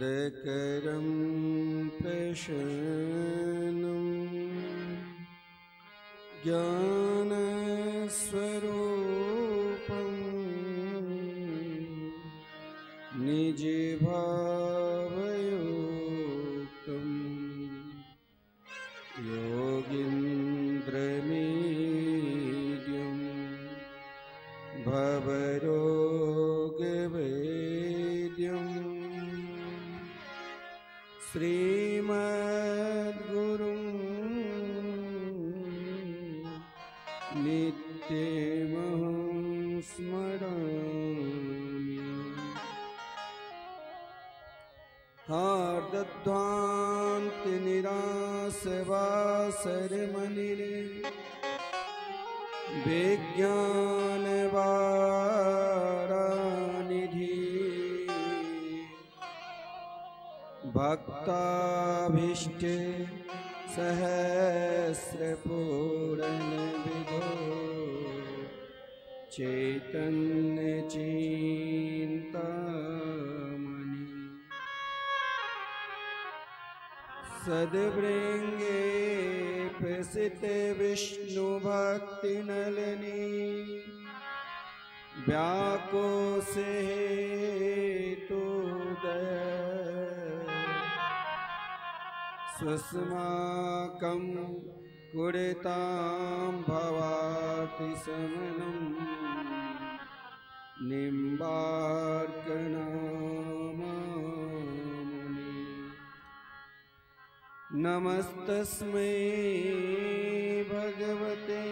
दकरं प्रशन्नं ज्ञानस्वरूपं निजभावयुक्तं योगीन्द्रमीड्यं भवरोगवेद्यं श्रीमद्गुरुं नित्यमहं स्मरामि। हार्दध्वान्तनिरासवासरमणिरे विज्ञानवारानिधि भक्ताभीष्टे सहस्रपूरणविधो चैतन्यचिन्तामणि सद्वृङ्गे प्रसिते विष्णुभक्तिनलिनी व्याकोसे हेतुदय स्वस्माकं कुरुतां भवाति समनं निम्बार्कनामामुनि। नमस्तस्मै भगवते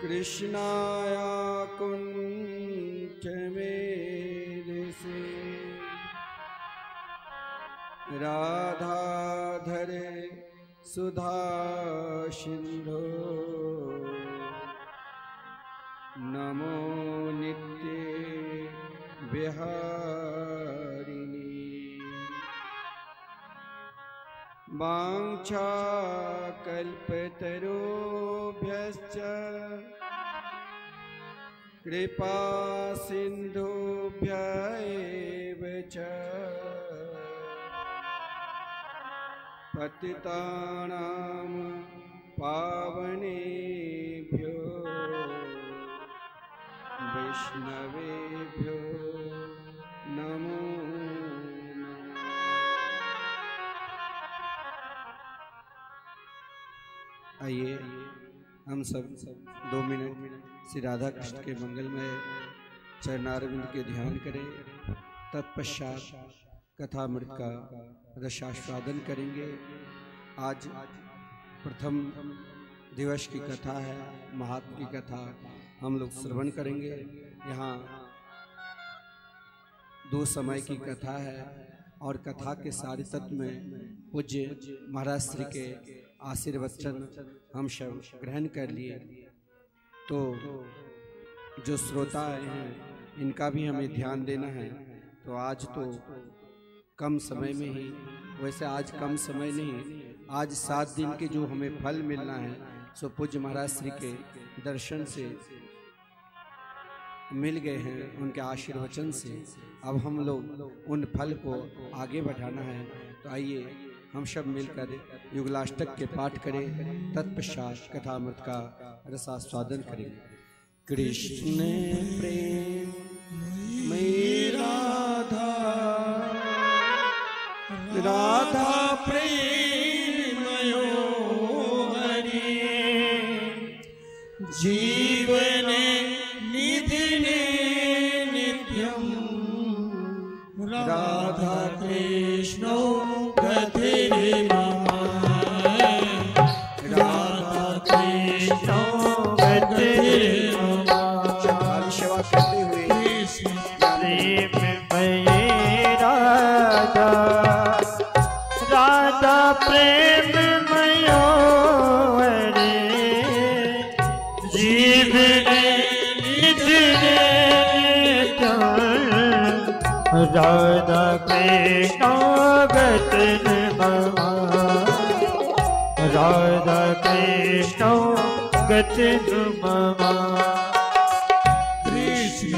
कृष्णाय कुण्ठमेधसे राधाधरे सुधासिन्धो नमो नित्ये विहारिणि। वाञ्छाकल्पतरुभ्यश्च कृपा सिन्धुभ्य एव च पतितानां पावनेभ्यो वैष्णवेभ्यो नमो नमः। आइए हम सब 2 मिनट श्री राधा कृष्ण के मंगलमय चरणारविंद के ध्यान करें। तत्पश्चात कथामृत का रसास्वादन करेंगे। आज प्रथम दिवस की कथा है, महात्म की कथा हम लोग श्रवण करेंगे। यहाँ 2 समय की कथा है और कथा के सारे तत्व में पूज्य महाराज श्री के आशीर्वचन हम सब ग्रहण कर लिए। तो जो श्रोता आए हैं इनका भी हमें ध्यान देना है। तो आज तो कम समय में ही, वैसे आज कम समय नहीं, आज 7 दिन के जो हमें फल मिलना है सो पूज्य महाराज श्री के दर्शन से मिल गए हैं, उनके आशीर्वचन से। अब हम लोग उन फल को आगे बढ़ाना है। तो आइए हम सब मिलकर युगलाष्टक के पाठ करें, तत्पश्चात कथामृत का रसास्वादन करेंगे। कृष्ण प्रेम मेरा राधा प्रेमयो हरि जीवन निधिने नित्यं राधा कृष्णो गतिरे मम राधा कृष्णो गतिरे मम। सेवा करते हुए प्रेम राधा राधा प्रेम मयो हरे जीवन निधिने राधा कृष्ण गतिन मम राधा कृष्ण गतिन मम कृष्ण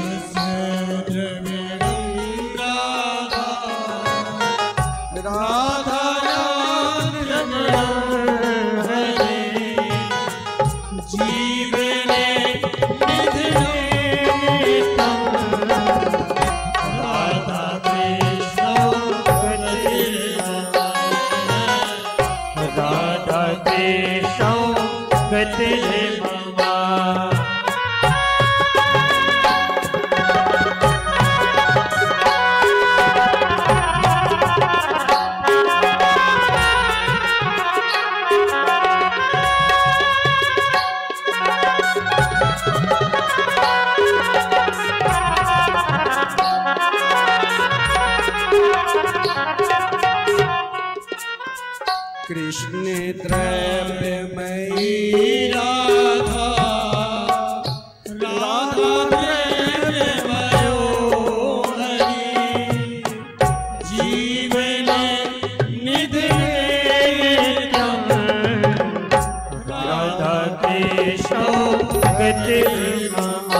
कृष्ण द्रव्यमयी राधा, राधा द्रव्यमयो हरि, जीवन निधि राधा कृष्ण गतिर्मम,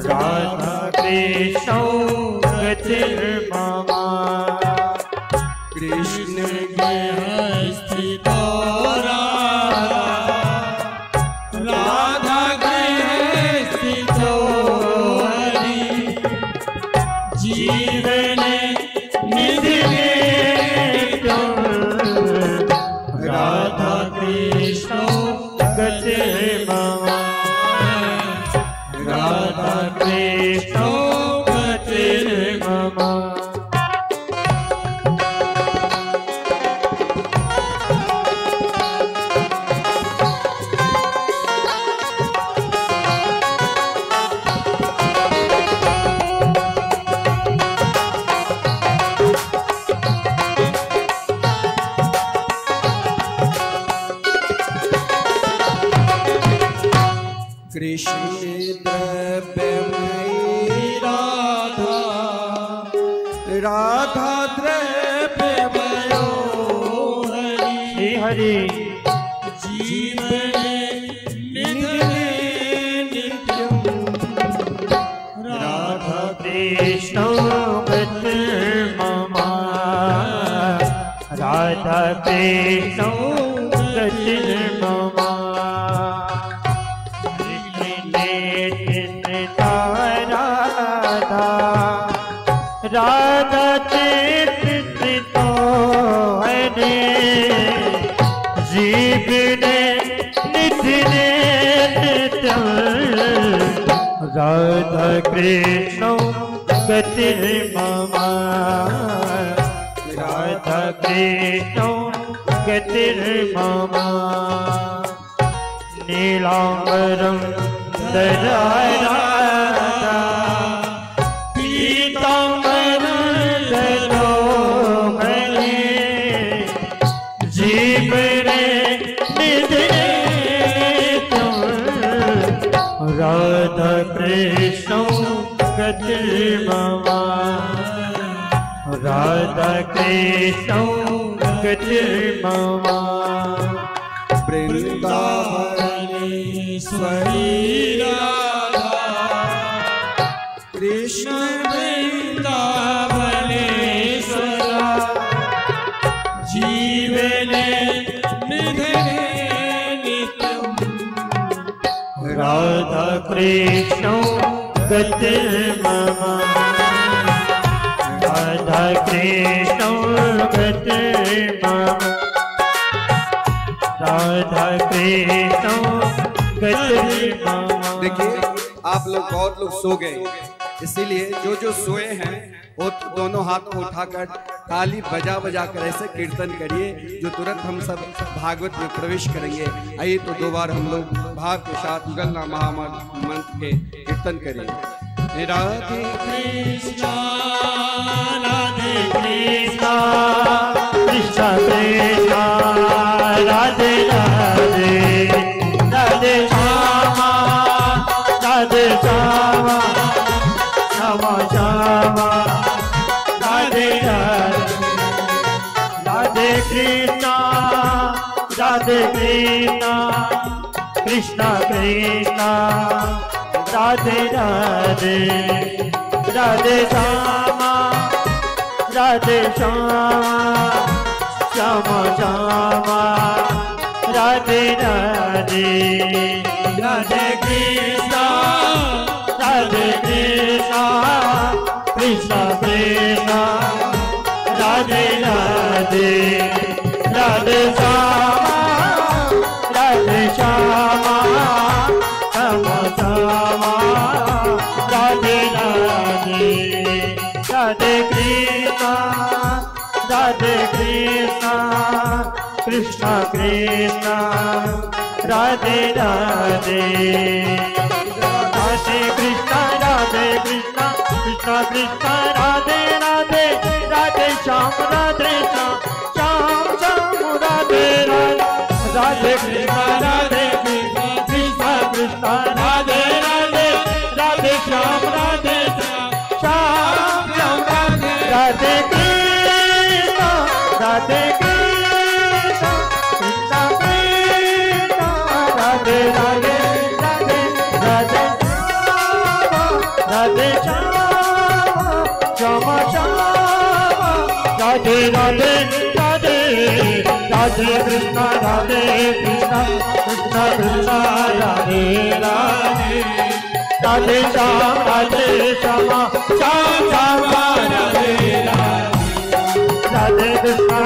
राधा कृष्ण गतिर्मम। कृष्ण स्थितो राधा गृहे स्थितो हरि, जीवन निधि राधा कृष्ण गतिर्मम, राधा कृष्ण गतिर्मम। कृष्ण द्रव्यमयी राधा, राधा द्रव्यमयो हरि, हरि जीवन निधि नित्यं, राधा कृष्ण गतिर्मम, राधा कृष्ण गतिर्मम। राधा चित्तो हरे, जीवन निधि नित्यं, राधा कृष्ण गतिर्मम, राधा कृष्ण गतिर्मम। नीलांबरं ददा राधा, राधा कृष्ण गतिर्मम, राधा कृष्ण गतिर्मम। वृंदावनेश्वरी राधा, कृष्ण वृंदावनेश्वरा, जीवन निधि नित्यं, राधा कृष्ण गतिर्मम, राधा कृष्ण गतिर्मम, राधा कृष्ण गतिर्मम। देखिए आप लोग बहुत लोग सो गए, इसीलिए जो जो सोए हैं वो दोनों हाथ को उठाकर ताली बजा बजा कर ऐसे कीर्तन करिए जो तुरंत हम सब भागवत में प्रवेश करेंगे। आइए तो दो बार हम लोग भाव के साथ गलना महामंत्र के कीर्तन करिए। राधे कृष्णा राधे कृष्णा, कृष्णा कृष्णा राधे राधे, राधे श्यामा राधे श्यामा, श्यामा श्यामा राधे राधे, राधे कृष्णा राधे कृष्णा, कृष्णा कृष्णा राधे राधे राधे श्यामा राधे श्यामा श्यामा श्यामा राधे राधे राधे कृष्णा कृष्णा कृष्णा राधे राधे राधे श्यामा राधे श्यामा श्यामा श्यामा राधे राधे राधे कृष्णा कृष्णा कृष्णा राधे राधे राधे कृष्णा कृष्णा कृष्णा राधे राधे राधे श्याम श्याम श्याम राधे राधे कृष्णा कृष्णा कृष्णा राधे राधे राधे श्याम श्याम श्याम राधे कृष्णा कृष्णा कृष्णा राधे राधे राधे राधे राधे श्यामा श्यामा श्यामा राधे राधे राधे राधे कृष्णा कृष्णा कृष्णा राधे राधे राधे श्याम श्यामा श्याम श्यामा राधे राधे कृष्णा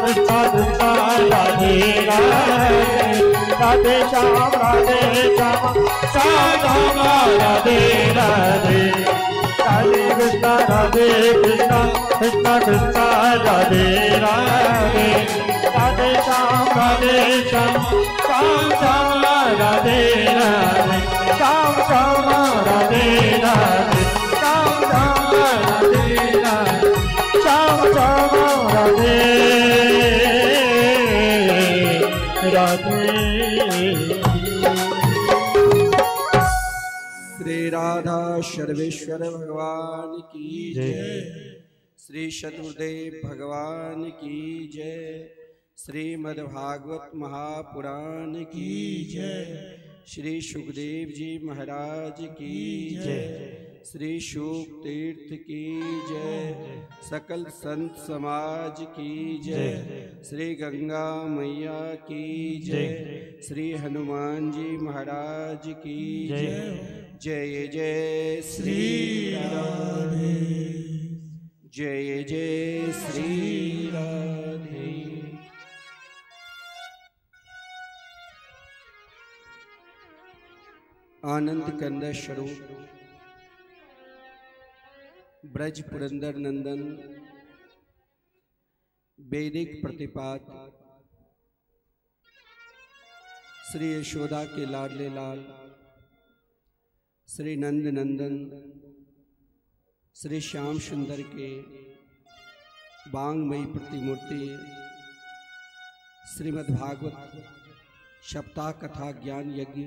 कृष्णा कृष्णा राधे राधे श्याम श्यामा श्याम श्यामा राधे राधे राधे कृष्णा कृष्णा कृष्णा राधे राधे राधे श्याम श्याम श्यामा राधे राधे श्याम श्यामा राधे राधे श्याम श्यामा राधे राधे श्याम श्यामा राधे राधे। श्री राधा सर्वेश्वर भगवान की जय। श्री शत्रुदेव भगवान की जय। श्रीमद्भागवत महापुराण की जय। श्री सुखदेव जी महाराज की जय। श्री शुक तीर्थ की जय। सकल संत समाज की जय। श्री गंगा मैया की जय। श्री हनुमान जी महाराज की जय। जय जय श्री राधे। जय जय श्री राधे। आनंद कंद स्वरूप ब्रज पुरंदर नंदन वैदिक प्रतिपाद श्री यशोदा के लाडले लाल श्री नंद नंदन श्री श्याम सुंदर के बांगमयी प्रतिमूर्ति श्रीमद्भागवत सप्ताह कथा ज्ञान यज्ञ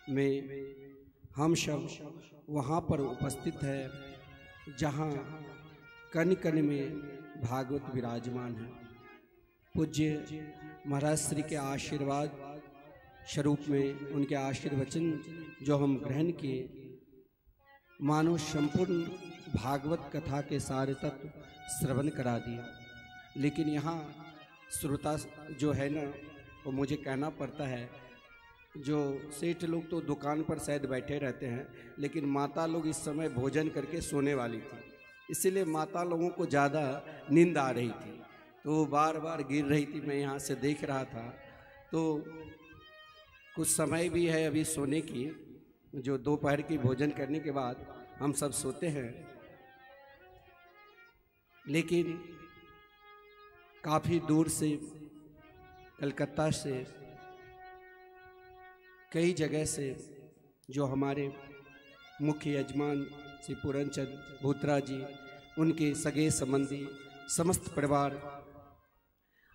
में हम सब वहाँ पर उपस्थित है जहाँ कण कण में भागवत विराजमान है। पूज्य महाराज श्री के आशीर्वाद स्वरूप में उनके आशीर्वचन जो हम ग्रहण किए, मानो संपूर्ण भागवत कथा के सारे तत्व श्रवण करा दिया। लेकिन यहाँ श्रोता जो है ना, वो मुझे कहना पड़ता है, जो सेठ लोग तो दुकान पर शायद बैठे रहते हैं, लेकिन माता लोग इस समय भोजन करके सोने वाली थी, इसीलिए माता लोगों को ज़्यादा नींद आ रही थी, तो वो बार बार गिर रही थी। मैं यहाँ से देख रहा था। तो कुछ समय भी है अभी सोने की, जो दोपहर की भोजन करने के बाद हम सब सोते हैं। लेकिन काफ़ी दूर से, कलकत्ता से, कई जगह से जो हमारे मुख्य यजमान श्री पूरनचंद भूत्रा जी, उनके सगे संबंधी, समस्त परिवार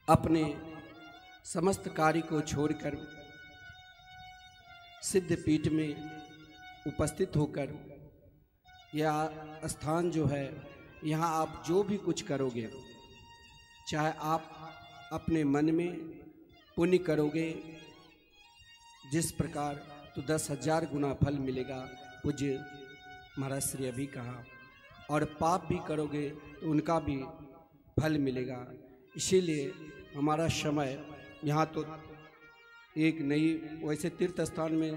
अपने समस्त कार्य को छोड़कर सिद्ध पीठ में उपस्थित होकर यह स्थान जो है, यहाँ आप जो भी कुछ करोगे, चाहे आप अपने मन में पुण्य करोगे जिस प्रकार, तो 10,000 गुना फल मिलेगा, पूज्य महाराज श्री अभी कहा। और पाप भी करोगे तो उनका भी फल मिलेगा। इसीलिए हमारा समय यहाँ तो एक नई, वैसे तीर्थ स्थान में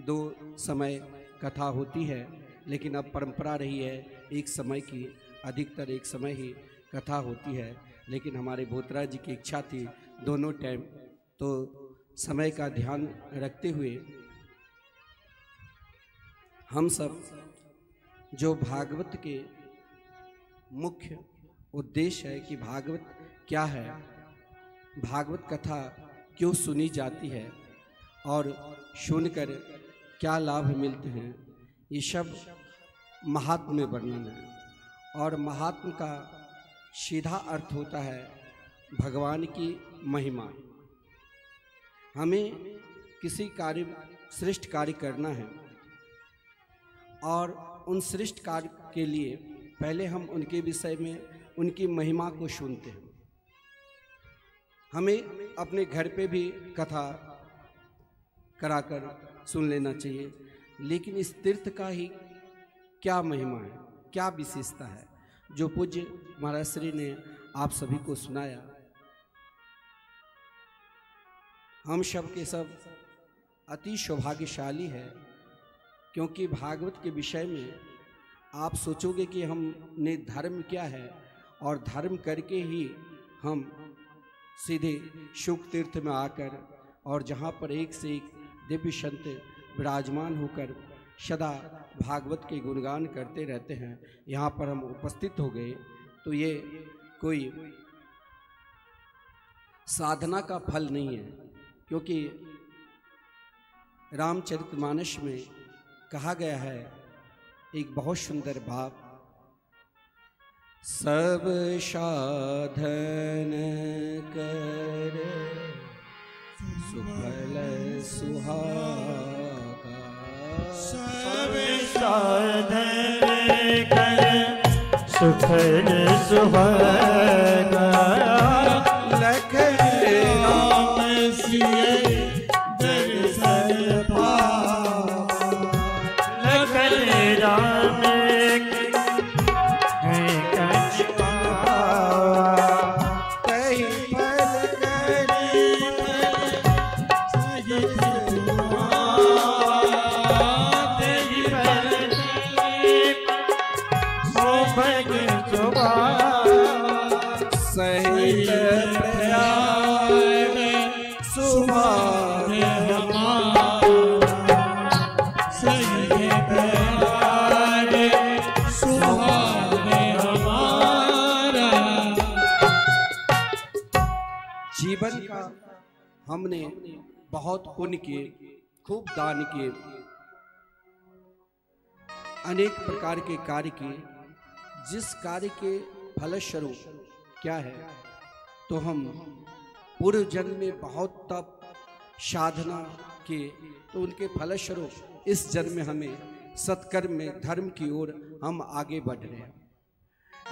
2 समय कथा होती है, लेकिन अब परंपरा रही है एक समय की, अधिकतर एक समय ही कथा होती है। लेकिन हमारे बोतराज जी की इच्छा थी दोनों टाइम, तो समय का ध्यान रखते हुए हम सब जो भागवत के मुख्य उद्देश्य है कि भागवत क्या है, भागवत कथा क्यों सुनी जाती है और सुनकर क्या लाभ मिलते हैं, ये सब महात्म्य वर्णन है। और महात्म का सीधा अर्थ होता है भगवान की महिमा। हमें किसी कार्य, श्रेष्ठ कार्य करना है और उन श्रेष्ठ कार्य के लिए पहले हम उनके विषय में उनकी महिमा को सुनते हैं। हमें अपने घर पे भी कथा कराकर सुन लेना चाहिए, लेकिन इस तीर्थ का ही क्या महिमा है, क्या विशेषता है जो पूज्य महाराज श्री ने आप सभी को सुनाया। हम सब के सब अति सौभाग्यशाली है, क्योंकि भागवत के विषय में आप सोचोगे कि हमने धर्म क्या है, और धर्म करके ही हम सीधे शुक तीर्थ में आकर, और जहाँ पर एक से एक दिव्य संत विराजमान होकर सदा भागवत के गुणगान करते रहते हैं, यहाँ पर हम उपस्थित हो गए, तो ये कोई साधना का फल नहीं है। क्योंकि रामचरितमानस में कहा गया है एक बहुत सुंदर भाव, सब साधन कर सुफल सुहागा, सब साधन कर सुफल सुहागा, लखन राम सिय दर्शन पावा, लखन राम जीवन का हमने बहुत पुण्य किए, खूब दान किए, अनेक प्रकार के कार्य किए। जिस कार्य के फलस्वरूप क्या है, तो हम पूर्व जन्म में बहुत तप साधना किए, तो उनके फलस्वरूप इस जन्म में हमें सत्कर्म में धर्म की ओर हम आगे बढ़ रहे हैं।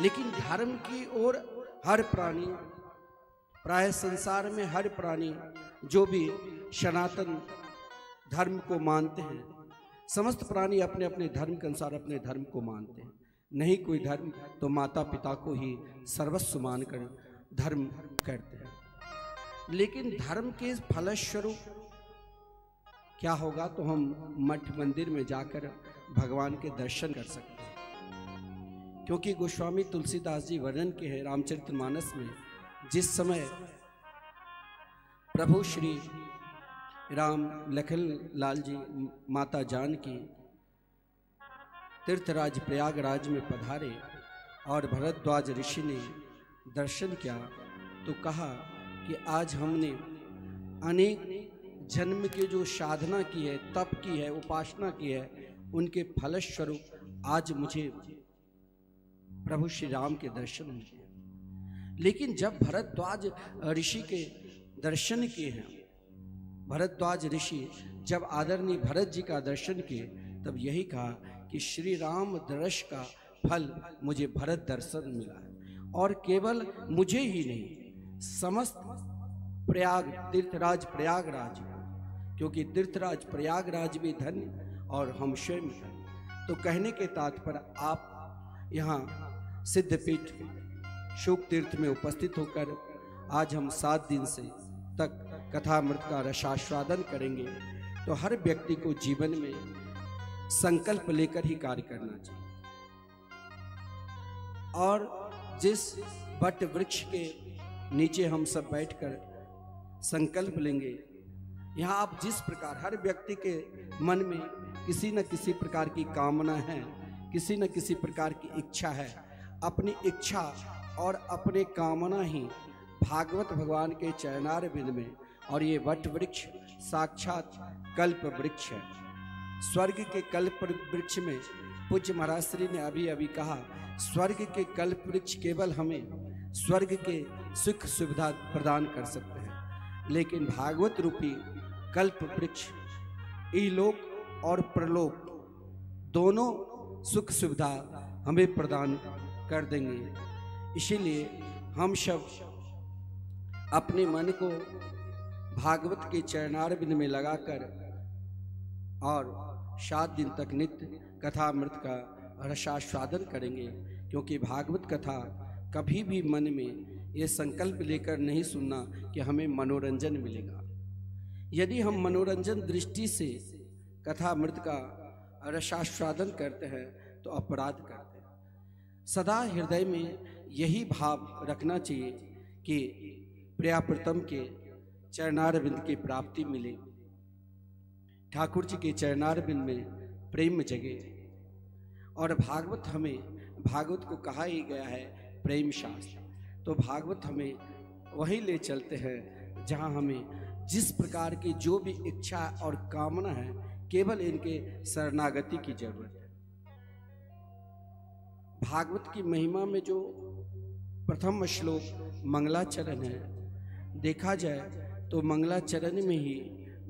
लेकिन धर्म की ओर हर प्राणी, प्राय संसार में हर प्राणी जो भी सनातन धर्म को मानते हैं, समस्त प्राणी अपने अपने धर्म के अनुसार अपने धर्म को मानते हैं। नहीं कोई धर्म तो माता पिता को ही सर्वस्व मानकर धर्म करते हैं। लेकिन धर्म के फलस्वरूप क्या होगा, तो हम मठ मंदिर में जाकर भगवान के दर्शन कर सकते हैं। क्योंकि गोस्वामी तुलसीदास जी वर्णन के हैं रामचरितमानस में, जिस समय प्रभु श्री राम लखन लाल जी माता जानकी तीर्थराज प्रयागराज में पधारे और भरद्वाज ऋषि ने दर्शन किया, तो कहा कि आज हमने अनेक जन्म के जो साधना की है, तप की है, उपासना की है, उनके फलस्वरूप आज मुझे प्रभु श्री राम के दर्शन हुए। लेकिन जब भरद्वाज ऋषि के दर्शन किए हैं, भरद्वाज ऋषि जब आदरणीय भरत जी का दर्शन किए, तब यही कहा कि श्री राम दर्श का फल मुझे भरत दर्शन मिला है। और केवल मुझे ही नहीं, समस्त प्रयाग तीर्थराज प्रयागराज क्योंकि तीर्थराज प्रयागराज भी धन्य और हम स्वयं धन्य। तो कहने के तात्पर्य आप यहाँ सिद्धपीठ शुक तीर्थ में उपस्थित होकर आज हम 7 दिन से तक कथामृत का रसास्वादन करेंगे। तो हर व्यक्ति को जीवन में संकल्प लेकर ही कार्य करना चाहिए। और जिस वट वृक्ष के नीचे हम सब बैठकर संकल्प लेंगे, यहाँ आप जिस प्रकार हर व्यक्ति के मन में किसी न किसी प्रकार की कामना है, किसी न किसी प्रकार की इच्छा है। अपनी इच्छा और अपने कामना ही भागवत भगवान के चरणार बिंद में, और ये वट वृक्ष साक्षात कल्प वृक्ष है। स्वर्ग के कल्प वृक्ष में पूज्य महाराज श्री ने अभी अभी कहा, स्वर्ग के कल्प वृक्ष केवल हमें स्वर्ग के सुख सुविधा प्रदान कर सकते हैं, लेकिन भागवत रूपी कल्प वृक्ष इलोक और प्रलोक दोनों सुख सुविधा हमें प्रदान कर देंगे। इसीलिए हम सब अपने मन को भागवत के चरणारविंद में लगाकर और 7 दिन तक नित्य कथामृत का रसास्वादन करेंगे। क्योंकि भागवत कथा कभी भी मन में ये संकल्प लेकर नहीं सुनना कि हमें मनोरंजन मिलेगा। यदि हम मनोरंजन दृष्टि से कथामृत का रसास्वादन करते हैं तो अपराध करते हैं। सदा हृदय में यही भाव रखना चाहिए कि प्रियाप्रीतम के चरणारविंद की प्राप्ति मिले, ठाकुर जी के चरणारविंद में प्रेम जगे। और भागवत हमें, भागवत को कहा ही गया है प्रेम शास्त्र, तो भागवत हमें वहीं ले चलते हैं जहां हमें जिस प्रकार की जो भी इच्छा और कामना है, केवल इनके शरणागति की जरूरत है। भागवत की महिमा में जो प्रथम श्लोक मंगलाचरण है, देखा जाए तो मंगलाचरण में ही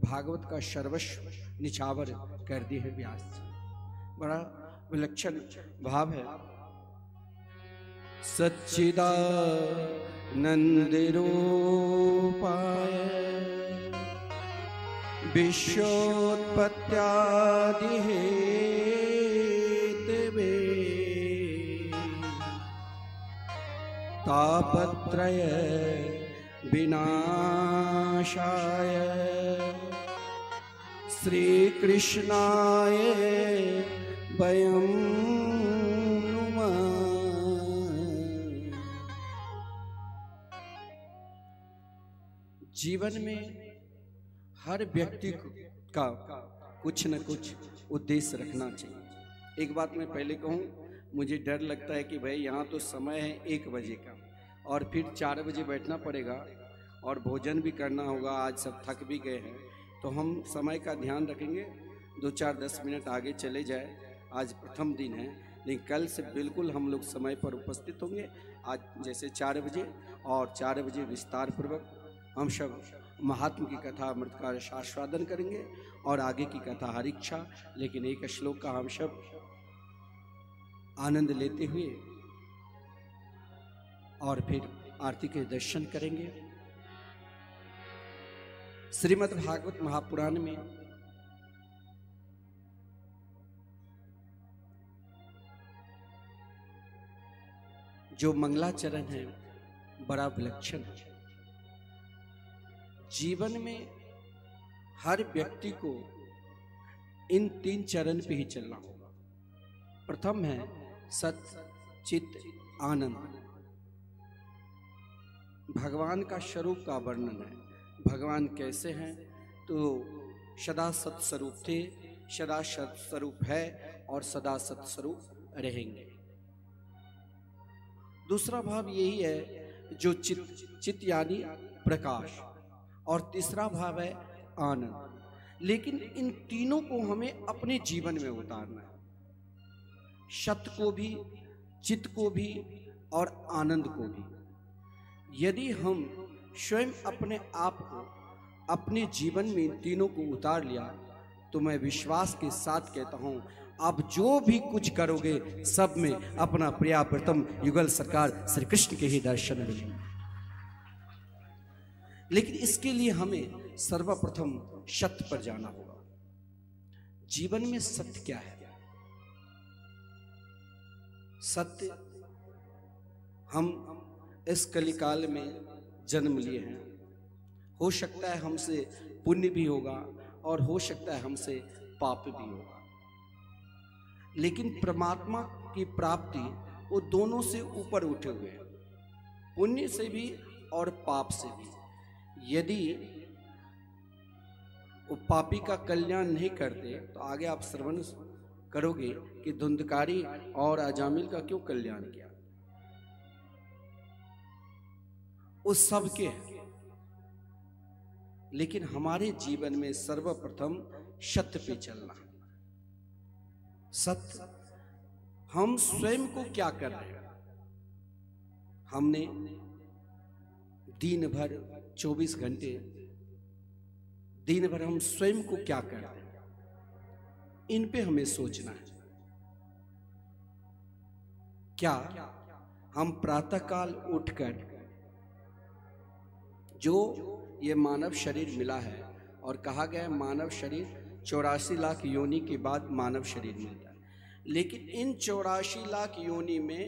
भागवत का सर्वस्व निछावर कर दिए है व्यास जी। बड़ा विलक्षण भाव है। सच्चिदानंद रूपाय विश्वोत्पत्त्यादि हेतवे तापत्रय विनाशाय श्री कृष्णाय वयं नुमः। जीवन में हर व्यक्ति का कुछ न कुछ उद्देश्य रखना चाहिए। एक बात मैं पहले कहूँ, मुझे डर लगता है कि भाई यहाँ तो समय है 1 बजे का और फिर 4 बजे बैठना पड़ेगा और भोजन भी करना होगा। आज सब थक भी गए हैं, तो हम समय का ध्यान रखेंगे, 2-4-10 मिनट आगे चले जाए। आज प्रथम दिन है, लेकिन कल से बिल्कुल हम लोग समय पर उपस्थित होंगे। आज जैसे 4 बजे, और 4 बजे विस्तार पूर्वक हम सब महात्मा की कथा अमृत का आस्वादन करेंगे और आगे की कथा हर इच्छा, लेकिन एक श्लोक का हम सब आनंद लेते हुए और फिर आरती के दर्शन करेंगे। श्रीमद् भागवत महापुराण में जो मंगलाचरण है बड़ा विलक्षण है। जीवन में हर व्यक्ति को इन 3 चरण पे ही चलना होगा। प्रथम है सत चित आनंद। भगवान का स्वरूप का वर्णन है। भगवान कैसे हैं? तो सदा सत्स्वरूप थे, सदा सत्स्वरूप है और सदा सत्स्वरूप रहेंगे। दूसरा भाव यही है जो चित यानी प्रकाश, और तीसरा भाव है आनंद। लेकिन इन तीनों को हमें अपने जीवन में उतारना है, सत्य को भी, चित्त को भी और आनंद को भी। यदि हम स्वयं अपने आप को अपने जीवन में इन तीनों को उतार लिया तो मैं विश्वास के साथ कहता हूं, आप जो भी कुछ करोगे सब में अपना प्रियाप्रीतम युगल सरकार श्री कृष्ण के ही दर्शन मिलेंगे। लेकिन इसके लिए हमें सर्वप्रथम सत्य पर जाना होगा। जीवन में सत्य क्या है? सत्य, हम इस कलिकाल में जन्म लिए हैं, हो सकता है हमसे पुण्य भी होगा और हो सकता है हमसे पाप भी होगा, लेकिन परमात्मा की प्राप्ति वो दोनों से ऊपर उठे हुए हैं, पुण्य से भी और पाप से भी। यदि वो पापी का कल्याण नहीं करते तो आगे आप श्रवण करोगे कि धुंधकारी और अजामिल का क्यों कल्याण किया। उस सब के, लेकिन हमारे जीवन में सर्वप्रथम सत्य पे चलना। सत्य, हम स्वयं को क्या कर रहे हैं? हमने दिन भर 24 घंटे दिन भर हम स्वयं को क्या कर रहे हैं, इन पे हमें सोचना है। क्या हम प्रातःकाल उठकर, जो ये मानव शरीर मिला है और कहा गया है मानव शरीर 84 लाख योनि के बाद मानव शरीर मिलता है, लेकिन इन 84 लाख योनि में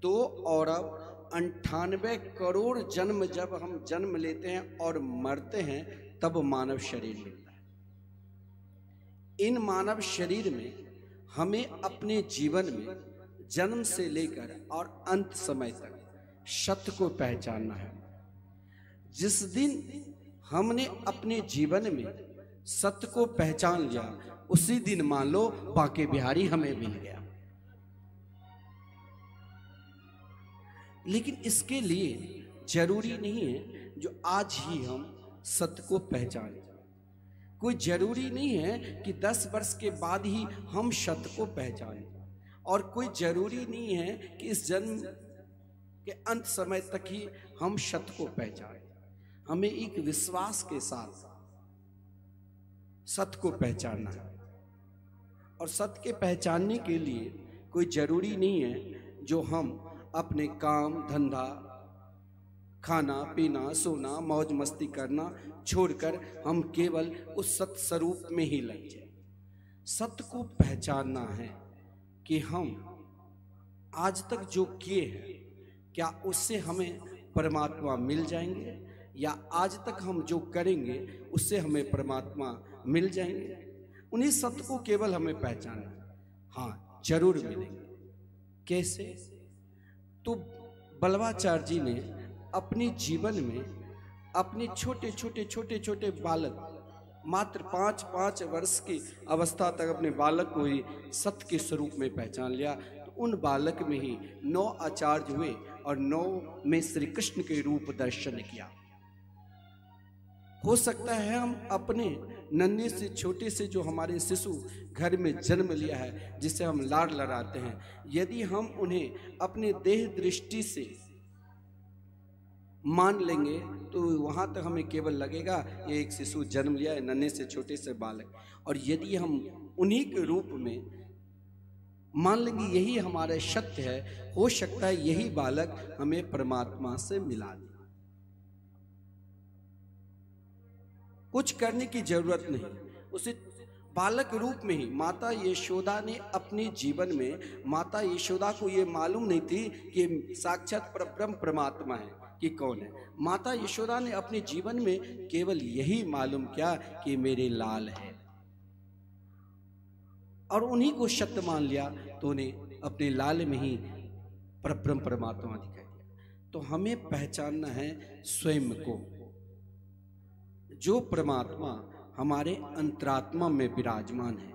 2 अरब 98 करोड़ जन्म जब हम जन्म लेते हैं और मरते हैं तब मानव शरीर मिलता है। इन मानव शरीर में हमें अपने जीवन में जन्म से लेकर और अंत समय तक सत्य को पहचानना है। जिस दिन हमने अपने जीवन में सत्य को पहचान लिया, उसी दिन मान लो बांके बिहारी हमें मिल गया। लेकिन इसके लिए जरूरी नहीं है जो आज ही हम सत्य को पहचानें। कोई जरूरी नहीं है कि 10 वर्ष के बाद ही हम सत्य को पहचानें, और कोई जरूरी नहीं है कि इस जन्म के अंत समय तक ही हम सत्य को पहचानें। हमें एक विश्वास के साथ सत्य को पहचानना है, और सत्य के पहचानने के लिए कोई जरूरी नहीं है जो हम अपने काम धंधा, खाना पीना, सोना, मौज मस्ती करना छोड़कर हम केवल उस सत्य स्वरूप में ही लग जाए। सत्य को पहचानना है कि हम आज तक जो किए हैं, क्या उससे हमें परमात्मा मिल जाएंगे, या आज तक हम जो करेंगे उससे हमें परमात्मा मिल जाएंगे। उन्हीं सत्य को केवल हमें पहचानना है। हाँ, जरूर मिलेंगे। कैसे? तो बलवाचार्य जी ने अपने जीवन में अपने छोटे छोटे बालक, मात्र 5 वर्ष की अवस्था तक अपने बालक को ही सत्य के स्वरूप में पहचान लिया। तो उन बालक में ही 9 आचार्य हुए और 9 में श्री कृष्ण के रूप दर्शन किया। हो सकता है हम अपने नन्हे से छोटे से जो हमारे शिशु घर में जन्म लिया है, जिसे हम लाड लड़ाते हैं, यदि हम उन्हें अपने देह दृष्टि से मान लेंगे तो वहां तक हमें केवल लगेगा ये एक शिशु जन्म लिया है, नन्हे से छोटे से बालक। और यदि हम उन्हीं के रूप में मान लेंगे यही हमारा सत्य है, हो सकता है यही बालक हमें परमात्मा से मिला दे। कुछ करने की जरूरत नहीं, उसे बालक रूप में ही माता यशोदा ने अपने जीवन में, माता यशोदा को ये मालूम नहीं थी कि साक्षात परब्रह्म परमात्मा है कि कौन है। माता यशोदा ने अपने जीवन में केवल यही मालूम किया कि मेरे लाल है, और उन्हीं को सत्य मान लिया, तो उन्हें अपने लाल में ही परब्रह्म परमात्मा दिखाई दिया। तो हमें पहचानना है स्वयं को, जो परमात्मा हमारे अंतरात्मा में विराजमान है,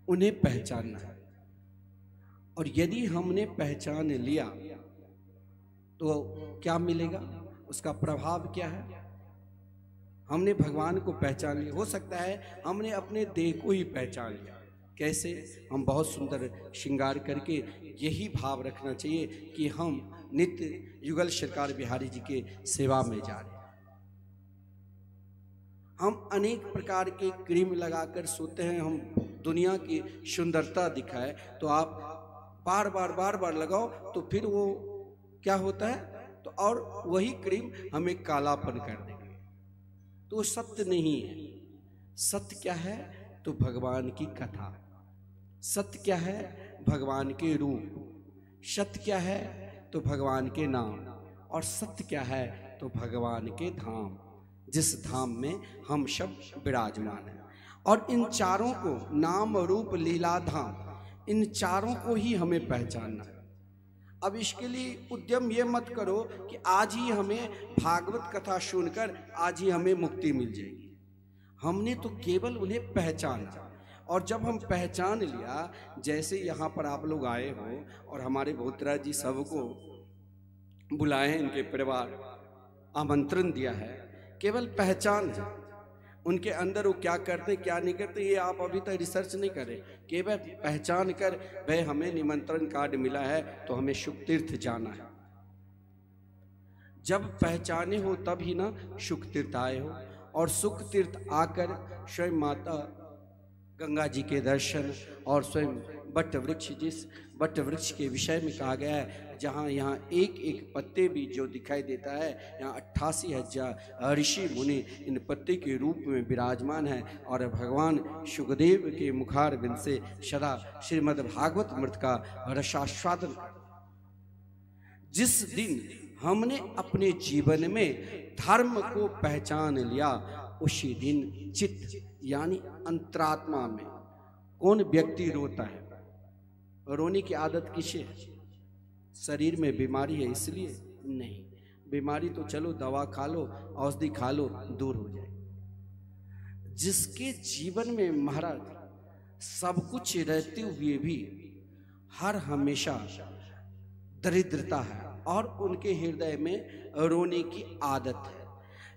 उन्हें पहचानना है। और यदि हमने पहचान लिया तो क्या मिलेगा, उसका प्रभाव क्या है? हमने भगवान को पहचान लिया। हो सकता है हमने अपने देह को ही पहचान लिया। कैसे? हम बहुत सुंदर श्रृंगार करके यही भाव रखना चाहिए कि हम नित्य युगल सरकार बिहारी जी के सेवा में जा रहे हैं। हम अनेक प्रकार के क्रीम लगाकर सोते हैं, हम दुनिया की सुंदरता दिखाए, तो आप बार बार लगाओ तो फिर वो क्या होता है, तो और वही क्रीम हमें कालापन कर देंगे। तो सत्य नहीं है। सत्य क्या है? तो भगवान की कथा। सत्य क्या है? भगवान के रूप। सत्य क्या है? तो भगवान के नाम। और सत्य क्या है? तो भगवान के धाम, जिस धाम में हम सब विराजमान हैं। और इन चारों को, नाम रूप लीला धाम, इन चारों को ही हमें पहचानना है। अब इसके लिए उद्यम ये मत करो कि आज ही हमें भागवत कथा सुनकर आज ही हमें मुक्ति मिल जाएगी। हमने तो केवल उन्हें पहचाना, और जब हम पहचान लिया, जैसे यहाँ पर आप लोग आए हो और हमारे भोतरा जी सबको बुलाए हैं, इनके परिवार आमंत्रण दिया है, केवल पहचान है। उनके अंदर वो क्या करते क्या नहीं करते ये आप अभी तक रिसर्च नहीं करें, केवल पहचान कर भाई हमें निमंत्रण कार्ड मिला है तो हमें सुख तीर्थ जाना है। जब पहचाने हो तब ही ना सुख तीर्थ आए हो। और सुख तीर्थ आकर स्वयं माता गंगा जी के दर्शन और स्वयं बट वृक्ष, जिस बट वृक्ष के विषय में कहा गया है, जहाँ यहाँ एक एक पत्ते भी जो दिखाई देता है, यहाँ 88,000 ऋषि मुनि इन पत्ते के रूप में विराजमान है। और भगवान शुकदेव के मुखारविंद से सदा श्रीमद् भागवत मृत का रसास्वादन। जिस दिन हमने अपने जीवन में धर्म को पहचान लिया, उसी दिन चित्त यानी अंतरात्मा में कौन व्यक्ति रोता है? रोने की आदत किसे है? शरीर में बीमारी है इसलिए नहीं। बीमारी तो चलो दवा खा लो, औषधि खा लो, दूर हो जाए। जिसके जीवन में महाराज सब कुछ रहते हुए भी हर हमेशा दरिद्रता है और उनके हृदय में रोने की आदत है,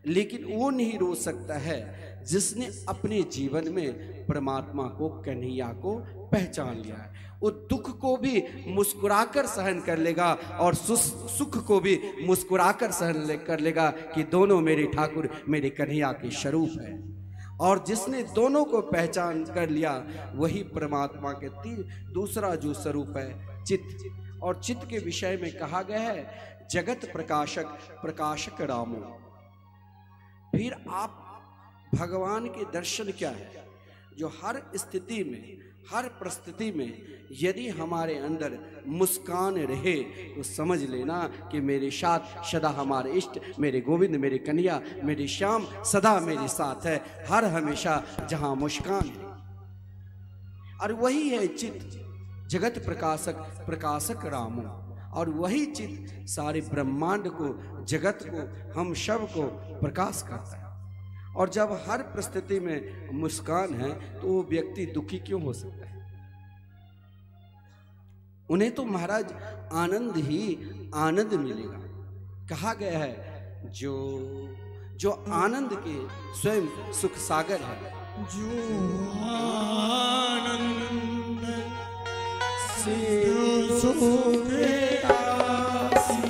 लेकिन वो नहीं रो सकता है जिसने अपने जीवन में परमात्मा को, कन्हैया को पहचान लिया है। वो दुख को भी मुस्कुराकर सहन कर लेगा और सुख को भी मुस्कुराकर सहन कर लेगा कि दोनों मेरे ठाकुर, मेरे कन्हैया के स्वरूप है। और जिसने दोनों को पहचान कर लिया वही परमात्मा के दूसरा जो स्वरूप है चित्त। और चित्त के विषय में कहा गया है जगत प्रकाशक, प्रकाशक रामो। फिर आप भगवान के दर्शन क्या है? जो हर स्थिति में, हर परिस्थिति में यदि हमारे अंदर मुस्कान रहे तो समझ लेना कि मेरे साथ सदा हमारे इष्ट, मेरे गोविंद, मेरे कन्हैया, मेरे श्याम सदा मेरे साथ है, हर हमेशा जहां मुस्कान है। और वही है चित्त, जगत प्रकाशक, प्रकाशक रामो। और वही चित्त सारे ब्रह्मांड को, जगत को, हम सब को प्रकाश करता है। और जब हर परिस्थिति में मुस्कान है तो वो व्यक्ति दुखी क्यों हो सकता है? उन्हें तो महाराज आनंद ही आनंद मिलेगा। कहा गया है जो आनंद के स्वयं सुख सागर है, जो आनंद से सुख राशि,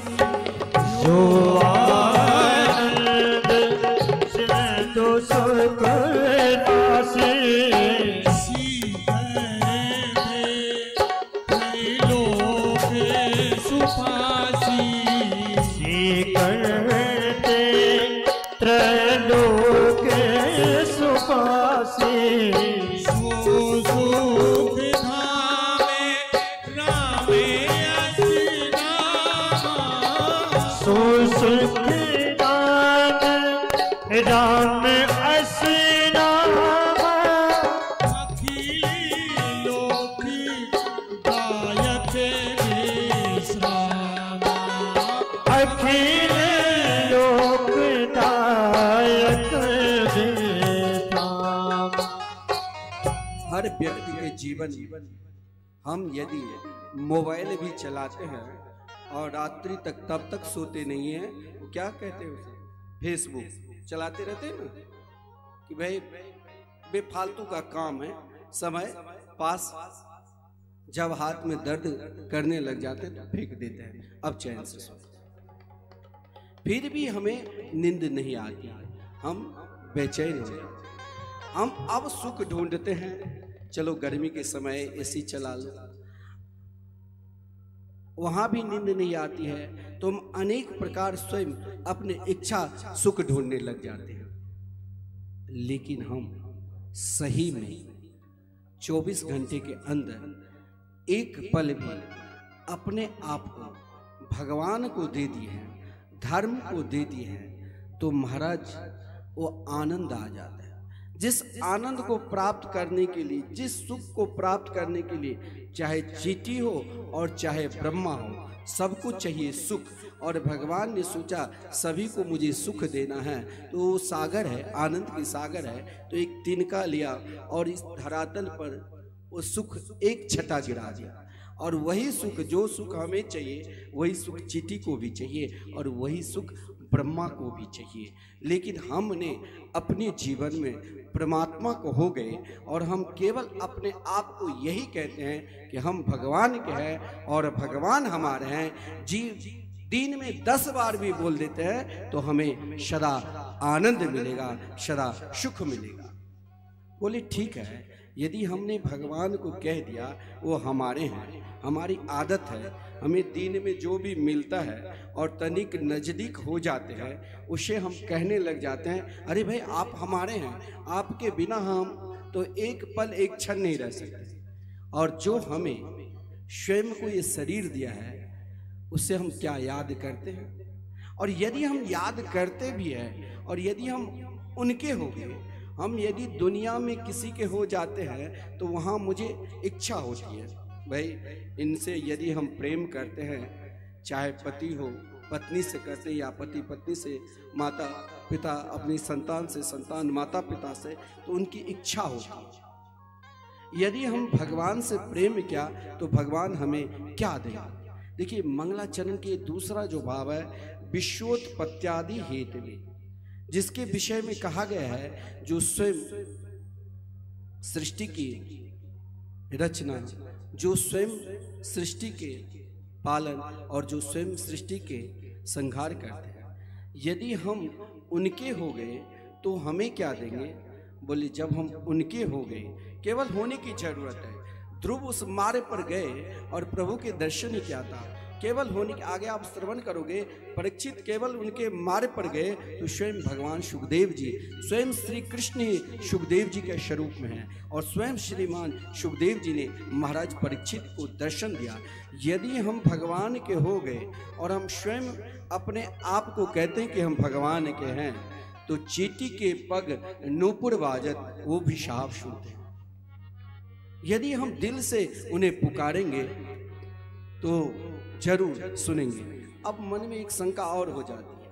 जो आनंद से तो सुख राशि, त्रैलोक सुपासी, राम असी नाम, अखिल लोक दायक विश्राम, अखिल लोक दायक विश्राम। हर व्यक्ति के जीवन हम यदि मोबाइल भी चलाते हैं और रात्रि तक तब तक सोते नहीं हैं, वो क्या कहते हैं उसे, फेसबुक चलाते रहते हैं ना, कि भाई बेफालतू का काम है, समय पास। जब हाथ में दर्द करने लग जाते हैं तो फेंक देते हैं, अब चैन से सो। फिर भी हमें नींद नहीं आती, हम बेचैन हो जाते। हम अब सुख ढूंढते हैं, चलो गर्मी के समय एसी चला लो, वहां भी नींद नहीं आती है तो हम अनेक प्रकार स्वयं अपने इच्छा सुख ढूंढने लग जाते हैं। लेकिन हम सही में 24 घंटे के अंदर एक पल भी अपने आप को भगवान को दे दिए हैं, धर्म को दे दिए हैं, तो महाराज वो आनंद आ जाता है। जिस आनंद को प्राप्त करने के लिए, जिस सुख को प्राप्त करने के लिए, चाहे चींटी हो और चाहे ब्रह्मा हो, सबको चाहिए सुख। और भगवान ने सोचा सभी को मुझे सुख देना है, तो वो सागर है, आनंद की सागर है, तो एक तिनका लिया और इस धरातल पर वो सुख एक छटा गिरा दिया। और वही सुख, जो सुख हमें चाहिए, वही सुख चींटी को भी चाहिए और वही सुख ब्रह्मा को भी चाहिए। लेकिन हमने अपने जीवन में परमात्मा को हो गए और हम केवल अपने आप को यही कहते हैं कि हम भगवान के हैं और भगवान हमारे हैं। दिन में 10 बार भी बोल देते हैं तो हमें सदा आनंद मिलेगा, सदा सुख मिलेगा। बोले ठीक है, यदि हमने भगवान को कह दिया वो हमारे हैं, हमारी आदत है, हमें दिन में जो भी मिलता है और तनिक नज़दीक हो जाते हैं उसे हम कहने लग जाते हैं, अरे भाई आप हमारे हैं, आपके बिना हम तो एक पल एक क्षण नहीं रह सकते। और जो हमें स्वयं को ये शरीर दिया है उससे हम क्या याद करते हैं? और यदि हम याद करते भी हैं और यदि हम उनके हो गए, हम यदि दुनिया में किसी के हो जाते हैं तो वहाँ मुझे इच्छा होती है, भाई इनसे यदि हम प्रेम करते हैं, चाहे पति हो पत्नी से करते हैं या पति पत्नी से, माता पिता अपनी संतान से, संतान माता पिता से, तो उनकी इच्छा होती है। यदि हम भगवान से प्रेम किया तो भगवान हमें क्या देगा? देखिए मंगलाचरण के दूसरा जो भाव है, विश्वोत्पत्त्यादि हेतवे, जिसके विषय में कहा गया है, जो स्वयं सृष्टि की रचना, जो स्वयं सृष्टि के पालन और जो स्वयं सृष्टि के संहार करते हैं, यदि हम उनके हो गए तो हमें क्या देंगे? बोले जब हम उनके हो गए, केवल होने की जरूरत है। ध्रुव उस मार्ग पर गए और प्रभु के दर्शन ही क्या था, केवल होने के आगे आप श्रवण करोगे, परीक्षित केवल उनके मार्ग पर गए तो स्वयं भगवान सुखदेव जी, स्वयं श्री कृष्ण ही सुखदेव जी के स्वरूप में हैं और स्वयं श्रीमान सुखदेव जी ने महाराज परीक्षित को दर्शन दिया। यदि हम भगवान के हो गए और हम स्वयं अपने आप को कहते हैं कि हम भगवान के हैं, तो चींटी के पग नूपुर बाजत वो भी साफ सुनते हैं। यदि हम दिल से उन्हें पुकारेंगे तो जरूर सुनेंगे। अब मन में एक शंका और हो जाती है,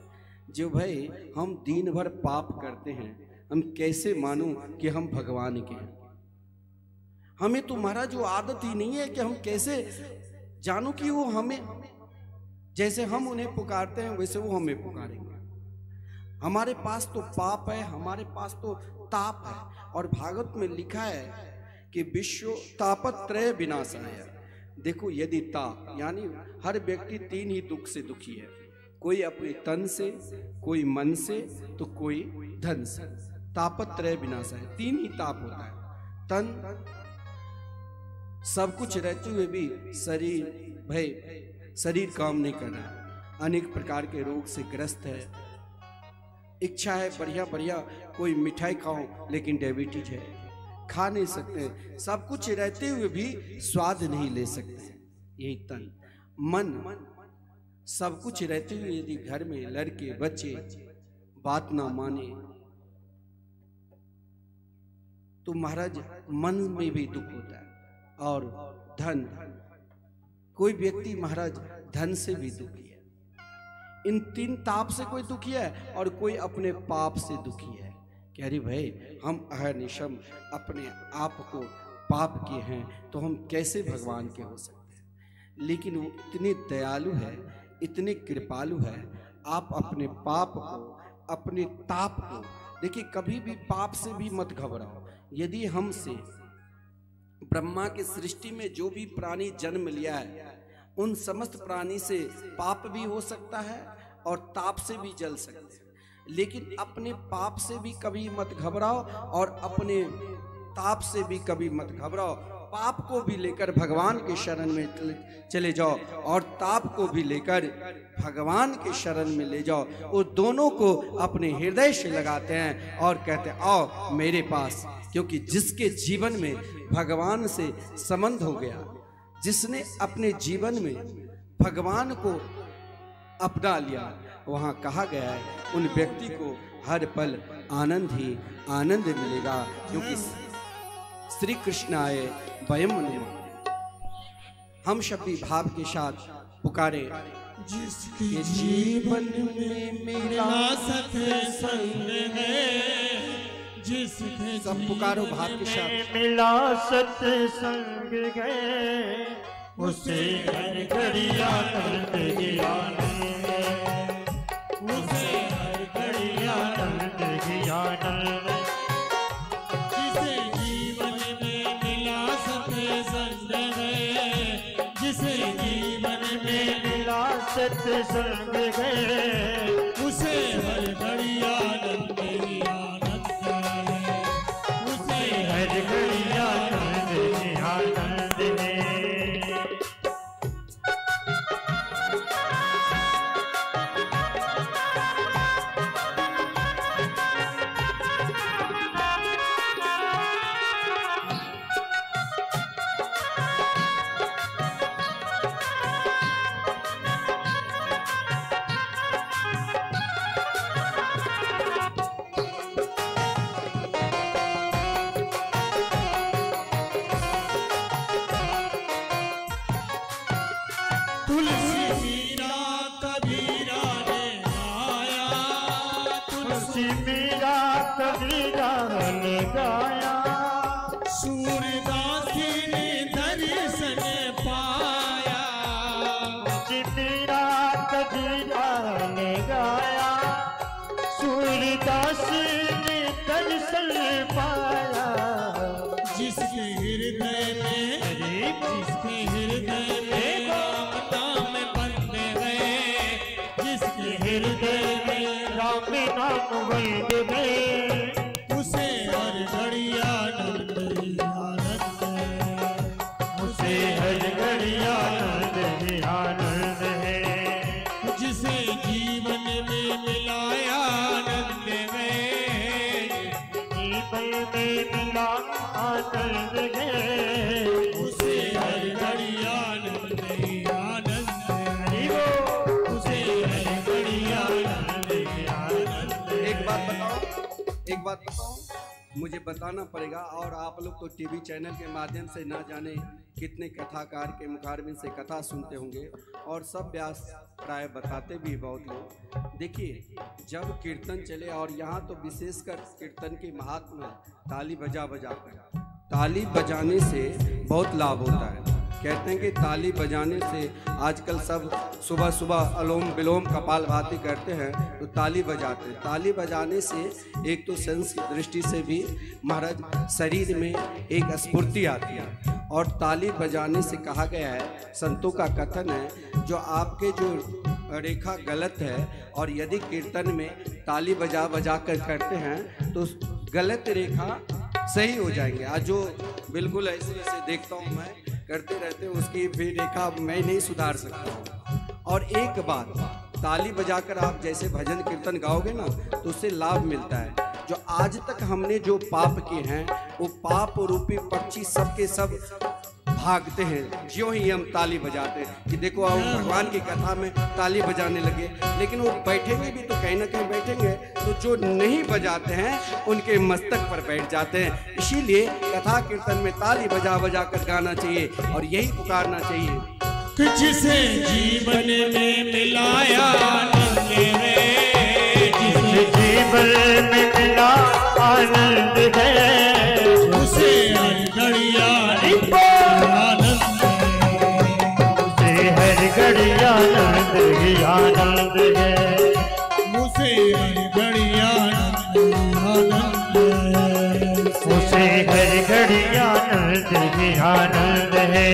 जो भाई हम दिन भर पाप करते हैं, हम कैसे मानूं कि हम भगवान के हैं? हमें तो महाराज वो आदत ही नहीं है कि हम कैसे जानूं कि वो हमें, जैसे हम उन्हें पुकारते हैं वैसे वो हमें पुकारेंगे। हमारे पास तो पाप है, हमारे पास तो ताप है। और भागवत में लिखा है कि विश्व तापत्रय विनाशाय। देखो यदि ताप, यानी हर व्यक्ति 3 ही दुख से दुखी है, कोई अपने तन से, कोई मन से, तो कोई धन से। तापत्रय विनाशाय, 3 ही ताप होता है। तन, सब कुछ रहते हुए भी शरीर, भाई शरीर काम नहीं कर रहा है, अनेक प्रकार के रोग से ग्रस्त है। इच्छा है बढ़िया बढ़िया कोई मिठाई खाओ, लेकिन डायबिटीज है, खा नहीं सकते। सब कुछ रहते हुए भी स्वाद नहीं ले सकते। यही तन। मन, सब कुछ रहते हुए यदि घर में लड़के बच्चे बात ना माने तो महाराज मन में भी दुख होता है। और धन, कोई व्यक्ति महाराज धन से भी दुखी है। इन 3 ताप से कोई दुखी है और कोई अपने पाप से दुखी है। कह रही भाई हम अहर्निशम अपने आप को पाप किए हैं तो हम कैसे भगवान के हो सकते हैं? लेकिन वो इतने दयालु है, इतने कृपालु है। आप अपने पाप को, अपने ताप को, देखिए कभी भी पाप से भी मत घबराओ। यदि हमसे ब्रह्मा की सृष्टि में जो भी प्राणी जन्म लिया है, उन समस्त प्राणी से पाप भी हो सकता है और ताप से भी जल सकते हैं। लेकिन अपने पाप से भी कभी मत घबराओ और अपने ताप से भी कभी मत घबराओ। पाप को भी लेकर भगवान के शरण में चले जाओ और ताप को भी लेकर भगवान के शरण में ले जाओ। वो दोनों को अपने हृदय से लगाते हैं और कहते हैं आओ मेरे पास, क्योंकि जिसके जीवन में भगवान से संबंध हो गया, जिसने अपने जीवन में भगवान को अपना लिया, वहाँ कहा गया है उन व्यक्ति को हर पल आनंद ही आनंद मिलेगा, क्योंकि श्री कृष्ण आए वयम नुमा। हम शब्दी भाव के साथ पुकारे, जिसके जीवन में मेरा सत्संग है, जिसके सब पुकारो भाव के साथ, मिला सत्संग है, उसे हर घड़ी आनंद ही आनंद है, उसे हर घड़ी आनंद ही आनंद है। जिसे जीवन में मिला सत्संग है, जिसे जीवन में मिला सत्संग है, उसे हर घड़ी आनंद ही आनंद है, उसे हर घड़ी आनंद ही आनंद है। गाया सूरदासी ने दर्शन पाया, मेरा कबीरा ने गाया सूरदासी ने दर्शन पाया। जिसके हृदय में राम नाम बंद है, जिसके हृदय में राम नाम बंद है, उसे हर घड़ी आनंद ही आनंद है, उसे हर घड़ी आनंद ही आनंद है। जिसे जीवन में मिलाया आनंद में, जीवन में मिला आनंद है, उसे हर घड़ी आनंद ही आनंद है, उसे हर घड़ी आनंद ही आनंद है। एक बात बताओ, मुझे बताना पड़ेगा, और आप लोग तो टीवी चैनल के माध्यम से ना जाने कितने कथाकार के मुखारबिन से कथा सुनते होंगे, और सब व्यास प्राय बताते भी बहुत लोग। देखिए, जब कीर्तन चले, और यहाँ तो विशेषकर कीर्तन के महात्मा ताली बजाकर, ताली बजाने से बहुत लाभ होता है। कहते हैं कि ताली बजाने से आजकल सब सुबह सुबह अलोम विलोम कपालभाति करते हैं, तो ताली बजाते हैं। ताली बजाने से एक तो सेंस की दृष्टि से भी महाराज शरीर में एक स्फूर्ति आती है, और ताली बजाने से कहा गया है, संतों का कथन है, जो आपके जो रेखा गलत है और यदि कीर्तन में ताली बजा कर करते हैं तो गलत रेखा सही हो जाएंगे। आज जो बिल्कुल ऐसे देखता हूँ मैं करते रहते हैं, उसकी भी रेखा मैं नहीं सुधार सकता हूँ। और एक बात, ताली बजाकर आप जैसे भजन कीर्तन गाओगे ना, तो उससे लाभ मिलता है। जो आज तक हमने जो पाप किए हैं, वो पाप रूपी पक्षी सबके सब भागते हैं ज्यों ही हम ताली बजाते हैं। कि देखो आप भगवान की कथा में ताली बजाने लगे, लेकिन वो बैठेंगे भी तो कहीं ना कहीं बैठेंगे, तो जो नहीं बजाते हैं उनके मस्तक पर बैठ जाते हैं। इसीलिए कथा कीर्तन में ताली बजा बजा कर गाना चाहिए, और यही पुकारना चाहिए कि जिसे जीवन में मिलाया आनंद है, जिसे जीवन में मिला आनंद है, उसे हर घड़ी आनंद घड़ी आनंद ही आनंद है, उसे हर घड़ी आनंद है, उसे हर घड़ी आनंद ही आनंद है।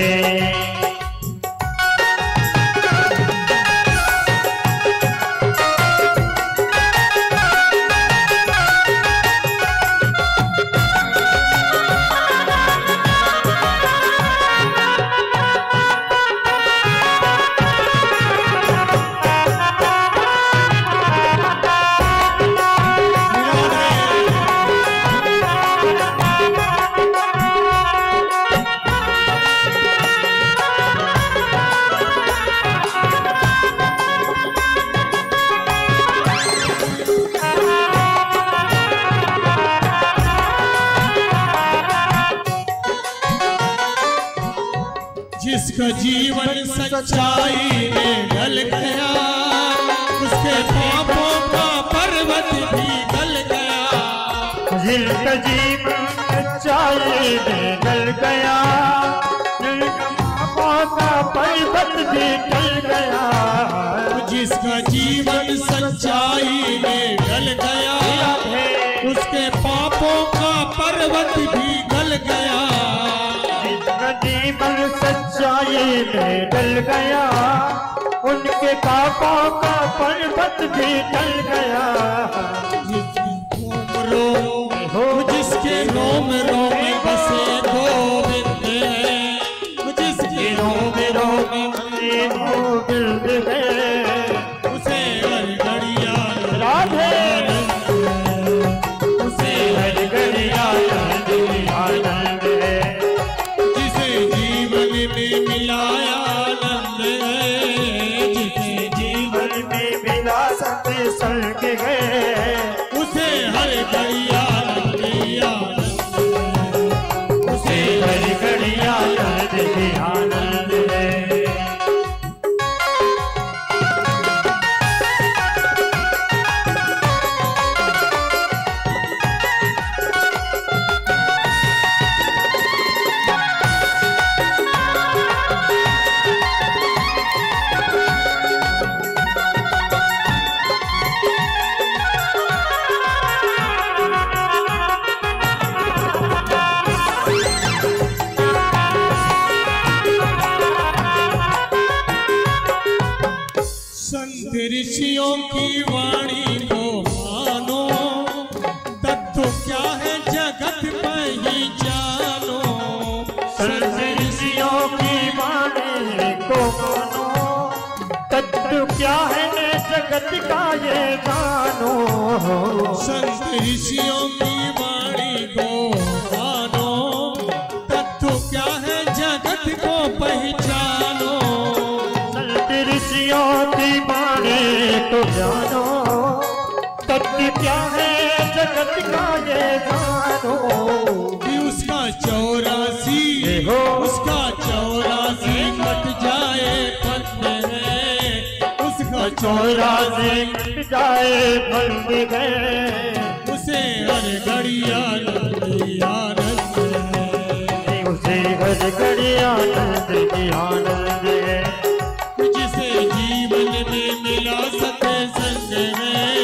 जिसका जीवन सच्चाई में ढल गया, उसके पापों का पर्वत भी गल गया। जिसका जीवन सच्चाई में ढल गया, का पर्वत भी टल गया। जिसका जीवन सच्चाई में ढल गया, उसके पापों का पर्वत भी गल गया। जिसका जीवन सच्चाई में ढल गया, उनके पापों का पर्वत भी टल गया। जिसके रोम रोम बसे गोविंद है, जिसके रोम रोम गोविंद है, उसे हर घड़िया राधे, उसे हर घड़िया आनंद है। जिसे जीवन में मिलाया आनंद है, जिसे जीवन में मिला सत्संग है, उसे हर घड़िया उसे हर घड़िया आनंद है। ऋषियों की वाणी को मानो, तत्व क्या है जगत पहचानो। ऋषियों की वाणी को मानो, तत्व क्या है जगत का ये जानो। संत ऋषियों की वाणी को मानो, तत्व क्या है जगत को पहचानो। ऋषियों की वाणी तो जानो, तत्व क्या है जगत का ये जानो। उसका 84 कट जाए फल है, उसका 84 कट जाए फल है, उसे हर घड़िया आनंद है, उसे हर घड़िया आनंद है। जिसे जीवन में मिला सत्संग में,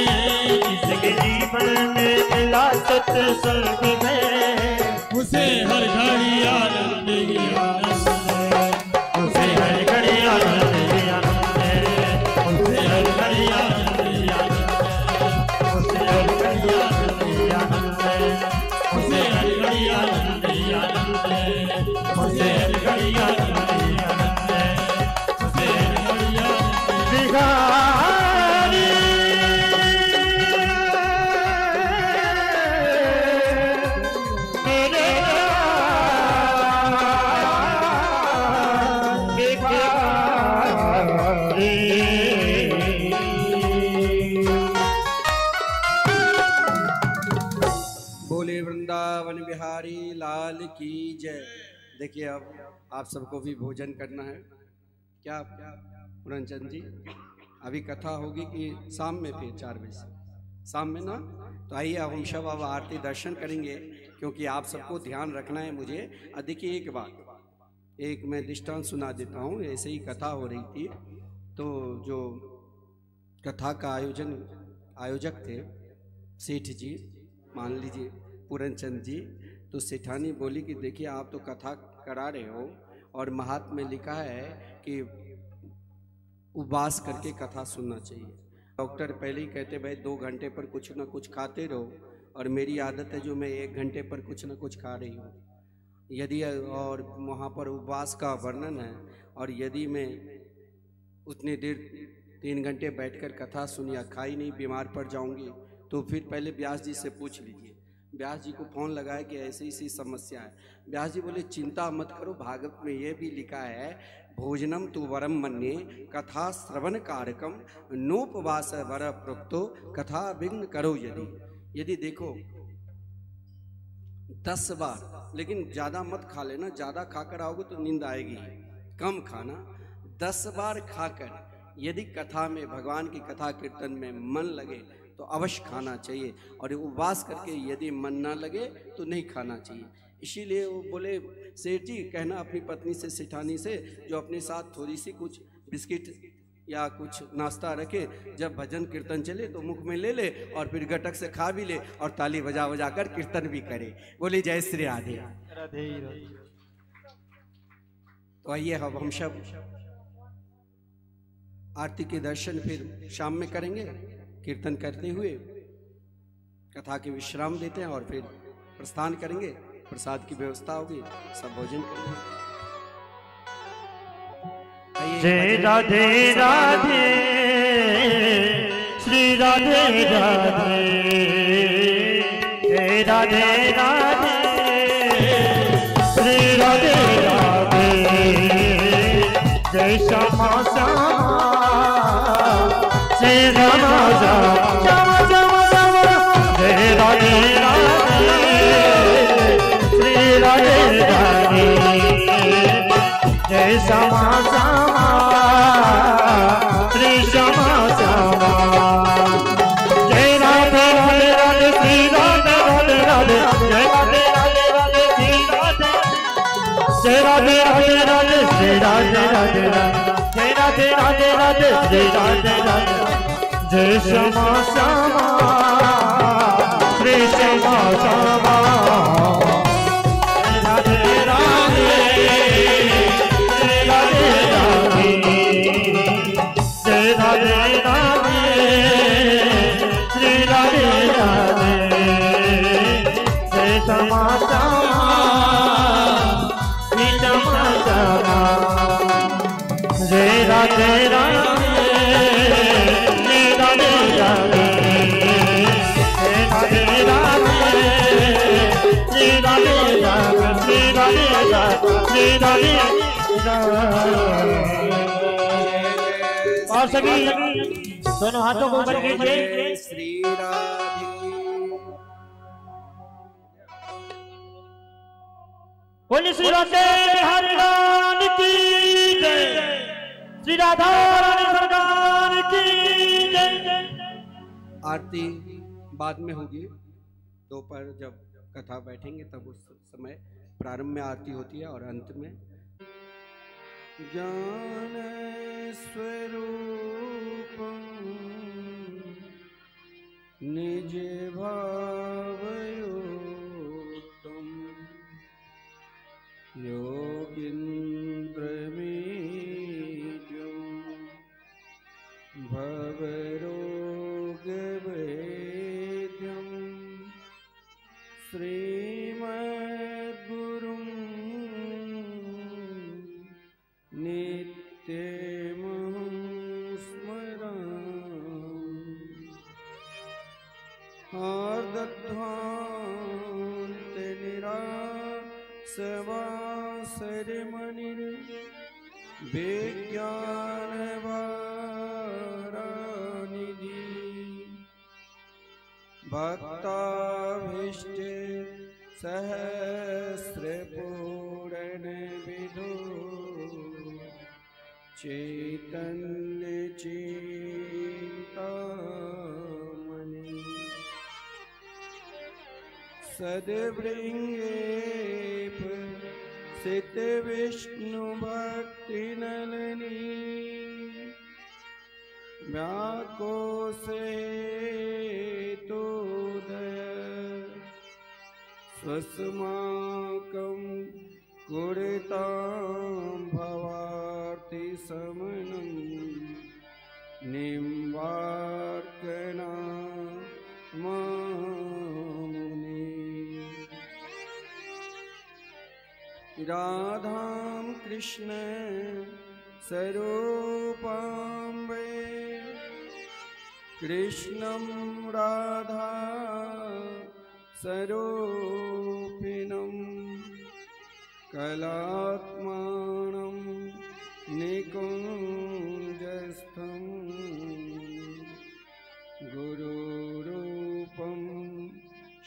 जिसके जीवन में मिला सत्संग में, उसे हर घड़ी आनंद ही आनंद है, उसे हर घड़ी आनंद ही आनंद है, उसे हर घड़ी आनंद ही आनंद है, उसे हर घड़ी आनंद ही आनंद है, उसे हर घड़ी आनंद ही आनंद है, उसे हर घड़ी आनंद ही आनंद है, उसे हर घड़ी आनंद बिहारी मेरे बोले वृंदावन बिहारी लाल की जय। देखिए अब आप सबको भी भोजन करना है क्या पूरनचंद जी? अभी कथा होगी कि शाम में, फिर 4 बजे से शाम में ना? तो आइए अब हम सब अब आरती दर्शन करेंगे, क्योंकि आप सबको ध्यान रखना है मुझे। देखिए एक बात, एक मैं दृष्टांत सुना देता हूँ। ऐसे ही कथा हो रही थी, तो जो कथा का आयोजक थे सेठ जी, मान लीजिए पूरनचंद जी, तो सेठानी बोली कि देखिए आप तो कथा करा रहे हो और महात्मा में लिखा है कि उपवास करके कथा सुनना चाहिए। डॉक्टर पहले ही कहते भाई 2 घंटे पर कुछ ना कुछ खाते रहो, और मेरी आदत है जो मैं 1 घंटे पर कुछ ना कुछ खा रही हूँ। यदि और वहाँ पर उपवास का वर्णन है, और यदि मैं उतनी देर 3 घंटे बैठकर कथा सुनी या खाई नहीं, बीमार पड़ जाऊंगी, तो फिर पहले व्यास जी से पूछ लीजिए। व्यास जी को फ़ोन लगाया कि ऐसी ऐसी समस्या है। व्यास जी बोले चिंता मत करो, भागवत में ये भी लिखा है भोजनम तु वरम मन्ये कथा श्रवण कारकम नोपवास वर प्रोक्तो कथा विघ्न करो। यदि देखो 10 बार, लेकिन ज़्यादा मत खा लेना, ज़्यादा खाकर आओगे तो नींद आएगी। कम खाना, 10 बार खाकर यदि कथा में, भगवान की कथा कीर्तन में मन लगे तो अवश्य खाना चाहिए, और उपवास करके यदि मन ना लगे तो नहीं खाना चाहिए। इसीलिए वो बोले, सेठ जी कहना अपनी पत्नी से, सेठानी से, जो अपने साथ थोड़ी सी कुछ बिस्किट या कुछ नाश्ता रखे, जब भजन कीर्तन चले तो मुख में ले ले और फिर गटक से खा भी ले और ताली बजा बजा कर कीर्तन भी करे। बोले जय श्री राधे। तो आइए अब हम सब आरती के दर्शन फिर शाम में करेंगे, कीर्तन करते हुए कथा के विश्राम देते हैं और फिर प्रस्थान करेंगे। प्रसाद की व्यवस्था होगी, सब भोजन करेंगे। जय राधे राधे, श्री राधे राधे, जय राधे राधे, श्री राधे राधे, जय श्यामा श्यामा, जय रामा श्यामा श्यामा श्यामा, जय राधे राधे, श्री राधे राधे, जय श्यामा श्यामा, श्री श्यामा श्यामा, जय राधे राधे राधे, श्री राधे राधे राधे, जय राधे राधे राधे, श्री राधे, जय राधे राधे राधे, श्री राधे राधे राधे, जय राधे राधे राधे, श्री राधे राधे, जय श्यामा श्यामा, श्री श्यामा श्यामा, राधे राधे, जय राधे राधे, जय राधे राधे, श्री राधे राधे, जय श्यामा श्यामा, श्री श्यामा श्यामा, जय राधे राधे, जय राधे राधे, जय राधे राधे, श्री राधे राधे, श्री राधे राधे, श्री राधे राधे। और सभी दोनों हाथों को ऊपर कीजिए। श्री राधे। बोलिए श्री राधे बिहारी रानी की जय, श्री राधा रानी सरकार की जय। आरती बाद में होगी, दोपहर जब कथा बैठेंगे तब उस समय प्रारंभ में आरती होती है और अंत में ज्ञान स्वरूपं निज भावयोक्तम् योगीन्द्रमीड्यं भवरोगवेद्यं श्रीमद्गुरुं नित्यमहं स्मरामि। आर्दध्वान्तनिरासवासरिमणिर्विज्ञानवारानिधि भक्ताभीष्टे सहस्रपूरणविधो चैतन्यचिन्तामणि सद्वृङ्गेप सित विष्णु भक्ति नलनी व्याकोसे तोदय स्वस्माकं कुरुतां भवार्ति समनं निम्बार्कना मामुनि। राधां कृष्ण स्वरूपां वै कृष्णं राधा स्वरूपिणं कलात्मानं निकुञ्जस्थं गुरुरूपं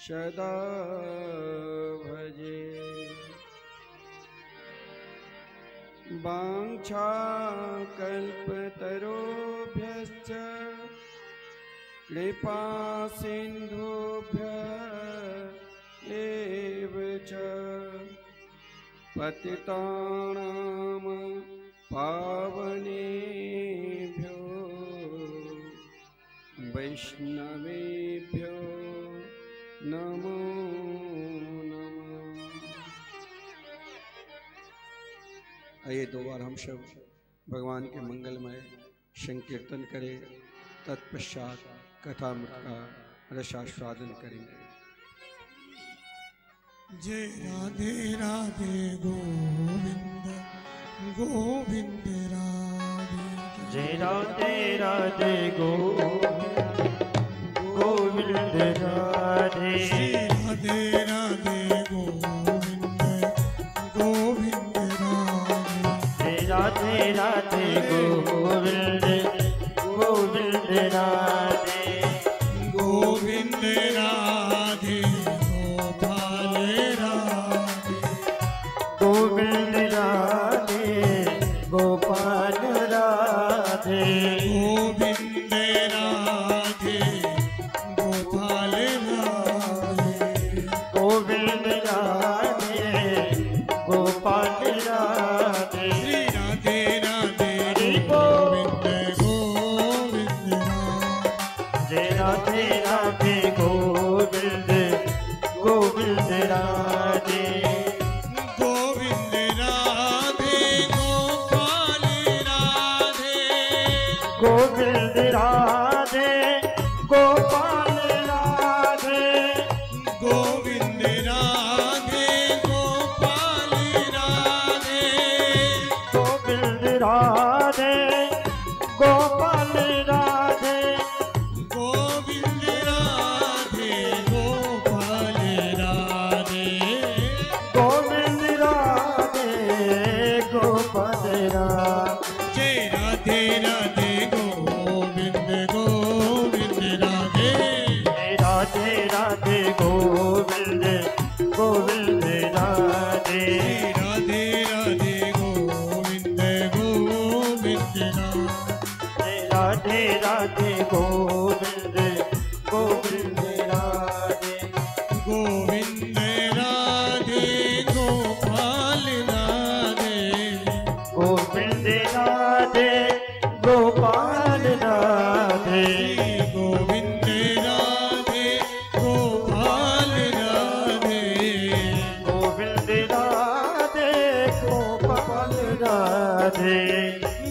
सदा भजे। वाञ्छाकल्पतरुभ्यश्च कृपा सिन्धुभ्यः एव च पतितानां पावनेभ्यो वैष्णवेभ्यो नमो नमः। आइए दो बार हम सब भगवान के मंगलमय संकीर्तन करें, तत्पश्चात कथामृत का रसास्वादन करेंगे। जय राधे राधे गोविंद गोविंद राधे। जय राधे राधे गोविंद राधे। राधे राधे गोविंद गोविंद राधे। राधे राधे गोविंद गोविंद राधे। गोविंद राधे गोपाल राधे। गोविंद राधे गोपाल राधे। गोविंद राधे गोपाल राधे। गोविंद राधे गोपाल राधे। श्री राधे राधे गोविंद गोविंद राधे। जय राधे राधे गोविंद गोविंद राधे। गोविंद राधे गोपाल राधे। गोविंद राधे गोपाल राधे। गोविंद राधे गोपाल राधे। गोविंद राधे गोपाल राधे। गोविंद राधे गोपाल राधे। गोविंद राधे गोपाल राधे। जय राधे राधे गोविंद गोविंद राधे। राधे राधे गोविंद गोविंद राधे। राधे राधे गोविंद गोविंद राधे। राधे राधे गोविंद गोविंद राधे। गोविंद राधे गोपाल राधे। गोविंद राधे गोपाल राधे। गोविंद राधे गोपाल राधे। गोविंद राधे गोपाल राधे।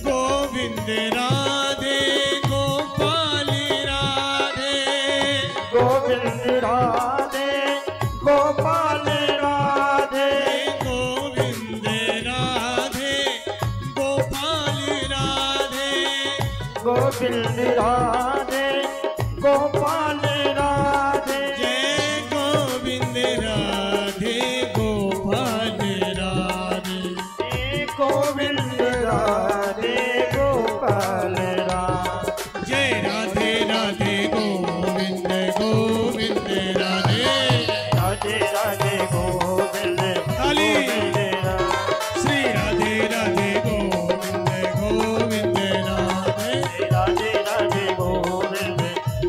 गोविंद राधे गोपाल राधे। गोविंद राधे गोपाल राधे। गोविंद राधे गोपाल राधे। गोविंद राधे गोपाल राधे। जय गोविंद राधे गोपाल राधे। गोविंद राधे गोपाल राधे। जय राधे राधे गोविंद गोविंद राधे। राधे राधे गोविंद काली। गोविंद राधे। श्री राधे राधे गोविंद गोविंद राधे। राधे राधे गोविंद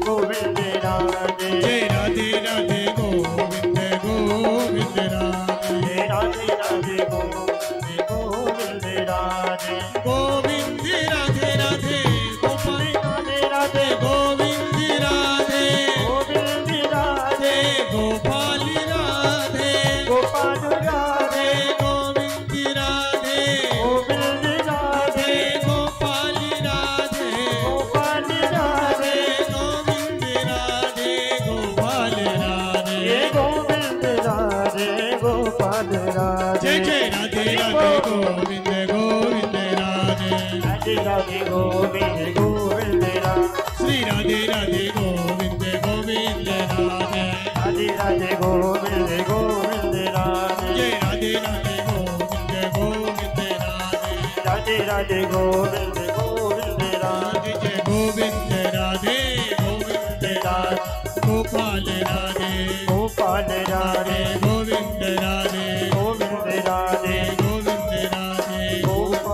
गोविंद राधे। जय राधे राधे गोविंद गोविंद राधे। राधे राधे गोविंद गोविंद राधे। गोविंद राधे राधे गोपाल राधे राधे गोविंद राधे। गोविंद राधे गोपाल राधे। गोपाल राधे। गोविंद राधे। गोविंद राधे गोपाल राधे। गोपाल राधे। गोविंद राधे गोपाल राधे। गोविंद राधे गोपाल राधे। जय जय राधे राधे गोविंद गोविंद राधे। राधे राधे गोविंद गोविंद राधे। श्री राधे राधे गोविंद गोविंद राधे। राधे राधे गोविंद गोविंद राधे। जय राधे राधे गोविंद गोविंद राधे। राधे राधे गोविंद गोविंद राधे। जय गोविंद राधे गोविंद राधे। गोपाल राधे गोपाल राधे गोविंद राधे गोविंद राधे गोविंद राधे गोविंद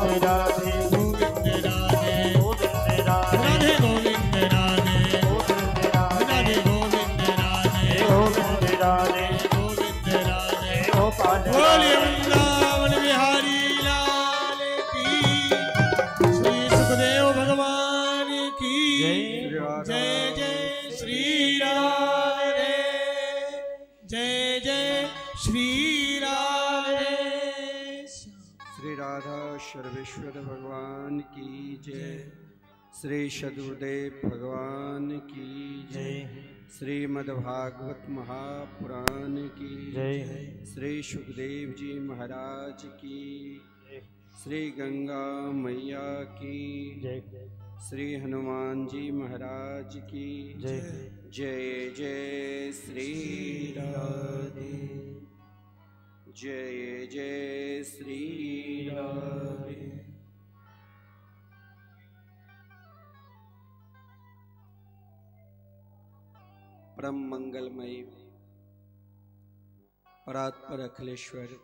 सर्वेश्वर भगवान की जय। श्री सदगुरुदेव भगवान की जय। श्रीमद्भागवत महापुराण की जय। श्री सुखदेव जी महाराज की, श्री गंगा मैया की जय। श्री हनुमान जी महाराज की जय। जय जय श्री राधे, जय जय श्री राधे। परम मंगलमयी परात्पर अखिलेश्वर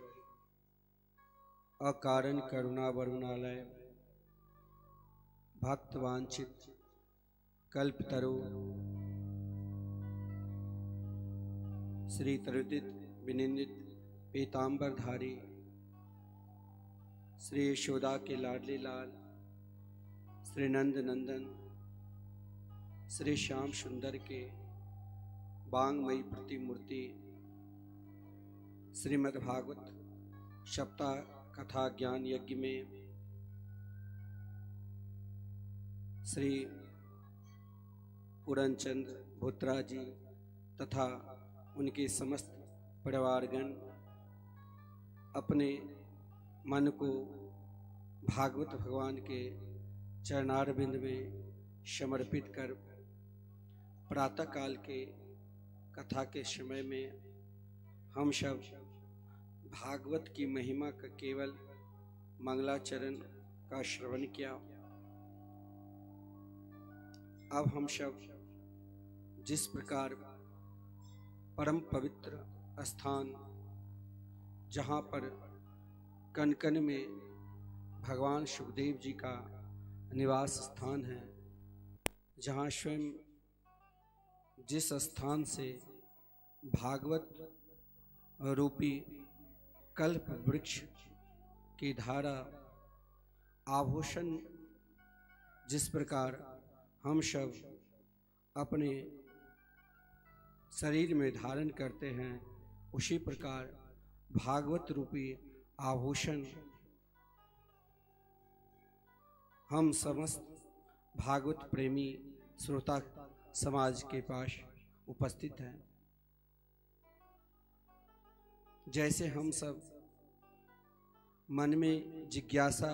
अकारण करुणा वरुणालय भक्त वांछित कल्पतरु श्री तरुदित विनिंदित पीतांबरधारी श्री यशोदा के लाडले लाल श्री नंद नंदन श्री श्याम सुंदर के बांगमयी प्रतिमूर्ति श्रीमद्भागवत सप्ताह कथा ज्ञान यज्ञ में श्री पूरनचंद्र भोत्रा जी तथा उनके समस्त परिवारगण अपने मन को भागवत भगवान के चरणारविंद में समर्पित कर प्रातःकाल के कथा के समय में हम सब भागवत की महिमा का केवल मंगलाचरण का श्रवण किया। अब हम सब जिस प्रकार परम पवित्र स्थान जहाँ पर कनकन में भगवान सुखदेव जी का निवास स्थान है, जहाँ स्वयं जिस स्थान से भागवत रूपी कल्प वृक्ष की धारा आभूषण जिस प्रकार हम सब अपने शरीर में धारण करते हैं, उसी प्रकार भागवत रूपी आभूषण हम समस्त भागवत प्रेमी श्रोता समाज के पास उपस्थित हैं। जैसे हम सब मन में जिज्ञासा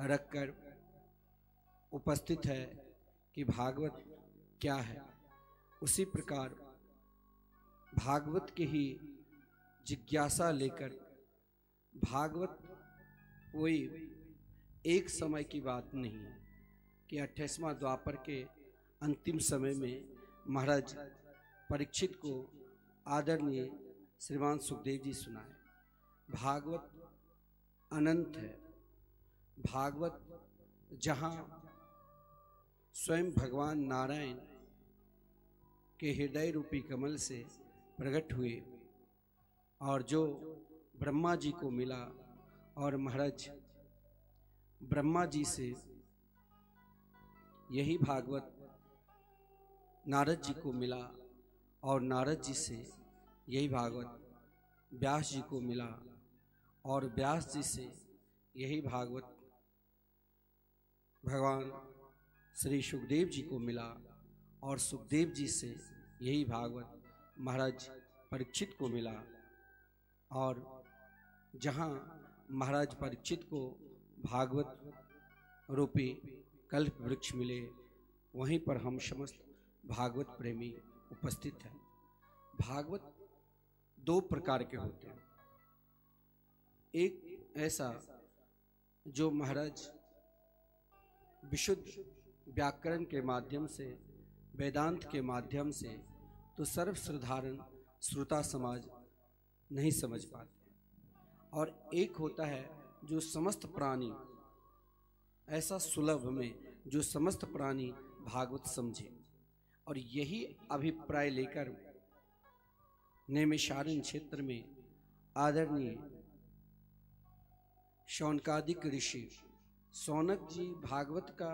रखकर उपस्थित है कि भागवत क्या है, उसी प्रकार भागवत की ही जिज्ञासा लेकर भागवत कोई एक समय की बात नहीं है कि 28वां द्वापर के अंतिम समय में महाराज परीक्षित को आदरणीय श्रीमान सुखदेव जी सुनाए। भागवत अनंत है। भागवत जहाँ स्वयं भगवान नारायण के हृदय रूपी कमल से प्रकट हुए और जो ब्रह्मा जी को मिला और महाराज ब्रह्मा जी से यही भागवत नारद जी को मिला और नारद जी से यही भागवत व्यास जी को मिला और व्यास जी से यही भागवत भगवान श्री सुखदेव जी को मिला और सुखदेव जी से यही भागवत महाराज परीक्षित को मिला। और जहाँ महाराज परीक्षित को भागवत रूपी कल्प वृक्ष मिले, वहीं पर हम समस्त भागवत प्रेमी उपस्थित हैं। भागवत दो प्रकार के होते हैं। एक ऐसा जो महाराज विशुद्ध व्याकरण के माध्यम से, वेदांत के माध्यम से तो सर्वसाधारण श्रोता समाज नहीं समझ पाते, और एक होता है जो समस्त प्राणी ऐसा सुलभ में जो समस्त प्राणी भागवत समझे। और यही अभिप्राय लेकर नैमिषारण्य क्षेत्र में आदरणीय शौनकादिक ऋषि शौनक जी भागवत का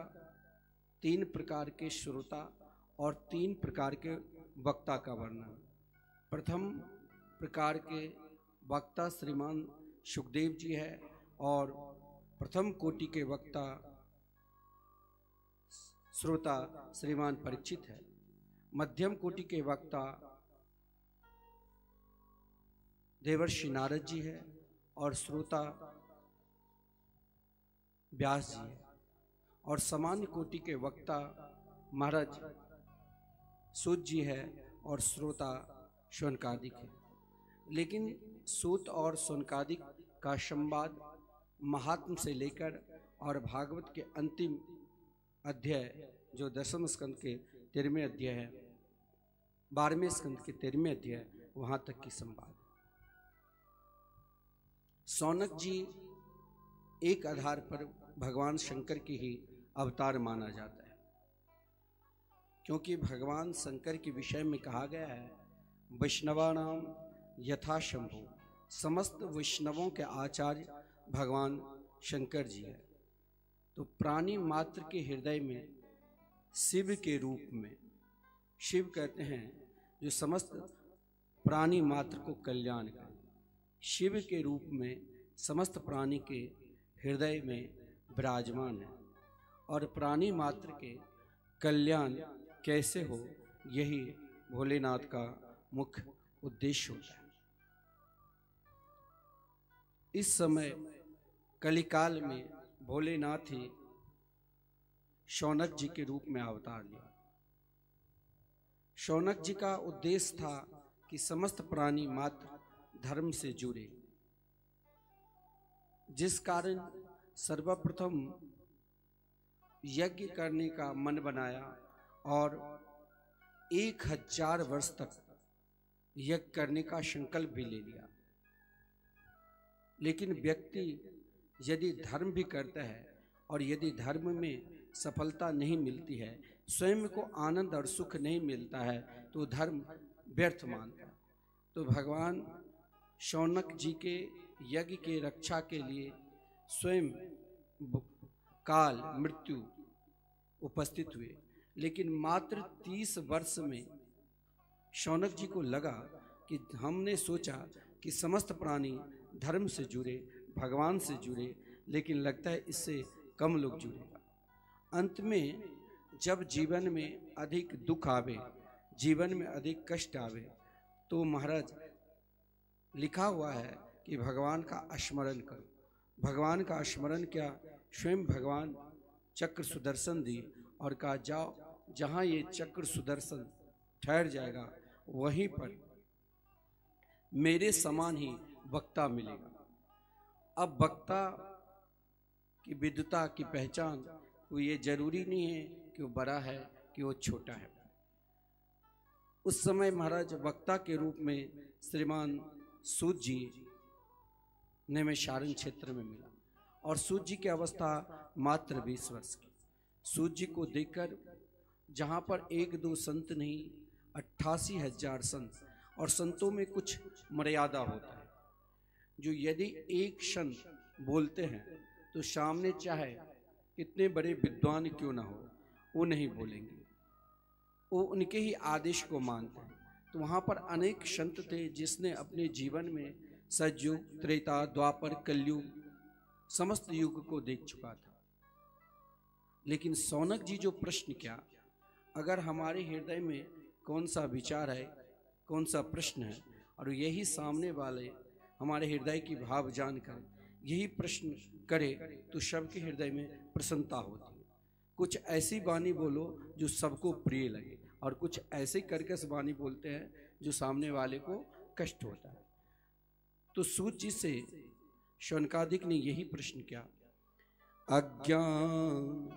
3 प्रकार के श्रोता और 3 प्रकार के वक्ता का वर्णन। प्रथम प्रकार के वक्ता श्रीमान सुखदेव जी है और प्रथम कोटि के वक्ता श्रोता श्रीमान परीक्षित है, मध्यम कोटि के वक्ता देवर्षि नारद जी है और श्रोता व्यास जी है, और सामान्य कोटि के वक्ता महाराज सूत जी है और श्रोता शौनकादिक है। लेकिन सूत और शौनकादिक का संवाद महात्म से लेकर और भागवत के अंतिम अध्याय जो 10वें स्कंद के 13वें अध्याय है, 12वें स्कंद के 13वें अध्याय, वहां तक की संवाद। शौनक जी एक आधार पर भगवान शंकर की ही अवतार माना जाता है, क्योंकि भगवान शंकर के विषय में कहा गया है वैष्णवानाम यथा शंभु, समस्त वैष्णवों के आचार्य भगवान शंकर जी है। तो प्राणी मात्र के हृदय में शिव के रूप में, शिव कहते हैं जो समस्त प्राणी मात्र को कल्याण करे, शिव के रूप में समस्त प्राणी के हृदय में विराजमान है। और प्राणी मात्र के कल्याण कैसे हो, यही भोलेनाथ का मुख्य उद्देश्य होता है। इस समय कलिकाल में भोलेनाथ ही शौनक जी के रूप में अवतार लिया। शौनक जी का उद्देश्य था कि समस्त प्राणी मात्र धर्म से जुड़े, जिस कारण सर्वप्रथम यज्ञ करने का मन बनाया और 1000 वर्ष तक यज्ञ करने का संकल्प भी ले लिया। लेकिन व्यक्ति यदि धर्म भी करता है और यदि धर्म में सफलता नहीं मिलती है, स्वयं को आनंद और सुख नहीं मिलता है, तो धर्म व्यर्थ मानता है। तो भगवान शौनक जी के यज्ञ के रक्षा के लिए स्वयं काल मृत्यु उपस्थित हुए। लेकिन मात्र 30 वर्ष में शौनक जी को लगा कि हमने सोचा कि समस्त प्राणी धर्म से जुड़े, भगवान से जुड़े, लेकिन लगता है इससे कम लोग जुड़ेगा। अंत में जब जीवन में अधिक दुख आवे, जीवन में अधिक कष्ट आवे, तो महाराज लिखा हुआ है कि भगवान का स्मरण करो। भगवान का स्मरण क्या, स्वयं भगवान चक्र सुदर्शन दी और कहा जाओ, जहाँ ये चक्र सुदर्शन ठहर जाएगा वहीं पर मेरे समान ही वक्ता मिलेगा। अब वक्ता की विद्वता की पहचान को ये जरूरी नहीं है कि वो बड़ा है कि वो छोटा है। उस समय महाराज वक्ता के रूप में श्रीमान सूत जी ने में शारण क्षेत्र में मिला, और सूत जी की अवस्था मात्र 20 वर्ष की। सूत जी को देखकर जहाँ पर 1-2 संत नहीं, 88,000 संत, और संतों में कुछ मर्यादा होता है, जो यदि एक संत बोलते हैं तो सामने चाहे कितने बड़े विद्वान क्यों ना हो, वो नहीं बोलेंगे, वो उनके ही आदेश को मानते हैं। तो वहाँ पर अनेक संत थे जिसने अपने जीवन में सतयुग, त्रेता, द्वापर, कलयुग, समस्त युग को देख चुका था। लेकिन शौनक जी जो प्रश्न किया, अगर हमारे हृदय में कौन सा विचार है, कौन सा प्रश्न है, और यही सामने वाले हमारे हृदय की भाव जानकर यही प्रश्न करे, तो सबके हृदय में प्रसन्नता होती है। कुछ ऐसी वाणी बोलो जो सबको प्रिय लगे, और कुछ ऐसे कर्कश वाणी बोलते हैं जो सामने वाले को कष्ट होता है। तो सूत जी से शौनकादिक ने यही प्रश्न किया, अज्ञान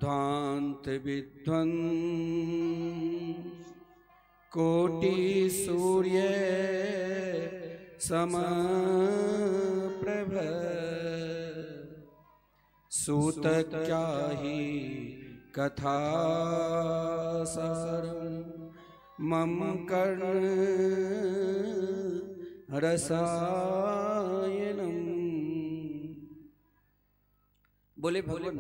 ध्वांत विद्वन् कोटि सूर्य समप्रभ, सूत क्या ही कथा सारम मम कर्ण रसायनम। बोले भगवान,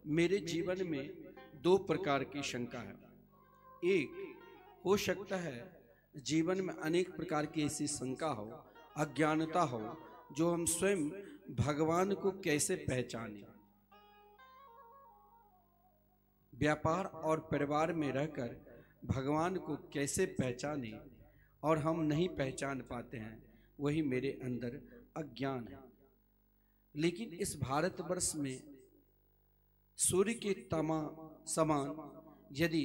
मेरे जीवन में 2 प्रकार की शंका है। एक, हो सकता है जीवन में अनेक प्रकार की ऐसी शंका हो, अज्ञानता हो, जो हम स्वयं भगवान को कैसे पहचाने। व्यापार और परिवार में रहकर भगवान को कैसे पहचाने और हम नहीं पहचान पाते हैं, वही मेरे अंदर अज्ञान है। लेकिन इस भारतवर्ष में सूर्य के समान यदि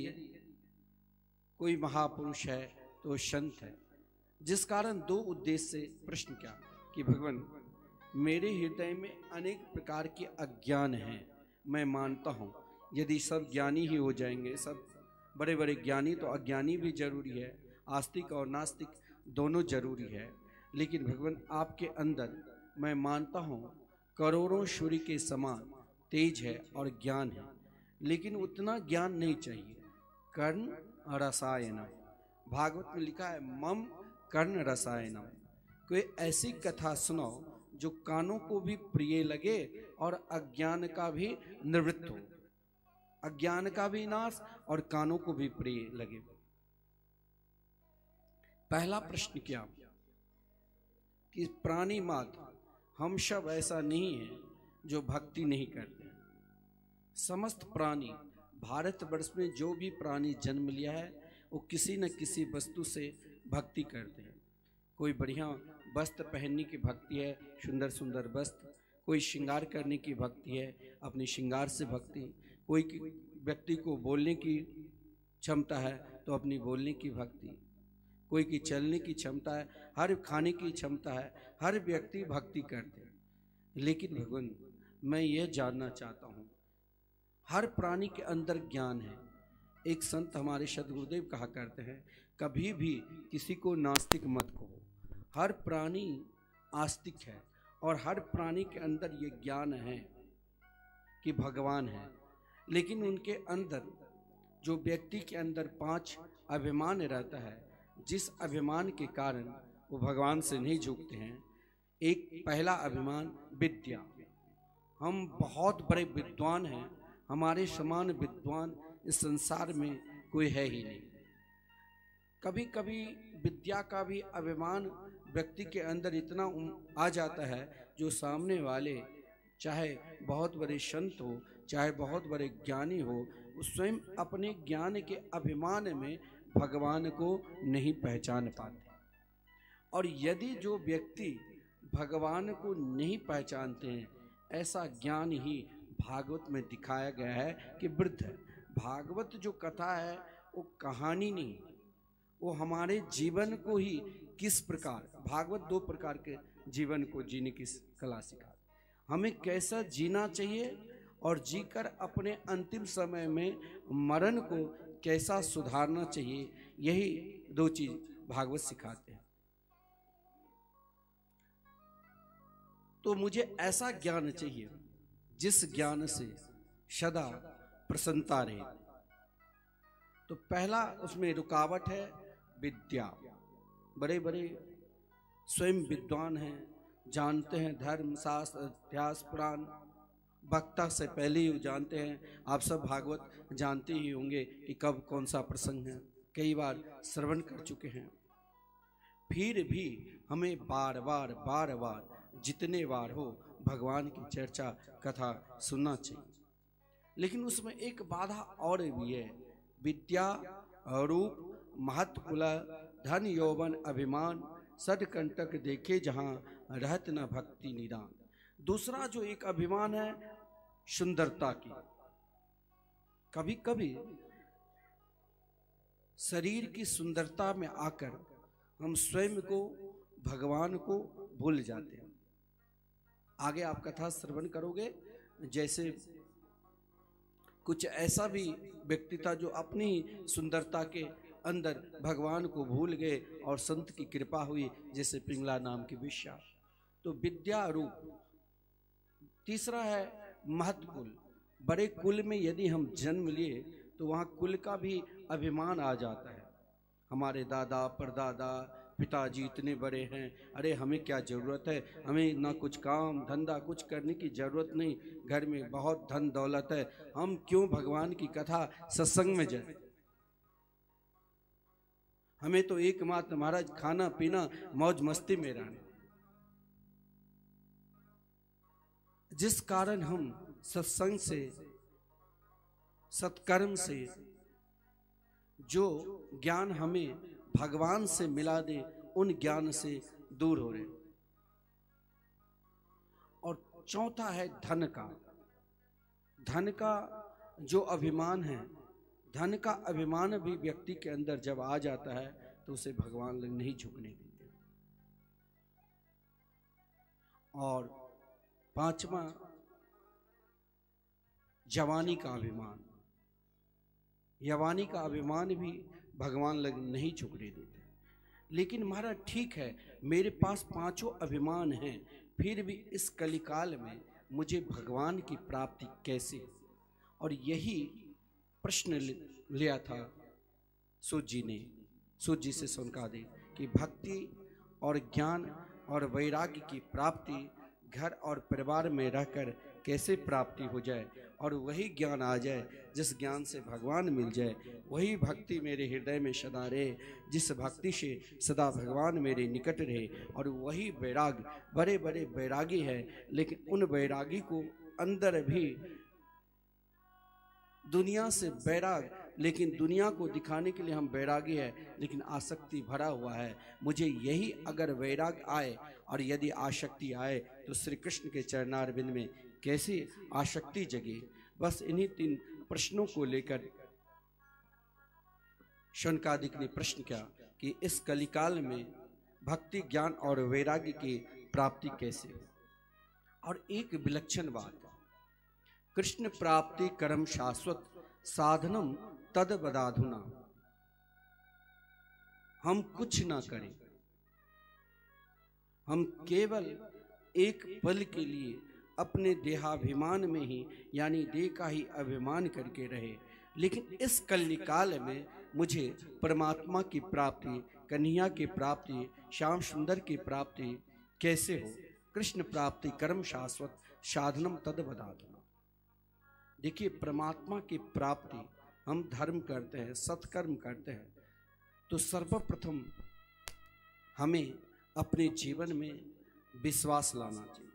कोई महापुरुष है तो संत है, जिस कारण दो उद्देश्य से प्रश्न किया कि भगवान मेरे हृदय में अनेक प्रकार के अज्ञान हैं। मैं मानता हूँ यदि सब ज्ञानी ही हो जाएंगे, सब बड़े बड़े ज्ञानी, तो अज्ञानी भी जरूरी है, आस्तिक और नास्तिक दोनों जरूरी है। लेकिन भगवान आपके अंदर मैं मानता हूँ करोड़ों सूर्य के समान तेज है और ज्ञान है, लेकिन उतना ज्ञान नहीं चाहिए। कर्ण रसायनम, भागवत में लिखा है मम कर्ण रसायनम। कोई ऐसी कथा सुनाओ जो कानों को भी प्रिय लगे और अज्ञान का भी निवृत्त हो, अज्ञान का भी नाश और कानों को भी प्रिय लगे। पहला प्रश्न क्या कि प्राणी मात्र हम सब ऐसा नहीं है जो भक्ति नहीं करते। समस्त प्राणी, भारतवर्ष में जो भी प्राणी जन्म लिया है वो किसी न किसी वस्तु से भक्ति करते हैं। कोई बढ़िया वस्त्र पहनने की भक्ति है, सुंदर सुंदर वस्त्र, कोई श्रृंगार करने की भक्ति है, अपने श्रृंगार से भक्ति, कोई व्यक्ति को बोलने की क्षमता है तो अपनी बोलने की भक्ति, कोई की चलने की क्षमता है, हर खाने की क्षमता है, हर व्यक्ति भक्ति करते हैं। लेकिन भगवान मैं ये जानना चाहता हूँ, हर प्राणी के अंदर ज्ञान है। एक संत हमारे सद्गुरुदेव कहा करते हैं कभी भी किसी को नास्तिक मत कहो, हर प्राणी आस्तिक है और हर प्राणी के अंदर ये ज्ञान है कि भगवान है। लेकिन उनके अंदर, जो व्यक्ति के अंदर 5 अभिमान रहता है, जिस अभिमान के कारण वो भगवान से नहीं झुकते हैं। एक पहला अभिमान विद्या, हम बहुत बड़े विद्वान हैं, हमारे समान विद्वान इस संसार में कोई है ही नहीं। कभी कभी विद्या का भी अभिमान व्यक्ति के अंदर इतना आ जाता है जो सामने वाले चाहे बहुत बड़े संत हो, चाहे बहुत बड़े ज्ञानी हो, वो स्वयं अपने ज्ञान के अभिमान में भगवान को नहीं पहचान पाते। और यदि जो व्यक्ति भगवान को नहीं पहचानते हैं, ऐसा ज्ञान ही भागवत में दिखाया गया है कि वृद्ध है। भागवत जो कथा है वो कहानी नहीं, वो हमारे जीवन को ही किस प्रकार, भागवत 2 प्रकार के जीवन को जीने की कला सिखाता, हमें कैसा जीना चाहिए और जीकर अपने अंतिम समय में मरण को कैसा सुधारना चाहिए, यही 2 चीज भागवत सिखाते हैं। तो मुझे ऐसा ज्ञान चाहिए जिस ज्ञान से सदा प्रसन्नता रहे। तो पहला उसमें रुकावट है विद्या। बड़े बड़े स्वयं विद्वान हैं, जानते हैं धर्म शास्त्र इतिहास पुराण, वक्ता से पहले ही जानते हैं। आप सब भागवत जानते ही होंगे कि कब कौन सा प्रसंग है, कई बार श्रवण कर चुके हैं। फिर भी हमें बार बार जितने बार हो भगवान की चर्चा कथा सुनना चाहिए। लेकिन उसमें एक बाधा और भी है, विद्या रूप महत्व कुल धन यौवन अभिमान सदकंटक देखे जहाँ रहत न भक्ति निदान। दूसरा जो एक अभिमान है सुंदरता की। कभी कभी शरीर की सुंदरता में आकर हम स्वयं को भगवान को भूल जाते हैं। आगे आप कथा श्रवण करोगे, जैसे कुछ ऐसा भी व्यक्ति था जो अपनी सुंदरता के अंदर भगवान को भूल गए और संत की कृपा हुई, जैसे पिंगला नाम की वेश्या। तो विद्या रूप। तीसरा है महत्व कुल। बड़े कुल में यदि हम जन्म लिए तो वहाँ कुल का भी अभिमान आ जाता है। हमारे दादा परदादा पिताजी इतने बड़े हैं, अरे हमें क्या ज़रूरत है, हमें ना कुछ काम धंधा कुछ करने की ज़रूरत नहीं, घर में बहुत धन दौलत है, हम क्यों भगवान की कथा सत्संग में जाए। हमें तो एकमात्र महाराज खाना पीना मौज मस्ती में रहना। जिस कारण हम सत्संग से, सत्कर्म से जो ज्ञान हमें भगवान से मिला दे, उन ज्ञान से दूर हो रहे। और चौथा है धन का। धन का जो अभिमान है, धन का अभिमान भी व्यक्ति के अंदर जब आ जाता है तो उसे भगवान नहीं झुकने देते। और पांचवा जवानी का अभिमान। यवानी का अभिमान भी भगवान लग नहीं झुकने देते। लेकिन महाराज ठीक है, मेरे पास पांचों अभिमान हैं, फिर भी इस कलिकाल में मुझे भगवान की प्राप्ति कैसे? और यही प्रश्न लिया था सूत जी ने। सूत जी से सुनका दे कि भक्ति और ज्ञान और वैराग्य की प्राप्ति घर और परिवार में रहकर कैसे प्राप्ति हो जाए, और वही ज्ञान आ जाए जिस ज्ञान से भगवान मिल जाए। वही भक्ति मेरे हृदय में सदा रहे, जिस भक्ति से सदा भगवान मेरे निकट रहे। और वही वैराग, बड़े बड़े वैरागी है, लेकिन उन वैरागी को अंदर भी दुनिया से वैराग, लेकिन दुनिया को दिखाने के लिए हम वैरागी है, लेकिन आसक्ति भरा हुआ है। मुझे यही अगर वैराग आए, और यदि आसक्ति आए तो श्री कृष्ण के चरणारविंद में कैसी आसक्ति जगे। बस इन्हीं 3 प्रश्नों को लेकर शौनकादिक ने प्रश्न किया कि इस कलिकाल में भक्ति, ज्ञान और वैराग्य की प्राप्ति कैसे। और एक विलक्षण बात, कृष्ण प्राप्ति कर्म शाश्वत साधनम तद बदाधुना। हम कुछ ना करें, हम केवल एक पल के लिए अपने देहाभिमान में ही, यानी देह का ही अभिमान करके रहे। लेकिन इस कलिकाल में मुझे परमात्मा की प्राप्ति, कन्हैया की प्राप्ति, श्याम सुंदर की प्राप्ति कैसे हो। कृष्ण प्राप्ति कर्म शाश्वत साधनम तद बदाधुना। देखिए, परमात्मा की प्राप्ति हम धर्म करते हैं, सत्कर्म करते हैं, तो सर्वप्रथम हमें अपने जीवन में विश्वास लाना चाहिए।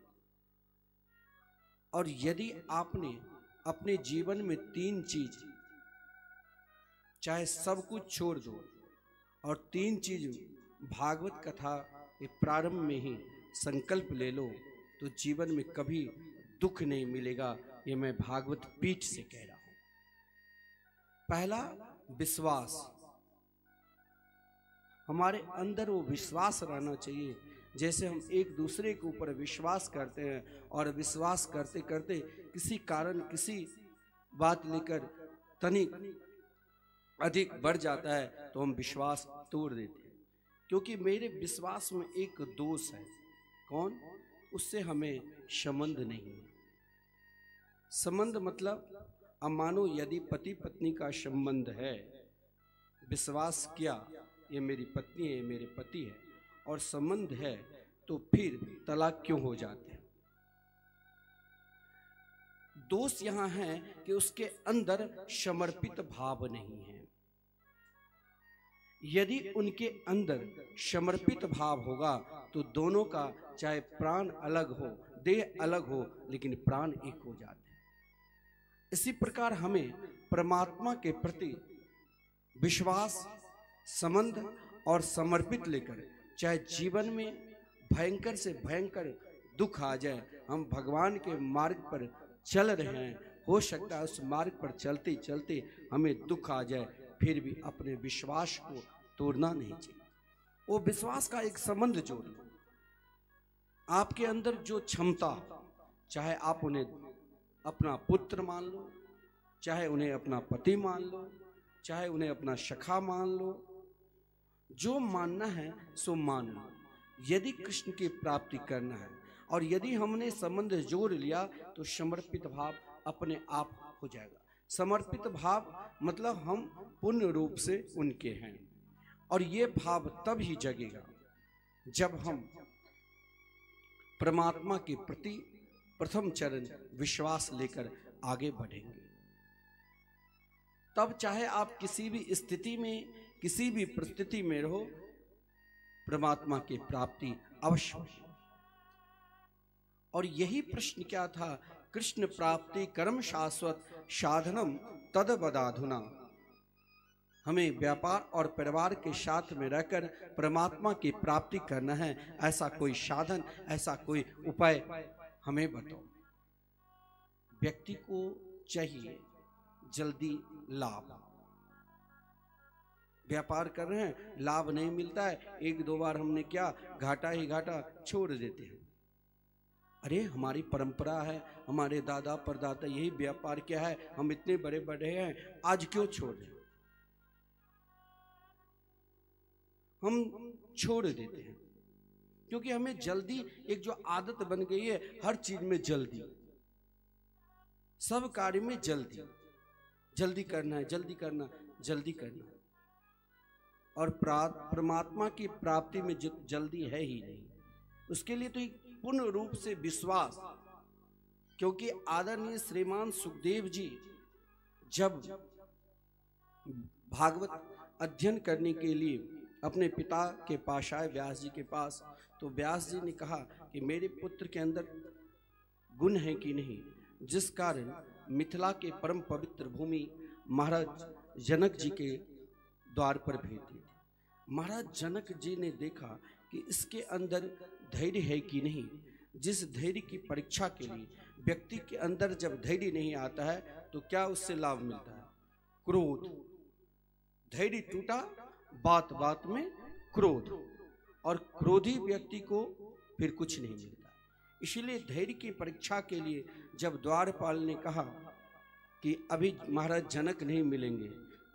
और यदि आपने अपने जीवन में 3 चीज, चाहे सब कुछ छोड़ दो और 3 चीज भागवत कथा के प्रारंभ में ही संकल्प ले लो, तो जीवन में कभी दुख नहीं मिलेगा। ये मैं भागवत पीठ से कह रहा हूं। पहला, विश्वास। हमारे अंदर वो विश्वास रहना चाहिए, जैसे हम एक दूसरे के ऊपर विश्वास करते हैं, और विश्वास करते करते किसी कारण, किसी बात लेकर तनिक अधिक बढ़ जाता है तो हम विश्वास तोड़ देते हैं। क्योंकि मेरे विश्वास में एक दोष है। कौन? उससे हमें संबंध नहीं है। संबंध मतलब, अब मानो यदि पति पत्नी का संबंध है, विश्वास किया ये मेरी पत्नी है, मेरे पति है, और संबंध है, तो फिर तलाक क्यों हो जाते हैं? दोष यहां है कि उसके अंदर समर्पित भाव नहीं है। यदि उनके अंदर समर्पित भाव होगा तो दोनों का चाहे प्राण अलग हो, देह अलग हो, लेकिन प्राण एक हो जाते हैं। इसी प्रकार हमें परमात्मा के प्रति विश्वास, संबंध और समर्पित लेकर, चाहे जीवन में भयंकर से भयंकर दुख आ जाए, हम भगवान के मार्ग पर चल रहे हैं, हो सकता है उस मार्ग पर चलते चलते हमें दुख आ जाए, फिर भी अपने विश्वास को तोड़ना नहीं चाहिए। वो विश्वास का एक संबंध जोड़ लो। आपके अंदर जो क्षमता, चाहे आप उन्हें अपना पुत्र मान लो, चाहे उन्हें अपना पति मान लो, चाहे उन्हें अपना सखा मान लो, जो मानना है सो मान लो। यदि कृष्ण की प्राप्ति करना है और यदि हमने संबंध जोड़ लिया तो समर्पित भाव अपने आप हो जाएगा। समर्पित भाव मतलब हम पूर्ण रूप से उनके हैं, और ये भाव तब ही जगेगा जब हम परमात्मा के प्रति प्रथम चरण विश्वास लेकर आगे बढ़ेंगे। तब चाहे आप किसी भी स्थिति में, किसी भी परिस्थिति में रहो, परमात्मा की प्राप्ति अवश्य। और यही प्रश्न क्या था? कृष्ण प्राप्ति कर्म शाश्वत साधनम तद बदाधुना। हमें व्यापार और परिवार के साथ में रहकर परमात्मा की प्राप्ति करना है। ऐसा कोई साधन, ऐसा कोई उपाय हमें बताओ। व्यक्ति को चाहिए जल्दी लाभ। व्यापार कर रहे हैं, लाभ नहीं मिलता है, एक दो बार हमने क्या घाटा ही घाटा, छोड़ देते हैं। अरे हमारी परंपरा है, हमारे दादा परदादा यही व्यापार क्या है, हम इतने बड़े बड़े हैं, आज क्यों छोड़ रहे? हम छोड़ देते हैं क्योंकि हमें जल्दी, एक जो आदत बन गई है हर चीज में जल्दी, सब कार्य में जल्दी, जल्दी करना है, जल्दी करना, जल्दी करना। और परमात्मा की प्राप्ति में जल्दी है ही नहीं। उसके लिए तो एक पूर्ण रूप से विश्वास, क्योंकि आदरणीय श्रीमान सुखदेव जी जब भागवत अध्ययन करने के लिए अपने पिता के पास आए, व्यास जी के पास, तो व्यास जी ने कहा कि मेरे पुत्र के अंदर गुण है कि नहीं, जिस कारण मिथिला के परम पवित्र भूमि महाराज जनक जी के द्वार पर भेज दी। महाराज जनक जी ने देखा कि इसके अंदर धैर्य है कि नहीं। जिस धैर्य की परीक्षा के लिए व्यक्ति के अंदर जब धैर्य नहीं आता है तो क्या उससे लाभ मिलता है? क्रोध। धैर्य टूटा, बात बात में क्रोध, और क्रोधी व्यक्ति को फिर कुछ नहीं मिलता। इसलिए धैर्य की परीक्षा के लिए जब द्वारपाल ने कहा कि अभी महाराज जनक नहीं मिलेंगे,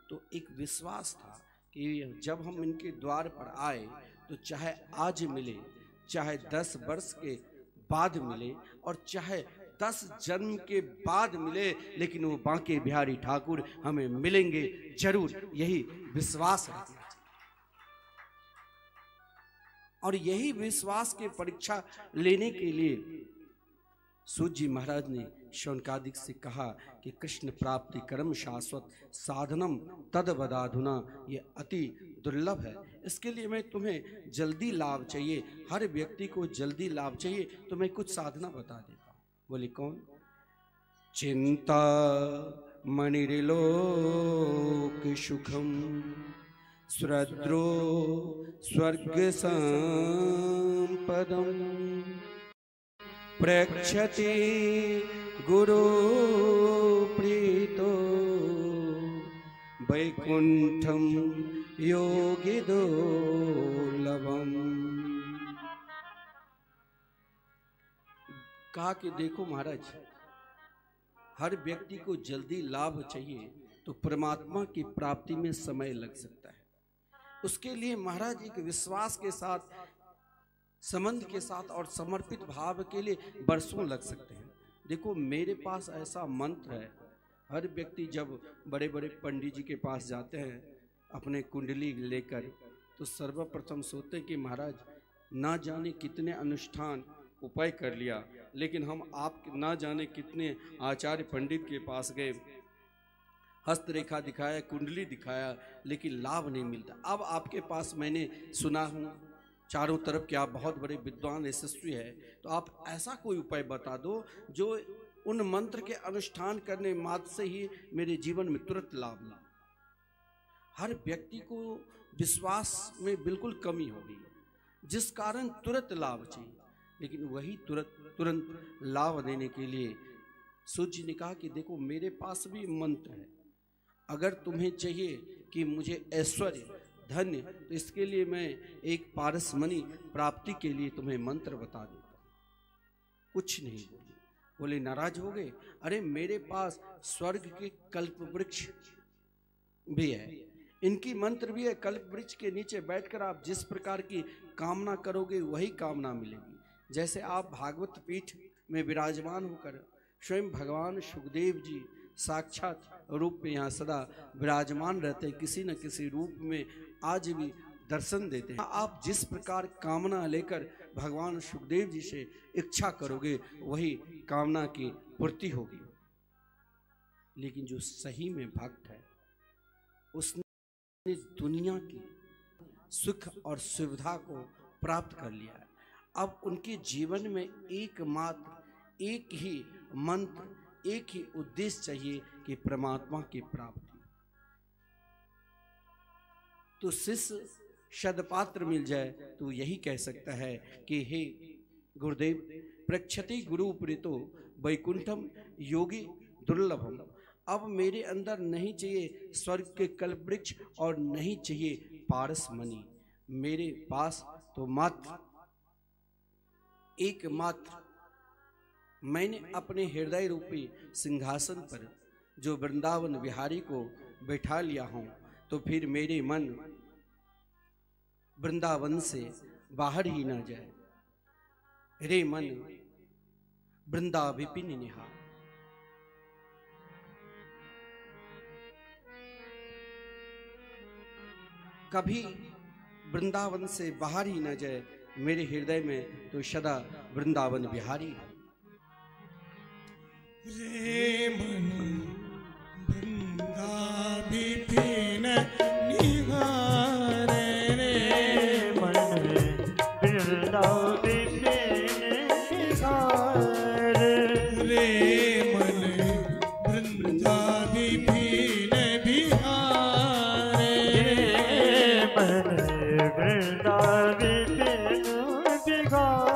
तो एक विश्वास था कि जब हम इनके द्वार पर आए तो चाहे आज मिले, चाहे 10 वर्ष के बाद मिले, और चाहे 10 जन्म के बाद मिले, लेकिन वो बांके बिहारी ठाकुर हमें मिलेंगे जरूर, यही विश्वास है। और यही विश्वास के परीक्षा लेने के लिए सूत जी महाराज ने शौनकादिक से कहा कि कृष्ण प्राप्ति कर्म शाश्वत साधनम तद बदाधुना, ये अति दुर्लभ है। इसके लिए मैं तुम्हें जल्दी लाभ चाहिए, हर व्यक्ति को जल्दी लाभ चाहिए, तो मैं कुछ साधना बता देता हूँ। बोले कौन? चिंता मणिर्लोक सुखम सुरद्रो स्वर्ग संपदम प्रेक्षते गुरु प्रीतो वैकुंठम योगी दुर्लभम। कहा कि देखो महाराज, हर व्यक्ति को जल्दी लाभ चाहिए तो परमात्मा की प्राप्ति में समय लग सकता है। उसके लिए महाराज एक विश्वास के साथ, संबंध के साथ और समर्पित भाव के लिए बरसों लग सकते हैं। देखो मेरे पास ऐसा मंत्र है, हर व्यक्ति जब बड़े बड़े पंडित जी के पास जाते हैं अपने कुंडली लेकर, तो सर्वप्रथम सोचते हैं कि महाराज ना जाने कितने अनुष्ठान उपाय कर लिया, लेकिन हम आप ना जाने कितने आचार्य पंडित के पास गए, हस्तरेखा दिखाया, कुंडली दिखाया, लेकिन लाभ नहीं मिलता। अब आपके पास मैंने सुना हूँ चारों तरफ कि आप बहुत बड़े विद्वान यशस्वी है, तो आप ऐसा कोई उपाय बता दो जो उन मंत्र के अनुष्ठान करने मात्र से ही मेरे जीवन में तुरंत लाभ मिले। हर व्यक्ति को विश्वास में बिल्कुल कमी हो गई, जिस कारण तुरंत लाभ चाहिए, लेकिन वही तुरंत लाभ देने के लिए सूत जी ने कहा कि देखो मेरे पास भी मंत्र है, अगर तुम्हें चाहिए कि मुझे ऐश्वर्य धन्य, तो इसके लिए मैं एक पारसमणि प्राप्ति के लिए तुम्हें मंत्र बता देता हूँ। कुछ नहीं बोले, नाराज हो गए। अरे मेरे पास स्वर्ग के कल्प वृक्ष भी है, इनकी मंत्र भी है। कल्प वृक्ष के नीचे बैठकर आप जिस प्रकार की कामना करोगे वही कामना मिलेगी। जैसे आप भागवत पीठ में विराजमान होकर स्वयं भगवान सुखदेव जी साक्षात रूप में यहाँ सदा विराजमान रहते हैं, किसी न किसी रूप में आज भी दर्शन देते हैं। आप जिस प्रकार कामना लेकर भगवान सुखदेव जी से इच्छा करोगे वही कामना की पूर्ति होगी। लेकिन जो सही में भक्त है उसने दुनिया की सुख और सुविधा को प्राप्त कर लिया है। अब उनके जीवन में एकमात्र एक ही मंत्र, एक ही उद्देश्य चाहिए कि परमात्मा की प्राप्ति। तो शिष्य सदपात्र मिल जाए तो यही कह सकता है कि हे गुरुदेव, प्रक्षति गुरु प्रीतो वैकुंठम योगी दुर्लभम। अब मेरे अंदर नहीं चाहिए स्वर्ग के कल्प वृक्ष और नहीं चाहिए पारस मणि। मेरे पास तो मात्र एकमात्र मैंने अपने हृदय रूपी सिंहासन पर जो वृंदावन विहारी को बैठा लिया हूं, तो फिर मेरे मन वृंदावन से बाहर ही ना जाए। रे मन वृंदा विपिन निहार। कभी वृंदावन से बाहर ही ना जाए मेरे हृदय में, तो सदा वृंदावन बिहारी है। रे मन वृंदा विपिन निहार। रे मन वृंदा विपिन निहार। रे मन वृंदा विपिन बिहार। रे मन वृंदा विपिन बिहार।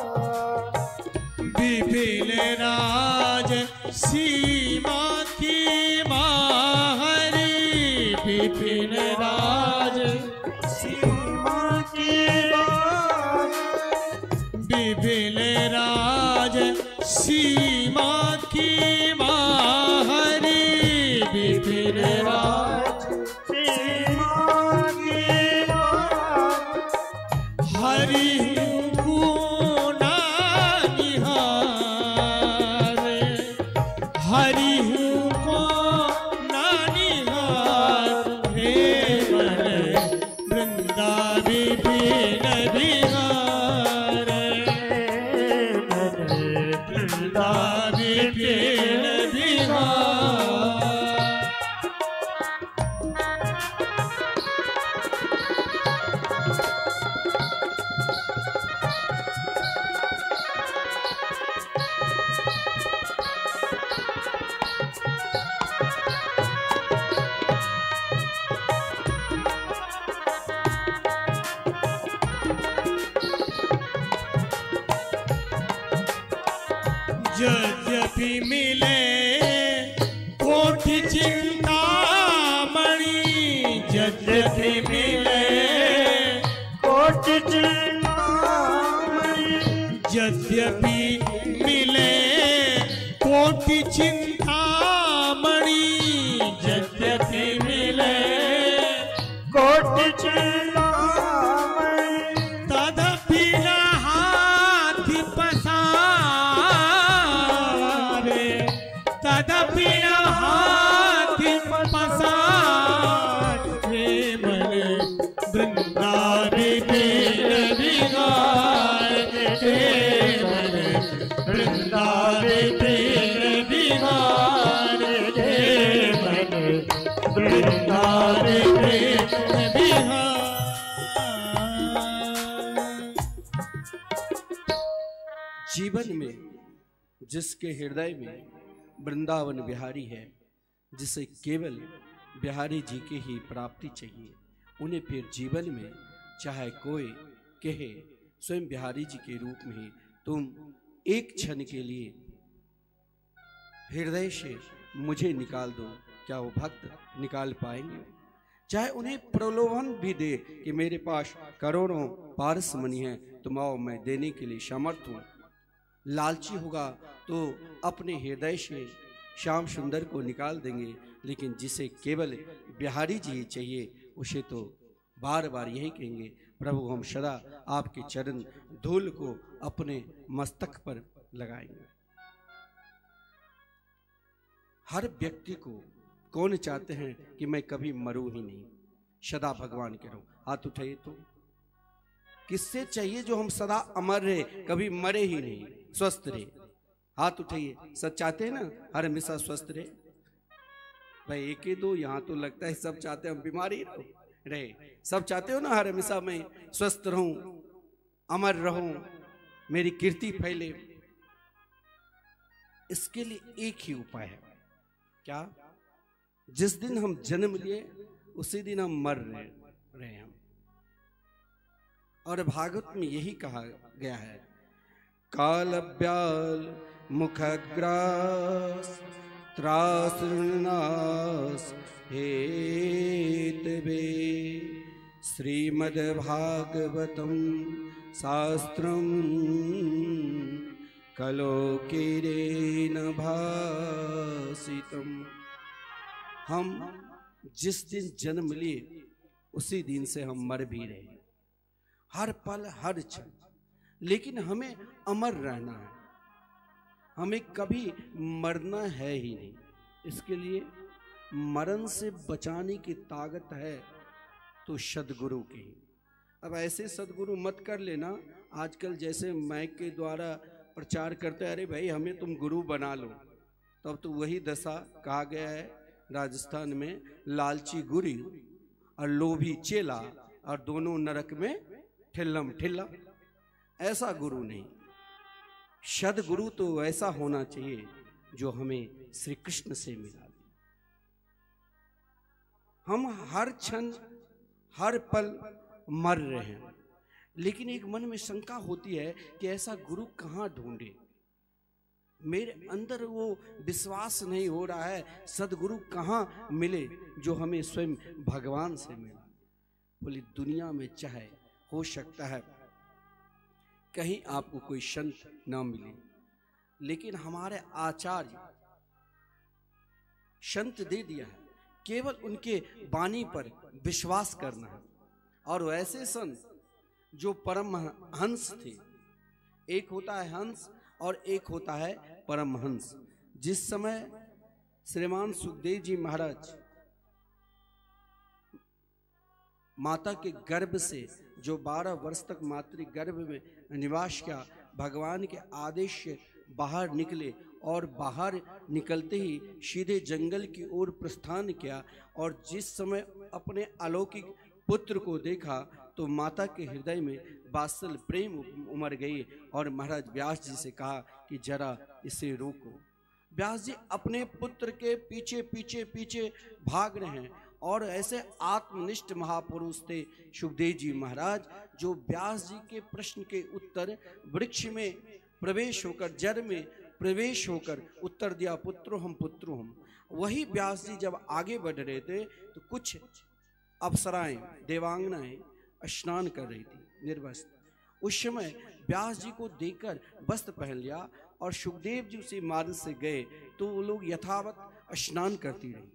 विपिन राज सीमा की बाहरी। विपिन राज सीमा की बात। विपिन राज सीमा की बाहरी। विपिन राज सीमा की बात। हरि गुना निहार। हरि को ना निहार। रे मन वृंदा विपिन बिहार। मन वृंदा विपिन बिहार। यद्यपि मिले कोटि चिंतामणि। यद्यपि मिले कोटि चिंतामणि। यद्यपि मिले कोटि चिंतामणि। यद्यपि मिले कोटि चिंतामणि। तदपि न हाथ पसारे। तदपि न हाथ पसारे। मन वृंदा विपिन बिहार। हे मन वृंदा विपिन बिहार। हे मन वृंदा विपिन बिहार। जीवन में जिसके हृदय में वृंदावन बिहारी है, जिसे केवल बिहारी जी की ही प्राप्ति चाहिए, उन्हें फिर जीवन में चाहे कोई कहे स्वयं बिहारी जी के रूप में ही तुम एक क्षण के लिए हृदय से मुझे निकाल दो, क्या वो भक्त निकाल पाएंगे? चाहे उन्हें प्रलोभन भी दे कि मेरे पास करोड़ों पारस मणि है, तुम आओ, मैं देने के लिए समर्थ हूं। लालची होगा तो अपने हृदय से श्याम सुंदर को निकाल देंगे, लेकिन जिसे केवल बिहारी जी चाहिए उसे तो बार बार यही कहेंगे, प्रभु हम सदा आपके चरण धूल को अपने मस्तक पर लगाएंगे। हर व्यक्ति को कौन चाहते हैं कि मैं कभी मरूं ही नहीं, सदा भगवान के रहूं? हाथ उठाइए। तो किससे चाहिए जो हम सदा अमर रहे, कभी मरे ही नहीं, स्वस्थ रहे? हाथ उठाइए। सब चाहते हैं ना हर हमेशा स्वस्थ रहे? भाई एक ही दो, यहाँ तो लगता है सब चाहते हैं हम बीमारी रहे। सब चाहते हो ना हर हमेशा मैं स्वस्थ रहूं, अमर रहूं, मेरी कीर्ति फैले, इसके लिए एक ही उपाय है। क्या? जिस दिन हम जन्म लिए उसी दिन हम मर रहे हैं। और भागवत में यही कहा गया है, कालव्याल मुखग्रास त्रासनास हेतवे श्रीमद्भागवतम शास्त्रम कलोकिरेण भासितम। हम जिस दिन जन्म लिए उसी दिन से हम मर भी रहे, हर पल हर क्षण। लेकिन हमें अमर रहना है, हमें कभी मरना है ही नहीं। इसके लिए मरण से बचाने की ताकत है तो सदगुरु की। अब ऐसे सदगुरु मत कर लेना, आजकल जैसे माइक के द्वारा प्रचार करते, अरे भाई हमें तुम गुरु बना लो। तब तो वही दशा कहा गया है राजस्थान में, लालची गुरु और लोभी चेला और दोनों नरक में ठिल्लम ठिल्ला। ऐसा गुरु नहीं, सदगुरु तो ऐसा होना चाहिए जो हमें श्री कृष्ण से मिला दे। हम हर क्षण हर पल मर रहे हैं, लेकिन एक मन में शंका होती है कि ऐसा गुरु कहाँ ढूंढे। मेरे अंदर वो विश्वास नहीं हो रहा है, सदगुरु कहाँ मिले जो हमें स्वयं भगवान से मिला। बोली दुनिया में चाहे हो सकता है कहीं आपको कोई संत ना मिले, लेकिन हमारे आचार्य संत दे दिया है, केवल उनके वाणी पर विश्वास करना है। और ऐसे संत जो परमहंस थे, एक होता है हंस और एक होता है परमहंस। जिस समय श्रीमान सुखदेव जी महाराज माता के गर्भ से जो 12 वर्ष तक मातृ गर्भ में निवास किया, भगवान के आदेश से बाहर निकले और बाहर निकलते ही सीधे जंगल की ओर प्रस्थान किया। और जिस समय अपने अलौकिक पुत्र को देखा तो माता के हृदय में वात्सल प्रेम उमड़ गई और महाराज व्यास जी से कहा कि जरा इसे रोको। व्यास जी अपने पुत्र के पीछे पीछे पीछे भाग रहे हैं और ऐसे आत्मनिष्ठ महापुरुष थे सुखदेव जी महाराज, जो व्यास जी के प्रश्न के उत्तर वृक्ष में प्रवेश होकर, जड़ में प्रवेश होकर उत्तर दिया, पुत्रो हम। वही व्यास जी जब आगे बढ़ रहे थे तो कुछ अप्सराएं देवांगनाएं स्नान कर रही थी निर्वस्त्र। उस समय व्यास जी को देखकर वस्त्र पहन लिया और सुखदेव जी उसी मार्ग से गए तो वो लोग यथावत स्नान करती रही।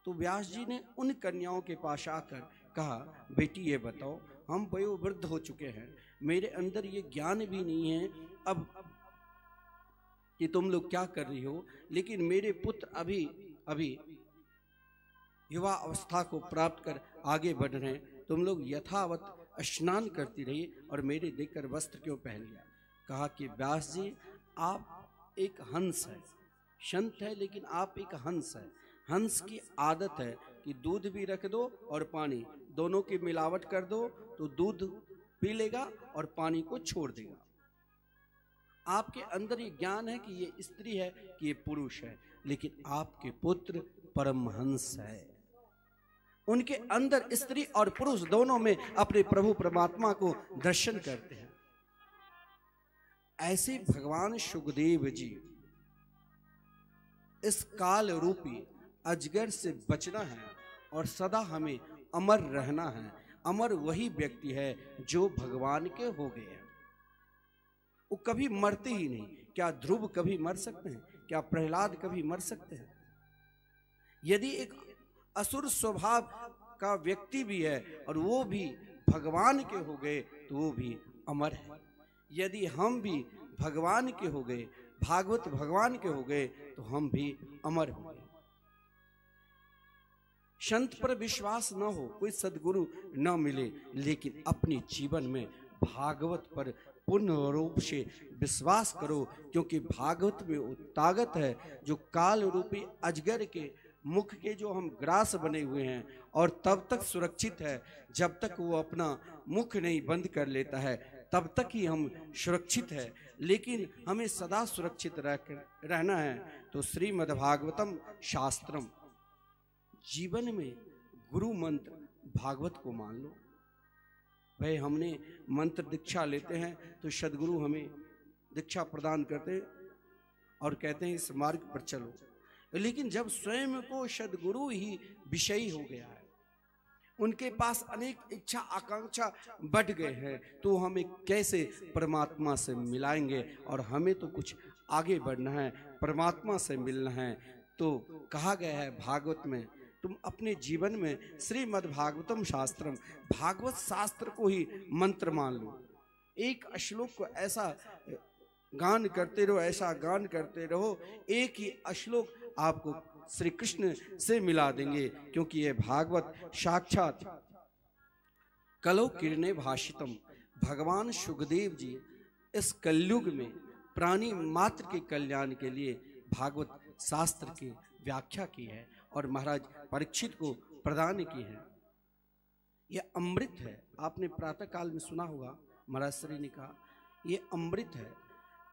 तो व्यास जी ने उन कन्याओं के पास आकर कहा, बेटी ये बताओ, हम वयोवृद्ध हो चुके हैं, मेरे अंदर ये ज्ञान भी नहीं है अब कि तुम लोग क्या कर रही हो, लेकिन मेरे पुत्र अभी युवा अवस्था को प्राप्त कर आगे बढ़ रहे हैं, तुम लोग यथावत स्नान करती रही और मेरे देखकर वस्त्र क्यों पहन लिया। कहा कि व्यास जी आप एक हंस है, संत है लेकिन आप एक हंस है। हंस की आदत है कि दूध भी रख दो और पानी दोनों की मिलावट कर दो तो दूध पी लेगा और पानी को छोड़ देगा। आपके अंदर ये ज्ञान है कि ये स्त्री है कि ये पुरुष है, लेकिन आपके पुत्र परमहंस है। उनके अंदर स्त्री और पुरुष दोनों में अपने प्रभु परमात्मा को दर्शन करते हैं। ऐसे भगवान सुखदेव जी इस काल रूपी अजगर से बचना है और सदा हमें अमर रहना है। अमर वही व्यक्ति है जो भगवान के हो गए हैं, वो कभी मरते ही नहीं। क्या ध्रुव कभी मर सकते हैं? क्या प्रहलाद कभी मर सकते हैं? यदि एक असुर स्वभाव का व्यक्ति भी है और वो भी भगवान के हो गए तो वो भी अमर है। यदि हम भी भगवान के हो गए, भागवत भगवान के हो गए, तो हम भी अमर हो गए। संत पर विश्वास न हो, कोई सदगुरु न मिले, लेकिन अपने जीवन में भागवत पर पूर्ण रूप से विश्वास करो, क्योंकि भागवत में वो ताकत है जो काल रूपी अजगर के मुख के जो हम ग्रास बने हुए हैं और तब तक सुरक्षित है जब तक वो अपना मुख नहीं बंद कर लेता है, तब तक ही हम सुरक्षित है, लेकिन हमें सदा सुरक्षित रहना है। तो श्रीमद्भागवतम शास्त्रम, जीवन में गुरु मंत्र भागवत को मान लो। भाई हमने मंत्र दीक्षा लेते हैं तो सदगुरु हमें दीक्षा प्रदान करते हैं और कहते हैं इस मार्ग पर चलो, लेकिन जब स्वयं को सदगुरु ही विषयी हो गया है, उनके पास अनेक इच्छा आकांक्षा बढ़ गए हैं, तो हमें कैसे परमात्मा से मिलाएंगे? और हमें तो कुछ आगे बढ़ना है, परमात्मा से मिलना है। तो कहा गया है भागवत में, तुम अपने जीवन में श्रीमद्भागवतम शास्त्रम, भागवत शास्त्र को ही मंत्र मान लो। एक श्लोक को ऐसा गान करते रहो, ऐसा गान करते रहो, एक ही श्लोक आपको श्री कृष्ण से मिला देंगे, क्योंकि यह भागवत साक्षात कलो किरणे भाषितम, भगवान सुखदेव जी इस कलयुग में प्राणी मात्र के कल्याण के लिए भागवत शास्त्र की व्याख्या की है और महाराज परीक्षित को प्रदान की है। यह अमृत है। आपने प्रातः काल में सुना होगा, महाराज श्री ने कहा यह अमृत है।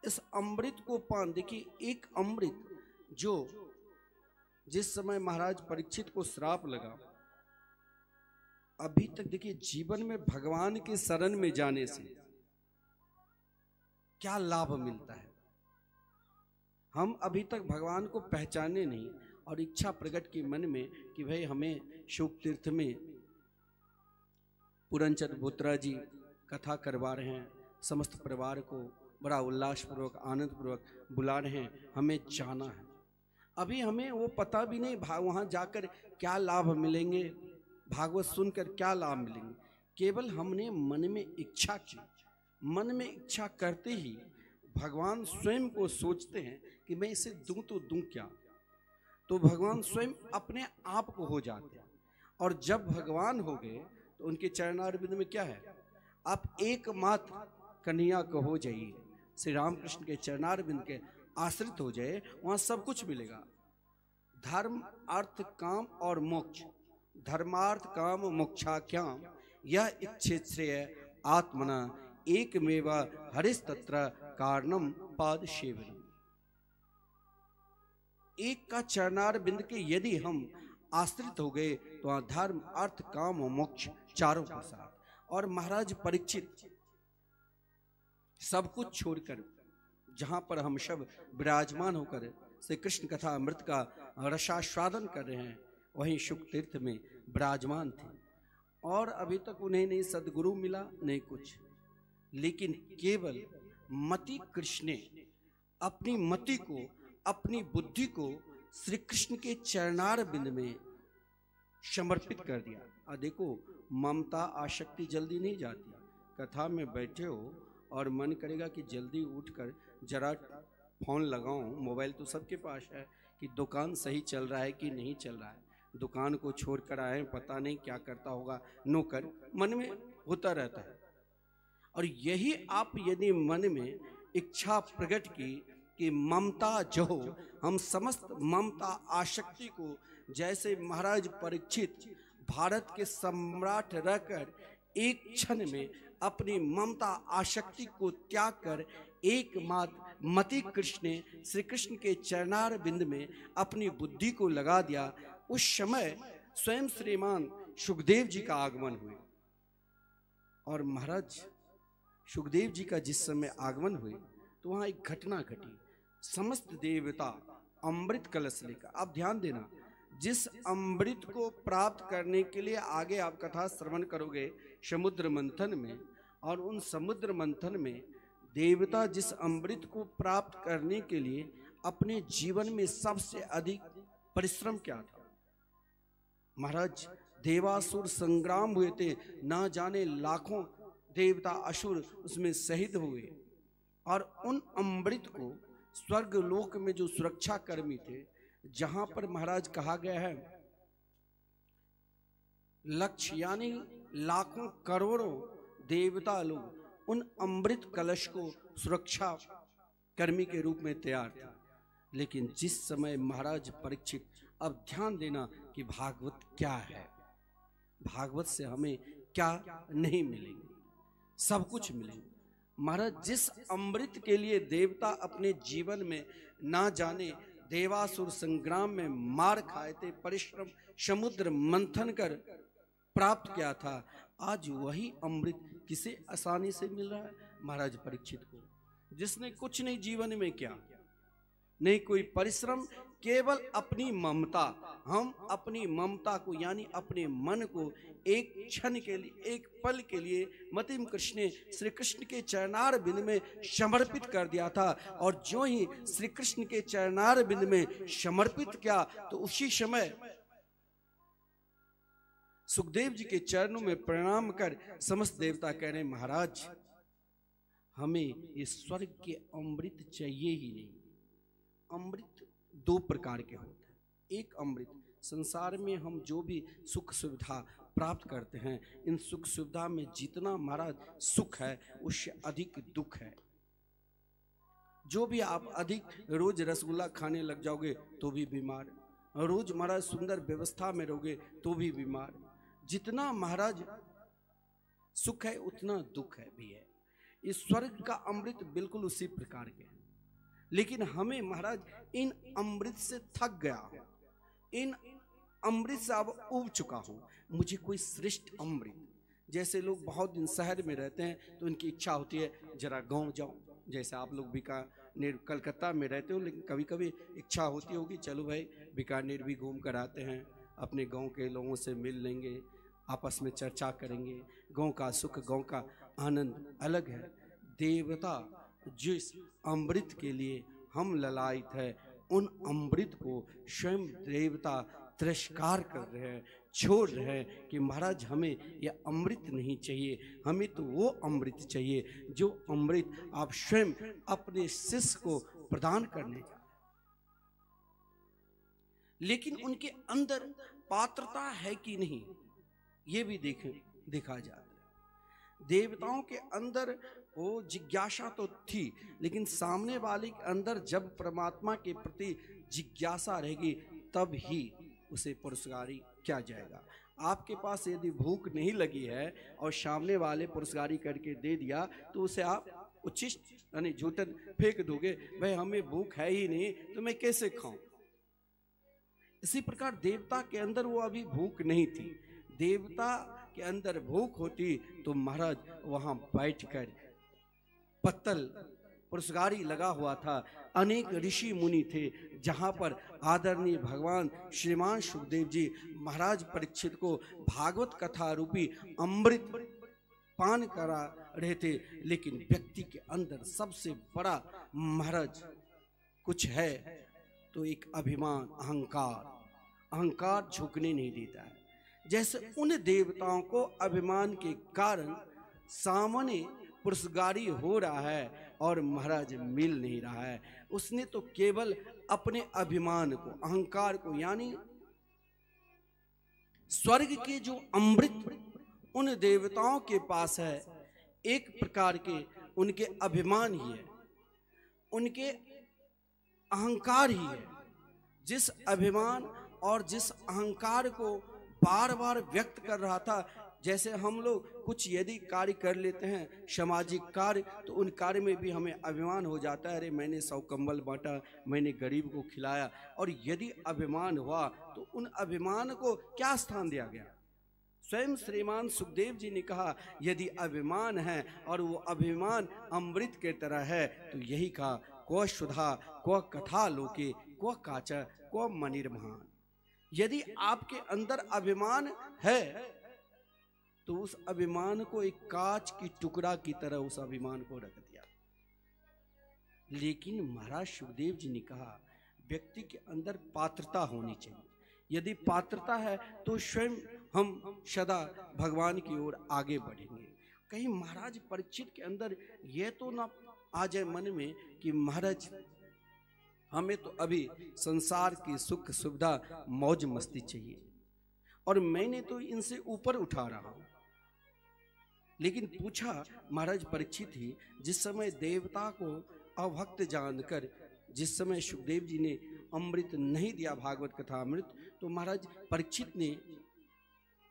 इस अमृत को पान, देखिए एक अमृत जो जिस समय महाराज परीक्षित को श्राप लगा, अभी तक देखिए जीवन में भगवान के शरण में जाने से क्या लाभ मिलता है। हम अभी तक भगवान को पहचाने नहीं और इच्छा प्रकट की मन में कि भाई हमें शुक तीर्थ में पूरनचंद बोत्रा जी कथा करवा रहे हैं, समस्त परिवार को बड़ा उल्लासपूर्वक आनंदपूर्वक बुला रहे हैं, हमें जाना है। अभी हमें वो पता भी नहीं वहाँ जाकर क्या लाभ मिलेंगे, भागवत सुनकर क्या लाभ मिलेंगे। केवल हमने मन में इच्छा की, मन में इच्छा करते ही भगवान स्वयं को सोचते हैं कि मैं इसे दूं तो दूं क्या, तो भगवान स्वयं अपने आप को हो जाते हैं। और जब भगवान हो गए तो उनके चरणारविंद में क्या है, आप एकमात्र कन्हैया को हो जाइए, श्री रामकृष्ण के चरणारविंद के आश्रित हो जाए, वहां सब कुछ मिलेगा। धर्म अर्थ काम और मोक्ष, धर्मार्थ काम मोक्षाख्याम यह इच्छेत श्रेय आत्मना एकमेवा हरिस्तत्र कारणम पाद सेवनम। एक का चरणार बिंद के यदि हम आश्रित हो गए तो वहां धर्म अर्थ काम और मोक्ष चारों के साथ। और महाराज परीक्षित सब कुछ छोड़कर जहां पर हम सब विराजमान होकर श्री कृष्ण कथा अमृत का रसास्वादन कर रहे हैं, वहीं शुक तीर्थ में विराजमान थे और अभी तक उन्हें नहीं सदगुरु मिला नहीं कुछ, लेकिन केवल मति कृष्ण ने अपनी मति को, अपनी बुद्धि को श्री कृष्ण के चरणार बिंद में समर्पित कर दिया। और देखो ममता आसक्ति जल्दी नहीं जाती। कथा में बैठे हो और मन करेगा कि जल्दी उठकर जरा फोन लगाऊं, मोबाइल तो सबके पास है, कि दुकान सही चल रहा है कि नहीं चल रहा है, दुकान को छोड़कर आए पता नहीं क्या करता होगा नौकर, मन में होता रहता है। और यही आप यदि मन में इच्छा प्रकट की कि ममता जो हो, हम समस्त ममता आसक्ति को, जैसे महाराज परीक्षित भारत के सम्राट रहकर एक क्षण में अपनी ममता आसक्ति को त्याग कर एकमात्र मति कृष्ण ने श्री कृष्ण के चरणार बिंद में अपनी बुद्धि को लगा दिया, उस समय स्वयं श्रीमान सुखदेव जी का आगमन हुए। और महाराज सुखदेव जी का जिस समय आगमन हुए तो वहां एक घटना घटी। समस्त देवता अमृत कलश लेकर, आप ध्यान देना, जिस अमृत को प्राप्त करने के लिए आगे आप कथा श्रवण करोगे समुद्र मंथन में, और उन समुद्र मंथन में देवता जिस अमृत को प्राप्त करने के लिए अपने जीवन में सबसे अधिक परिश्रम क्या था। महाराज देवासुर संग्राम हुए थे, ना जाने लाखों देवता असुर उसमें शहीद हुए, और उन अमृत को स्वर्ग लोक में जो सुरक्षा कर्मी थे, जहां पर महाराज कहा गया है लक्ष्य यानी लाखों करोड़ों देवता लोग उन अमृत कलश को सुरक्षा कर्मी के रूप में तैयार थे। लेकिन जिस समय महाराज परीक्षित, अब ध्यान देना कि भागवत क्या है, भागवत से हमें क्या नहीं मिलेंगे, सब कुछ मिलेंगे। महाराज जिस अमृत के लिए देवता अपने जीवन में ना जाने देवासुर संग्राम में मार खाए थे, परिश्रम समुद्र मंथन कर प्राप्त किया था, आज वही अमृत किसे आसानी से मिल रहा है? महाराज परीक्षित को, जिसने कुछ नहीं जीवन में किया, नहीं कोई परिश्रम, केवल अपनी ममता। हम अपनी ममता को यानी अपने मन को एक क्षण के लिए, एक पल के लिए मतिम कृष्ण ने श्री कृष्ण के चरणार बिंद में समर्पित कर दिया था। और जो ही श्री कृष्ण के चरणार बिंद में समर्पित किया तो उसी समय सुखदेव जी के चरणों में प्रणाम कर समस्त देवता कह रहे, महाराज हमें इस स्वर्ग के अमृत चाहिए ही नहीं। अमृत दो प्रकार के होते हैं। एक अमृत, संसार में हम जो भी सुख सुविधा प्राप्त करते हैं, इन सुख सुविधा में जितना महाराज सुख है उससे अधिक दुख है। जो भी आप अधिक रोज रसगुल्ला खाने लग जाओगे तो भी बीमार, रोज महाराज सुंदर व्यवस्था में रहोगे तो भी बीमार। जितना महाराज सुख है उतना दुख है भी है। इस स्वर्ग का अमृत बिल्कुल उसी प्रकार के है। लेकिन हमें महाराज इन अमृत से थक गया हूं, इन अमृत से अब उब चुका हूं, मुझे कोई श्रेष्ठ अमृत। जैसे लोग बहुत दिन शहर में रहते हैं तो उनकी इच्छा होती है जरा गांव जाऊं। जैसे आप लोग बीकानेर कलकत्ता में रहते हो, लेकिन कभी कभी इच्छा होती होगी चलो भाई बीकानेर भी घूम कर आते हैं, अपने गांव के लोगों से मिल लेंगे, आपस में चर्चा करेंगे। गांव का सुख, गांव का आनंद अलग है। देवता जिस अमृत के लिए हम ललायित है, उन अमृत को स्वयं देवता तिरस्कार कर रहे हैं, छोड़ रहे हैं कि महाराज हमें यह अमृत नहीं चाहिए, हमें तो वो अमृत चाहिए जो अमृत आप स्वयं अपने शिष्य को प्रदान करने जा रहे हैं। लेकिन उनके अंदर पात्रता है कि नहीं, ये भी देखा जाता है। देवताओं के अंदर वो जिज्ञासा तो थी, लेकिन सामने वाले के अंदर जब परमात्मा के प्रति जिज्ञासा रहेगी तब ही उसे पुरस्कारी किया जाएगा। आपके पास यदि भूख नहीं लगी है और सामने वाले पुरस्कारी करके दे दिया तो उसे आप उच्छिष्ट यानी झूठन फेंक दोगे, भाई हमें भूख है ही नहीं तो मैं कैसे खाऊं। इसी प्रकार देवता के अंदर वो अभी भूख नहीं थी। देवता के अंदर भूख होती तो महाराज वहां बैठकर पत्तल पुरस्कारी लगा हुआ था, अनेक ऋषि मुनि थे, जहां पर आदरणीय भगवान श्रीमान सुखदेव जी महाराज परीक्षित को भागवत कथा रूपी अमृत पान करा रहे थे। लेकिन व्यक्ति के अंदर सबसे बड़ा महाराज कुछ है तो एक अभिमान, अहंकार झुकने नहीं देता है। जैसे उन देवताओं को अभिमान के कारण सामने पुरस्कारी हो रहा है और महाराज मिल नहीं रहा है। उसने तो केवल अपने अभिमान को, अहंकार को, यानी स्वर्ग के जो अमृत उन देवताओं के पास है, एक प्रकार के उनके अभिमान ही है, उनके अहंकार ही है। जिस अभिमान और जिस अहंकार को बार बार व्यक्त कर रहा था, जैसे हम लोग कुछ यदि कार्य कर लेते हैं सामाजिक कार्य, तो उन कार्य में भी हमें अभिमान हो जाता है, अरे मैंने 100 कंबल बांटा, मैंने गरीब को खिलाया। और यदि अभिमान हुआ तो उन अभिमान को क्या स्थान दिया गया? स्वयं श्रीमान सुखदेव जी ने कहा यदि अभिमान है और वो अभिमान अमृत के तरह है तो यही कहा को सुधा को कथा लोके को काचा को मनिर्महान। यदि आपके अंदर अभिमान है तो उस अभिमान को एक कांच की टुकड़ा की तरह उस अभिमान को रख दिया। लेकिन महाराज सुखदेव जी ने कहा व्यक्ति के अंदर पात्रता होनी चाहिए। यदि पात्रता है तो स्वयं हम सदा भगवान की ओर आगे बढ़ेंगे। कहीं महाराज परीक्षित के अंदर यह तो ना आ जाए मन में कि महाराज हमें तो अभी संसार की सुख सुविधा मौज मस्ती चाहिए और मैंने तो इनसे ऊपर उठा रहा हूं। लेकिन पूछा महाराज परीक्षित ही, जिस समय देवता को अभक्त जानकर जिस समय सुखदेव जी ने अमृत नहीं दिया, भागवत कथा अमृत, तो महाराज परीक्षित ने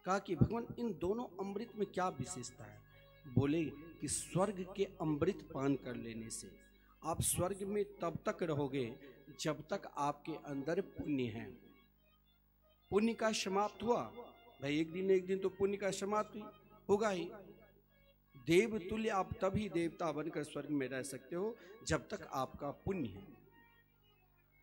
कहा कि भगवान इन दोनों अमृत में क्या विशेषता है? बोले कि स्वर्ग के अमृत पान कर लेने से आप स्वर्ग में तब तक रहोगे जब तक आपके अंदर पुण्य है। पुण्य का समाप्त हुआ भाई, एक दिन तो पुण्य का समाप्त होगा ही। देव तुल्य आप तभी देवता बनकर स्वर्ग में रह सकते हो जब तक आपका पुण्य है।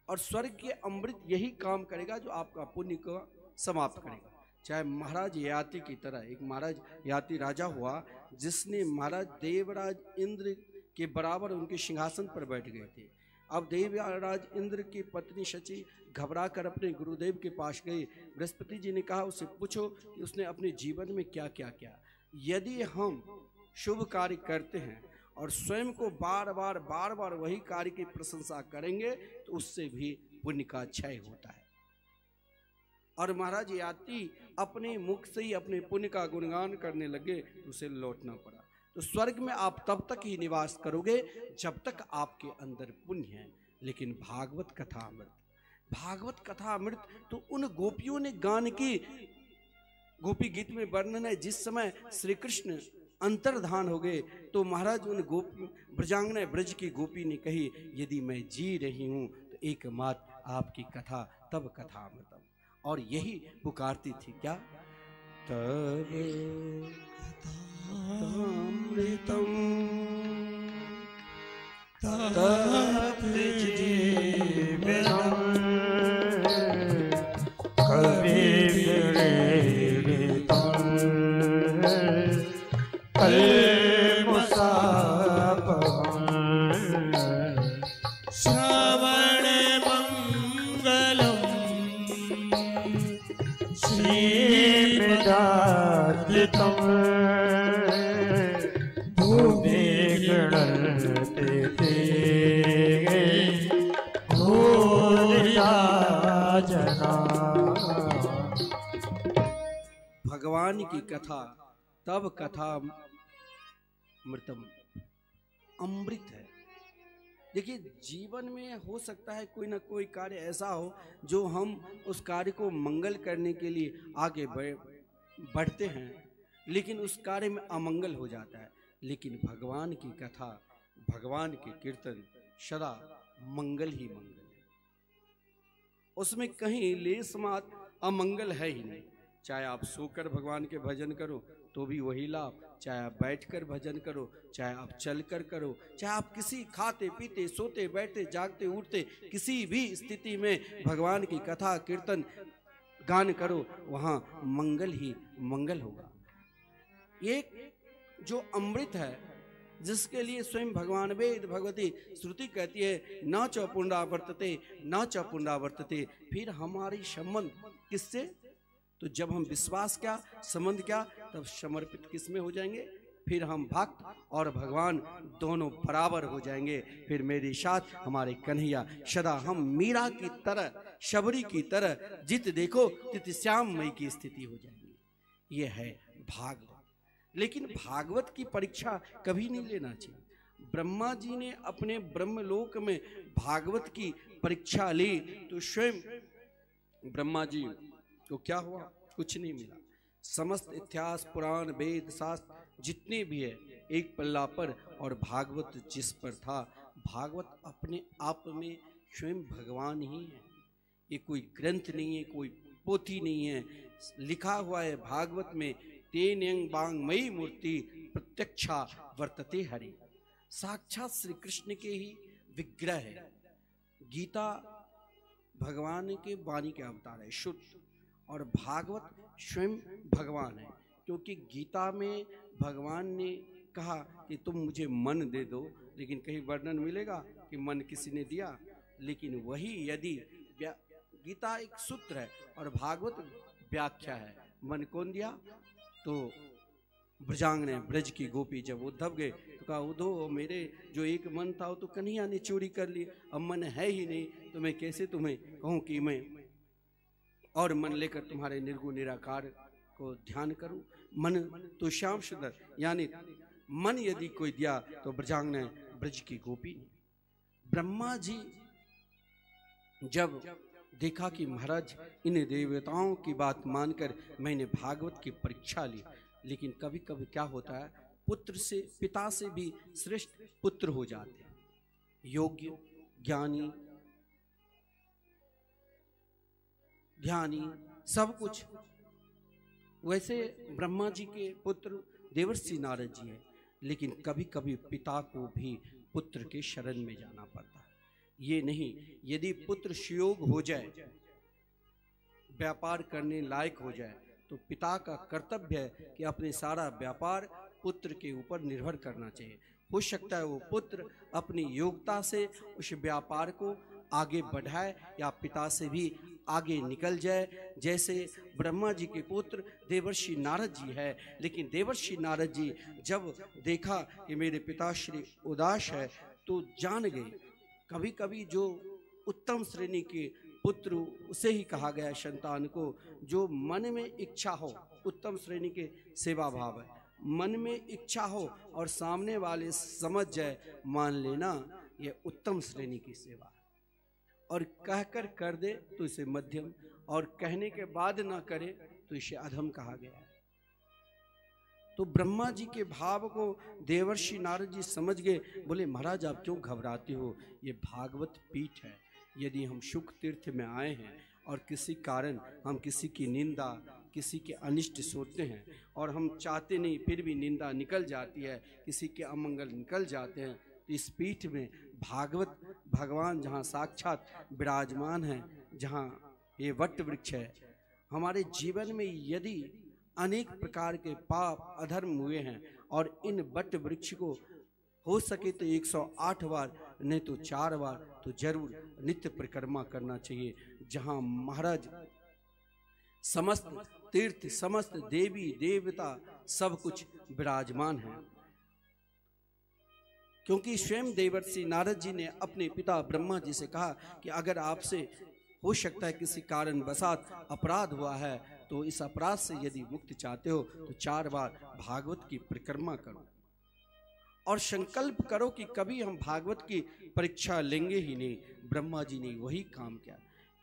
और स्वर्ग के अमृत यही काम करेगा जो आपका पुण्य को समाप्त करेगा। चाहे महाराज याति की तरह, एक महाराज याति राजा हुआ जिसने महाराज देवराज इंद्र के बराबर उनके सिंहासन पर बैठ गए थे। अब देवराज इंद्र की पत्नी शची घबरा कर अपने गुरुदेव के पास गई। बृहस्पति जी ने कहा उससे पूछो कि उसने अपने जीवन में क्या क्या किया। यदि हम शुभ कार्य करते हैं और स्वयं को बार बार वही कार्य की प्रशंसा करेंगे तो उससे भी पुण्य का क्षय होता है। और महाराज याति अपने मुख से ही अपने पुण्य का गुणगान करने लगे तो उसे लौटना पड़ा। तो स्वर्ग में आप तब तक ही निवास करोगे जब तक आपके अंदर पुण्य है। लेकिन भागवत कथा अमृत, भागवत कथा अमृत तो उन गोपियों ने गान की। गोपी गीत में वर्णन है जिस समय श्री कृष्ण अंतर्धान हो गए तो महाराज उन गोपी ब्रजांगना ब्रज की गोपी ने कही यदि मैं जी रही हूँ तो एकमात्र आपकी कथा तब कथा अमृतम। और यही पुकारती थी क्या, तब अमृतम तब जीवनम कवि श्रवण मंगलम श्रीमदार्जितम भूमि गणते जना। भगवान की कथा तब कथा अमृतम, अमृत है। देखिए जीवन में हो सकता है कोई ना कोई कार्य ऐसा हो जो हम उस कार्य को मंगल करने के लिए आगे बढ़ते हैं लेकिन उस कार्य में अमंगल हो जाता है। लेकिन भगवान की कथा, भगवान के कीर्तन सदा मंगल ही मंगल है, उसमें कहीं लेस मात्र अमंगल है ही नहीं। चाहे आप सोकर भगवान के भजन करो तो भी वही लाभ, चाहे आप बैठकर भजन करो, चाहे आप चलकर करो, चाहे आप किसी खाते पीते सोते बैठते जागते उठते किसी भी स्थिति में भगवान की कथा कीर्तन गान करो, वहाँ मंगल ही मंगल होगा। ये जो अमृत है जिसके लिए स्वयं भगवान वेद भगवती श्रुति कहती है न च पुनरावर्तते न च पुनरावर्तते। फिर हमारी संबंध किससे, तो जब हम विश्वास क्या संबंध क्या तब समर्पित किस में हो जाएंगे, फिर हम भक्त और भगवान दोनों बराबर हो जाएंगे। फिर मेरे साथ हमारे कन्हैया सदा हम मीरा की तरह शबरी की तरह जित देखो तित श्याम मई की स्थिति हो जाएंगी। ये है भागवत। लेकिन भागवत की परीक्षा कभी नहीं लेना चाहिए। ब्रह्मा जी ने अपने ब्रह्मलोक में भागवत की परीक्षा ली तो स्वयं ब्रह्मा जी तो क्या हुआ, कुछ नहीं मिला। समस्त इतिहास पुराण वेद शास्त्र जितने भी है एक पल्ला पर और भागवत जिस पर था। भागवत अपने आप में स्वयं भगवान ही है, ये कोई ग्रंथ नहीं है, कोई पोथी नहीं है। लिखा हुआ है भागवत में तेन यंग बांग मई मूर्ति प्रत्यक्षा वर्तते हरि। साक्षात श्री कृष्ण के ही विग्रह है। गीता भगवान के वाणी के अवतार है शुद्ध, और भागवत स्वयं भगवान है। क्योंकि गीता में भगवान ने कहा कि तुम मुझे मन दे दो, लेकिन कहीं वर्णन मिलेगा कि मन किसी ने दिया। लेकिन वही यदि गीता एक सूत्र है और भागवत व्याख्या है, मन कौन दिया, तो ब्रजांगना ब्रज की गोपी जब उद्धव गए तो कहा उद्धव मेरे जो एक मन था वो तो कन्हैया ने चोरी कर ली, अब मन है ही नहीं तो मैं कैसे तुम्हें कहूँ कि मैं और मन लेकर तुम्हारे निर्गुण निराकार को ध्यान करूं। मन तो श्याम सुंदर, यानी मन यदि कोई दिया तो ब्रजांगना ब्रज की गोपी ने। ब्रह्मा जी जब देखा कि महाराज इन देवताओं की बात मानकर मैंने भागवत की परीक्षा ली, लेकिन कभी कभी क्या होता है पुत्र से, पिता से भी श्रेष्ठ पुत्र हो जाते हैं, योग्य, ज्ञानी, ध्यानी, सब कुछ। वैसे ब्रह्मा जी के पुत्र देवर्षि नारद जी हैं, लेकिन कभी कभी पिता को भी पुत्र के शरण में जाना पड़ता है। ये नहीं, यदि पुत्र सुयोग हो जाए, व्यापार करने लायक हो जाए, तो पिता का कर्तव्य है कि अपने सारा व्यापार पुत्र के ऊपर निर्भर करना चाहिए। हो सकता है वो पुत्र अपनी योग्यता से उस व्यापार को आगे बढ़ाए या पिता से भी आगे निकल जाए। जैसे ब्रह्मा जी के पुत्र देवर्षि नारद जी है, लेकिन देवर्षि नारद जी जब देखा कि मेरे पिताश्री उदास है तो जान गए। कभी कभी जो उत्तम श्रेणी के पुत्र, उसे ही कहा गया संतान को जो मन में इच्छा हो, उत्तम श्रेणी के सेवा भाव है, मन में इच्छा हो और सामने वाले समझ जाए, मान लेना ये उत्तम श्रेणी की सेवा है, और कहकर कर दे तो इसे मध्यम, और कहने के बाद ना करे तो इसे अधम कहा गया है। तो ब्रह्मा जी के भाव को देवर्षि नारद जी समझ गए। बोले महाराज आप क्यों घबराते हो, ये भागवत पीठ है। यदि हम सुख तीर्थ में आए हैं और किसी कारण हम किसी की निंदा, किसी के अनिष्ट सोचते हैं और हम चाहते नहीं फिर भी निंदा निकल जाती है, किसी के अमंगल निकल जाते हैं, तो इस पीठ में भागवत भगवान जहाँ साक्षात विराजमान है, जहाँ ये वट वृक्ष है, हमारे जीवन में यदि अनेक प्रकार के पाप अधर्म हुए हैं और इन वट वृक्ष को हो सके तो 108 बार नहीं तो 4 बार तो जरूर नित्य परिक्रमा करना चाहिए। जहाँ महाराज समस्त तीर्थ, समस्त देवी देवता सब कुछ विराजमान है। क्योंकि स्वयं देवर्षि नारद जी ने अपने पिता ब्रह्मा जी से कहा कि अगर आपसे हो सकता है किसी कारण वसात अपराध हुआ है तो इस अपराध से यदि मुक्ति चाहते हो तो 4 बार भागवत की परिक्रमा करो और संकल्प करो कि कभी हम भागवत की परीक्षा लेंगे ही नहीं। ब्रह्मा जी ने वही काम किया।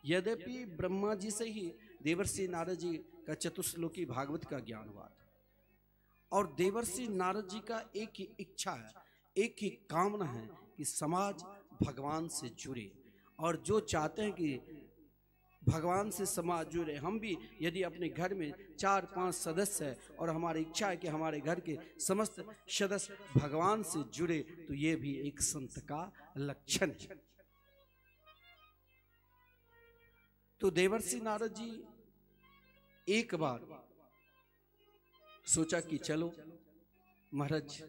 यद्यपि ब्रह्मा जी से ही देवर्षि नारद जी का चतुश्लोकी भागवत का ज्ञान हुआ था, और देवर्षि नारद जी का एक ही इच्छा है, एक ही कामना है कि समाज भगवान से जुड़े, और जो चाहते हैं कि भगवान से समाज जुड़े। हम भी यदि अपने घर में 4-5 सदस्य है और हमारी इच्छा है कि हमारे घर के समस्त सदस्य भगवान से जुड़े, तो ये भी एक संत का लक्षण है। तो देवर्षि नारद जी एक बार सोचा कि चलो महाराज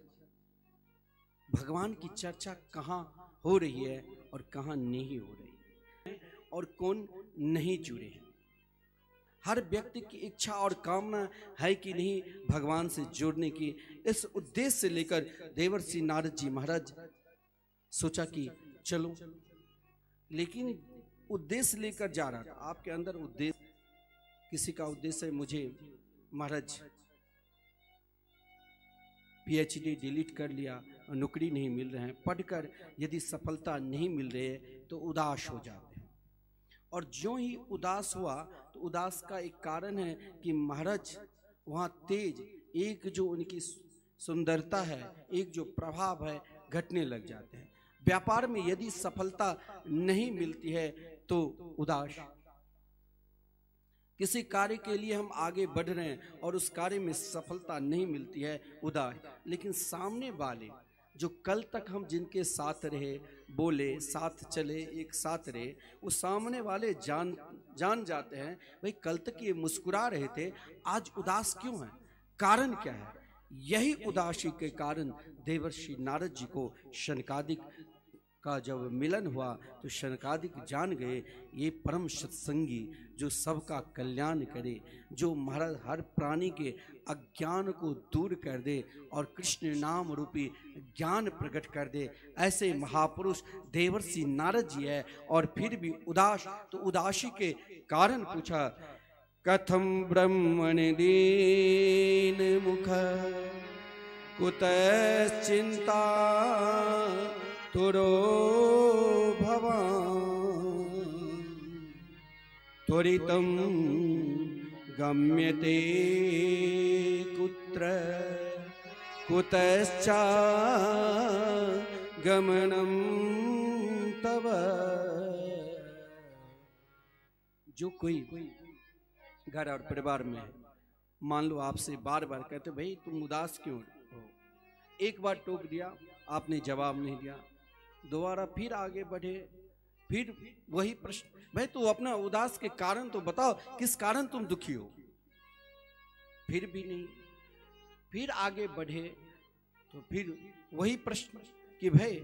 भगवान की चर्चा कहाँ हो रही है और कहाँ नहीं हो रही है और कौन नहीं जुड़े हैं। हर व्यक्ति की इच्छा और कामना है कि नहीं भगवान से जुड़ने की। इस उद्देश्य से लेकर देवर्षि नारद जी महाराज सोचा कि चलो, लेकिन उद्देश्य लेकर जा रहा था। आपके अंदर उद्देश्य, किसी का उद्देश्य है मुझे महाराज PhD डिलीट कर लिया, नौकरी नहीं मिल रहे हैं, पढ़कर यदि सफलता नहीं मिल रही है तो उदास हो जाते हैं। और जो ही उदास हुआ तो उदास का एक कारण है कि महाराज वहाँ तेज, एक जो उनकी सुंदरता है, एक जो प्रभाव है, घटने लग जाते हैं। व्यापार में यदि सफलता नहीं मिलती है तो उदास, किसी कार्य के लिए हम आगे बढ़ रहे हैं और उस कार्य में सफलता नहीं मिलती है, उदास। लेकिन सामने वाले जो कल तक हम जिनके साथ रहे, बोले, साथ चले, एक साथ रहे, वो सामने वाले जान जाते हैं भाई कल तक ये मुस्कुरा रहे थे, आज उदास क्यों है, कारण क्या है। यही उदासी के कारण देवर्षि नारद जी को शनकादिक का जब मिलन हुआ तो शनकादिक जान गए ये परम सत्संगी जो सबका कल्याण करे, जो महाराज हर प्राणी के अज्ञान को दूर कर दे और कृष्ण नाम रूपी ज्ञान प्रकट कर दे, ऐसे महापुरुष देवर्षि नारद जी है। और फिर भी उदास, तो उदासी के कारण पूछा, कथम ब्रह्मण दीन मुख कुतः चिंता तुरो भवान् त्वरितं गम्यते कुत्र कुतश्चा गमनम तव। जो कोई घर और परिवार में मान लो आपसे बार बार कहते भाई तुम उदास क्यों हो, एक बार टोक दिया आपने जवाब नहीं दिया, दोबारा फिर आगे बढ़े, फिर वही प्रश्न, भाई तू अपना उदास के कारण तो बताओ, किस कारण तुम दुखी हो, फिर भी नहीं, फिर आगे बढ़े तो फिर वही प्रश्न कि भाई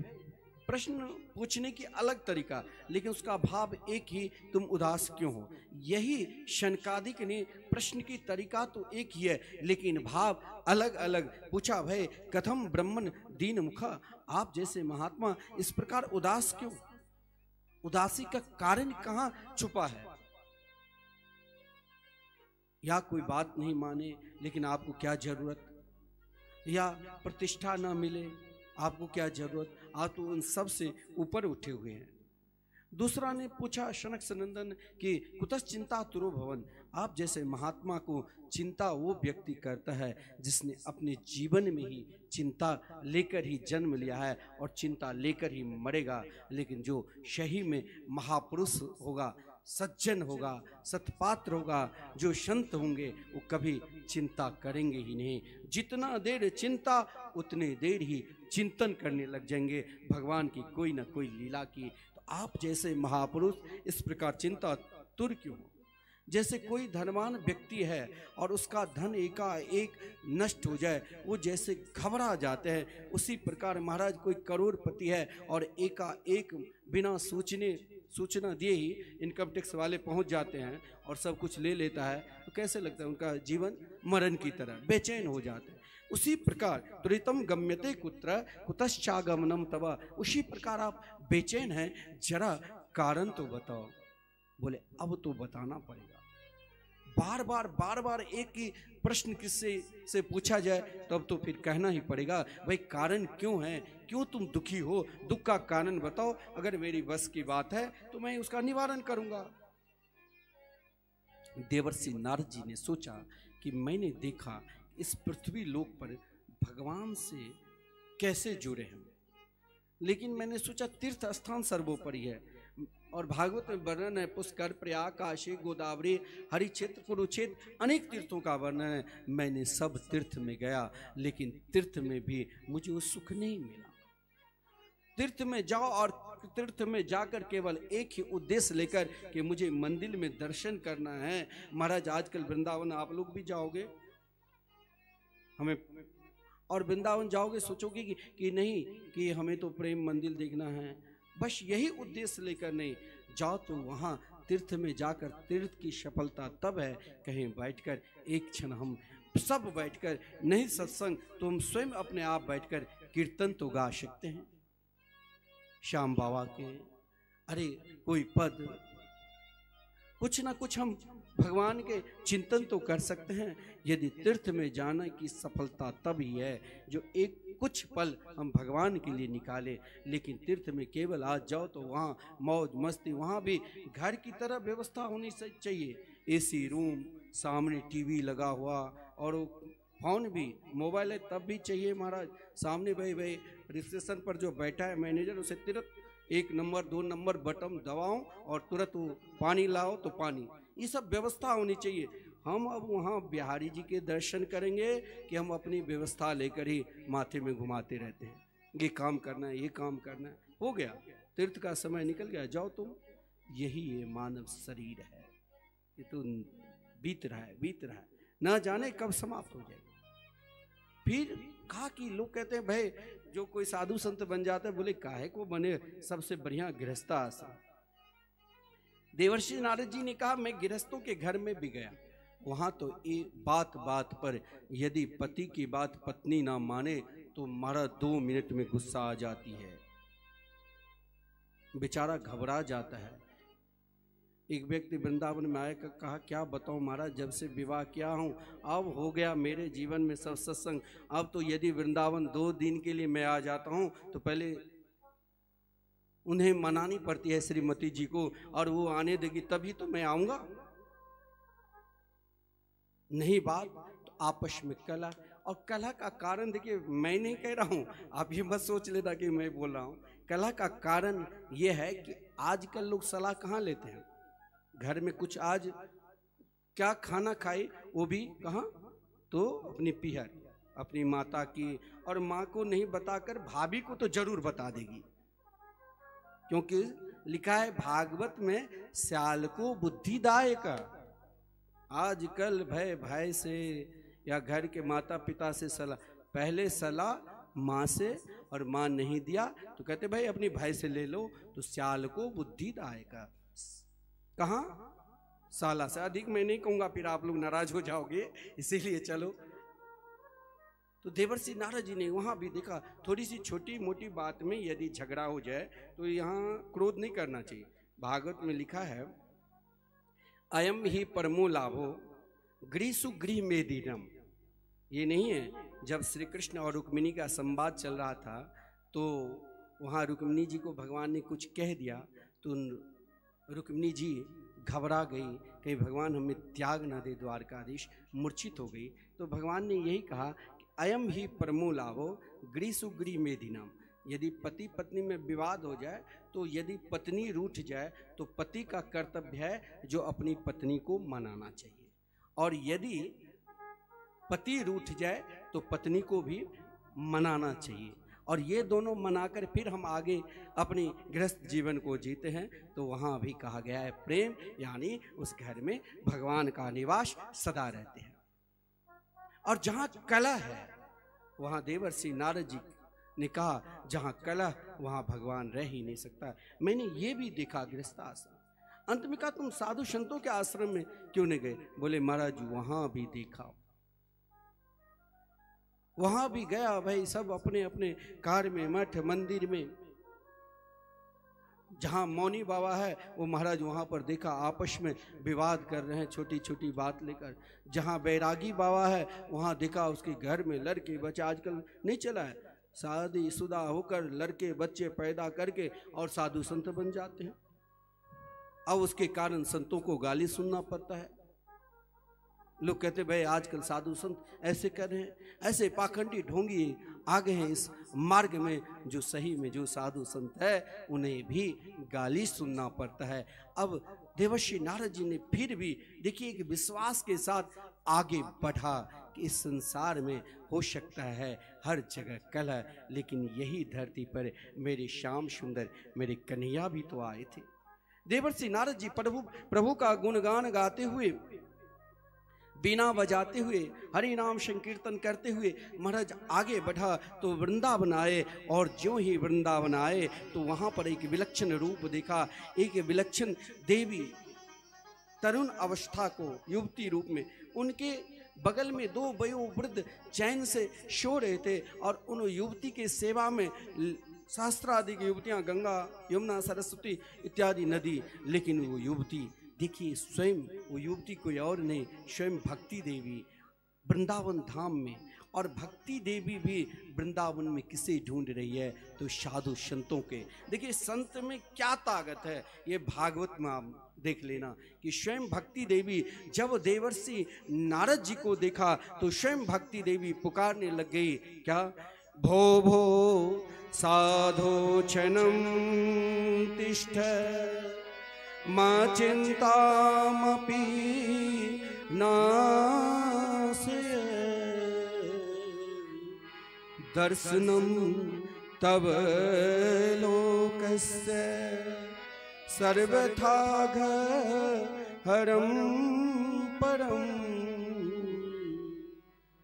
प्रश्न पूछने की अलग तरीका, लेकिन उसका भाव एक ही, तुम उदास क्यों हो। यही शनकादिक ने प्रश्न की तरीका तो एक ही है, लेकिन भाव अलग अलग पूछा। भाई कथम ब्रह्मन दीन मुखा, आप जैसे महात्मा इस प्रकार उदास क्यों, उदासी का कारण कहाँ छुपा है। या कोई बात नहीं माने लेकिन आपको क्या जरूरत, या प्रतिष्ठा ना मिले आपको क्या जरूरत, आप तो उन सब से ऊपर उठे हुए हैं। दूसरा ने पूछा शनक सनंदन कि कुतस चिंता तुरो भवन, आप जैसे महात्मा को चिंता वो व्यक्ति करता है जिसने अपने जीवन में ही चिंता लेकर ही जन्म लिया है और चिंता लेकर ही मरेगा। लेकिन जो शही में महापुरुष होगा, सज्जन होगा, सत्पात्र होगा, जो संत होंगे वो कभी चिंता करेंगे ही नहीं। जितना देर चिंता उतने देर ही चिंतन करने लग जाएंगे भगवान की कोई ना कोई लीला की। तो आप जैसे महापुरुष इस प्रकार चिंता तुर क्यों हो। जैसे कोई धनवान व्यक्ति है और उसका धन एकाएक नष्ट हो जाए, वो जैसे घबरा जाते हैं, उसी प्रकार महाराज कोई करोड़पति है और एकाएक बिना सूचना दिए ही इनकम टैक्स वाले पहुंच जाते हैं और सब कुछ ले लेता है, तो कैसे लगता है, उनका जीवन मरण की तरह बेचैन हो जाते हैं। उसी प्रकार त्वरितम गम्यते कुत्र कुतश्चागमनम तवा, उसी प्रकार आप बेचैन हैं, जरा कारण तो बताओ। बोले अब तो बताना पड़ेगा, बार बार एक ही प्रश्न किससे से पूछा जाए तब तो फिर कहना ही पड़ेगा। भाई कारण क्यों है, क्यों तुम दुखी हो, दुख का कारण बताओ, अगर मेरी बस की बात है तो मैं उसका निवारण करूंगा। देवर्षि नारद जी ने सोचा कि मैंने देखा इस पृथ्वी लोक पर भगवान से कैसे जुड़े हैं, लेकिन मैंने सोचा तीर्थ स्थान सर्वोपरि है और भागवत में वर्णन है, पुष्कर, प्रयाग, काशी, गोदावरी, हरिक्षेत्र, कुरुक्षेत्र, अनेक तीर्थों का वर्णन है। मैंने सब तीर्थ में गया लेकिन तीर्थ में भी मुझे वो सुख नहीं मिला। तीर्थ में जाओ और तीर्थ में जाकर केवल एक ही उद्देश्य लेकर कि मुझे मंदिर में दर्शन करना है। महाराज आजकल वृंदावन आप लोग भी जाओगे, हमें और वृंदावन जाओगे सोचोगे कि नहीं कि हमें तो प्रेम मंदिर देखना है, बस यही उद्देश्य लेकर नहीं जाओ तो वहाँ तीर्थ में जाकर तीर्थ की सफलता तब है कहीं बैठकर एक क्षण हम सब बैठकर, नहीं सत्संग तो हम स्वयं अपने आप बैठकर कीर्तन तो गा सकते हैं श्याम बाबा के, अरे कोई पद, कुछ ना कुछ हम भगवान के चिंतन तो कर सकते हैं। यदि तीर्थ में जाना की सफलता तब ही है जो एक कुछ पल हम भगवान के लिए निकाले, लेकिन तीर्थ में केवल आज जाओ तो वहाँ मौज मस्ती, वहाँ भी घर की तरह व्यवस्था होनी चाहिए, एसी रूम, सामने टीवी लगा हुआ और फोन भी, मोबाइल है तब भी चाहिए महाराज, सामने भाई रिसेप्शन पर जो बैठा है मैनेजर उसे तुरंत 1 नंबर 2 नंबर बटन दबाओ और तुरंत वो पानी लाओ तो पानी, ये सब व्यवस्था होनी चाहिए। हम अब वहाँ बिहारी जी के दर्शन करेंगे कि हम अपनी व्यवस्था लेकर ही माथे में घुमाते रहते हैं, ये काम करना है, ये काम करना है, हो गया तीर्थ का समय निकल गया, जाओ तुम। यही ये मानव शरीर है, ये तो बीत रहा है, ना जाने कब समाप्त हो जाएगा। फिर कहा कि लोग कहते हैं भाई जो कोई साधु संत बन जाता है, बोले काहे को बने, सबसे बढ़िया गृहस्थ आश्रम। देवर्षि नारद जी ने कहा मैं गृहस्थों के घर में भी गया, वहां तो बात बात पर यदि पति की बात पत्नी ना माने तो मारा 2 मिनट में गुस्सा आ जाती है, बेचारा घबरा जाता है। एक व्यक्ति वृंदावन में आया, कहा क्या बताऊं महाराज, जब से विवाह किया हूं अब हो गया मेरे जीवन में सब सत्संग, अब तो यदि वृंदावन 2 दिन के लिए मैं आ जाता हूं तो पहले उन्हें मनानी पड़ती है श्रीमती जी को, और वो आने देगी तभी तो मैं आऊंगा, नहीं बात तो आपस में कला, और कलह का कारण देखिए, मैं नहीं कह रहा हूँ, आप ये मत सोच लेना कि मैं बोल रहा हूँ। कलह का कारण ये है कि आजकल लोग सलाह कहाँ लेते हैं, घर में कुछ आज क्या खाना खाए वो भी कहाँ, तो अपनी पीहर, अपनी माता की, और माँ को नहीं बताकर भाभी को तो जरूर बता देगी, क्योंकि लिखा है भागवत में स्याल को बुद्धिदायक। आजकल भाई से या घर के माता पिता से सलाह, पहले सलाह माँ से, और माँ नहीं दिया तो कहते भाई अपनी भाई से ले लो, तो स्याल को बुद्धिदायक। कहाँ, साला से अधिक मैं नहीं कहूंगा, फिर आप लोग नाराज हो जाओगे, इसीलिए चलो। तो देवर्षि नारद जी ने वहां भी देखा, थोड़ी सी छोटी मोटी बात में यदि झगड़ा हो जाए तो यहाँ क्रोध नहीं करना चाहिए। भागवत में लिखा है, अयम ही परमो लाभो गृहसु गृह में दीनम। ये नहीं है, जब श्री कृष्ण और रुक्मिणी का संवाद चल रहा था तो वहाँ रुक्मिणी जी को भगवान ने कुछ कह दिया, तो रुक्मिणी जी घबरा गई, कहीं भगवान हमें त्याग न दे द्वारकाधीश, मूर्छित हो गई। तो भगवान ने यही कहा कि अयम ही परमो लाभो गृहसु गृह में दीनम। यदि पति पत्नी में विवाद हो जाए, तो यदि पत्नी रूठ जाए तो पति का कर्तव्य है जो अपनी पत्नी को मनाना चाहिए, और यदि पति रूठ जाए तो पत्नी को भी मनाना चाहिए, और ये दोनों मनाकर फिर हम आगे अपनी गृहस्थ जीवन को जीते हैं। तो वहाँ भी कहा गया है प्रेम, यानी उस घर में भगवान का निवास सदा रहते हैं। और जहाँ कलह है वहाँ देवर्षि नारद जी ने कहा, जहाँ कलह वहाँ भगवान रह ही नहीं सकता। मैंने ये भी देखा गृहस्थ आश्रम। अंत में कहा तुम साधु संतों के आश्रम में क्यों नहीं गए? बोले महाराज वहाँ भी देखा, वहां भी गया भाई, सब अपने अपने कार्य में, मठ मंदिर में। जहां मौनी बाबा है वो महाराज वहां पर देखा आपस में विवाद कर रहे हैं छोटी छोटी बात लेकर। जहां बैरागी बाबा है वहां देखा उसके घर में लड़के बच्चे, आजकल नहीं चला है, शादी शुदा होकर लड़के बच्चे पैदा करके और साधु संत बन जाते हैं। अब उसके कारण संतों को गाली सुनना पड़ता है। लोग कहते भाई आजकल साधु संत ऐसे कर रहे हैं, ऐसे पाखंडी ढोंगी आ गए हैं इस मार्ग में, जो सही में जो साधु संत है उन्हें भी गाली सुनना पड़ता है। अब देवर्षि नारद जी ने फिर भी देखिए कि विश्वास के साथ आगे बढ़ा कि इस संसार में हो सकता है हर जगह कलह, लेकिन यही धरती पर मेरे श्याम सुंदर मेरे कन्हैया भी तो आए थे। देवर्षि नारद जी प्रभु का गुणगान गाते हुए, बीना बजाते हुए, हरि नाम संकीर्तन करते हुए महाराज आगे बढ़ा तो वृंदावन आए। और ज्यों ही वृंदावन आए तो वहाँ पर एक विलक्षण रूप देखा, एक विलक्षण देवी तरुण अवस्था को युवती रूप में, उनके बगल में दो वयोवृद्ध चैन से सो रहे थे, और उन युवती के सेवा में सहस्त्राधिक युवतियाँ, गंगा यमुना सरस्वती इत्यादि नदी, लेकिन वो युवती देखिए स्वयं वो युवती कोई और नहीं, स्वयं भक्ति देवी वृंदावन धाम में। और भक्ति देवी भी वृंदावन में किसे ढूंढ रही है? तो साधु संतों के। देखिए संत में क्या ताकत है, ये भागवत में आप देख लेना कि स्वयं भक्ति देवी जब देवर्षि नारद जी को देखा तो स्वयं भक्ति देवी पुकारने लग गई, क्या? भो भो साधो क्षणम तिष्ठ मा चिंतामपि नास्य दर्शनम तव लोकस्य सर्वथा हरम परम।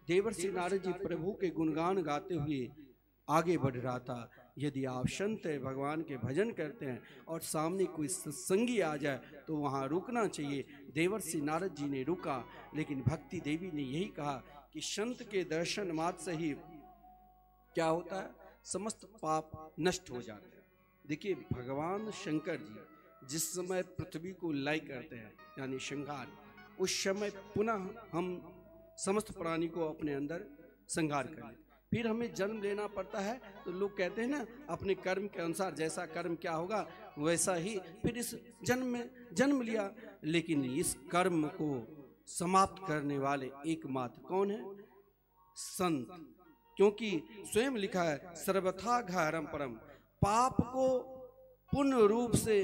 देवर्षि नारद जी प्रभु के गुणगान गाते हुए आगे बढ़ रहा था। यदि आप संत है, भगवान के भजन करते हैं और सामने कोई सत्संगी आ जाए तो वहाँ रुकना चाहिए। देवर्षि नारद जी ने रुका, लेकिन भक्ति देवी ने यही कहा कि संत के दर्शन मात्र से ही क्या होता है, समस्त पाप नष्ट हो जाते हैं। देखिए भगवान शंकर जी जिस समय पृथ्वी को लय करते हैं यानी संहार, उस समय पुनः हम समस्त प्राणी को अपने अंदर संहार कर लेते, फिर हमें जन्म लेना पड़ता है। तो लोग कहते हैं ना, अपने कर्म के अनुसार जैसा कर्म क्या होगा वैसा ही फिर इस जन्म में जन्म लिया। लेकिन इस कर्म को समाप्त करने वाले एकमात्र कौन है? संत, क्योंकि स्वयं लिखा है सर्वथा घारम परम, पाप को पूर्ण रूप से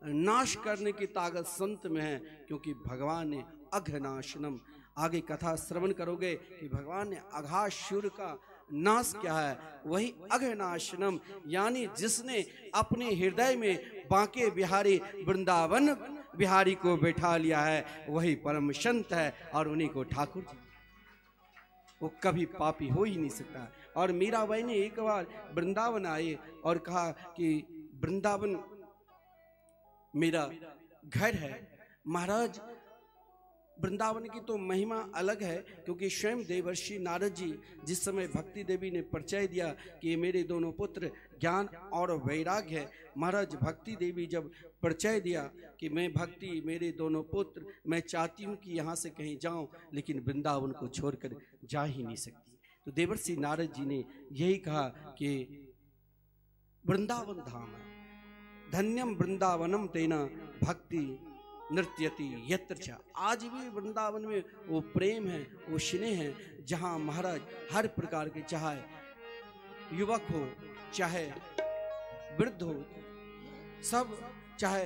नाश करने की ताकत संत में है, क्योंकि भगवान ने अघनाशनम, आगे कथा श्रवण करोगे कि भगवान ने अघासुर का नाश किया है, वही अघनाशनम यानी जिसने अपने हृदय में बांके बिहारी वृंदावन बिहारी को बैठा लिया है, वही परम संत है और उन्हीं को ठाकुर जी, वो कभी पापी हो ही नहीं सकता। और मीराबाई ने एक बार वृंदावन आए और कहा कि वृंदावन मेरा घर है। महाराज वृंदावन की तो महिमा अलग है, क्योंकि स्वयं देवर्षि नारद जी जिस समय भक्ति देवी ने परिचय दिया कि मेरे दोनों पुत्र ज्ञान और वैराग्य है, महाराज भक्ति देवी जब परिचय दिया कि मैं भक्ति मेरे दोनों पुत्र, मैं चाहती हूँ कि यहाँ से कहीं जाऊँ लेकिन वृंदावन को छोड़कर जा ही नहीं सकती, तो देवर्षि नारद जी ने यही कहा कि वृंदावन धाम है, धन्यम वृंदावनम तेना भक्ति नृत्यति यत्र च। आज भी वृंदावन में वो प्रेम है, वो स्नेह है, जहाँ महाराज हर प्रकार के, चाहे युवक हो चाहे वृद्ध हो, सब, चाहे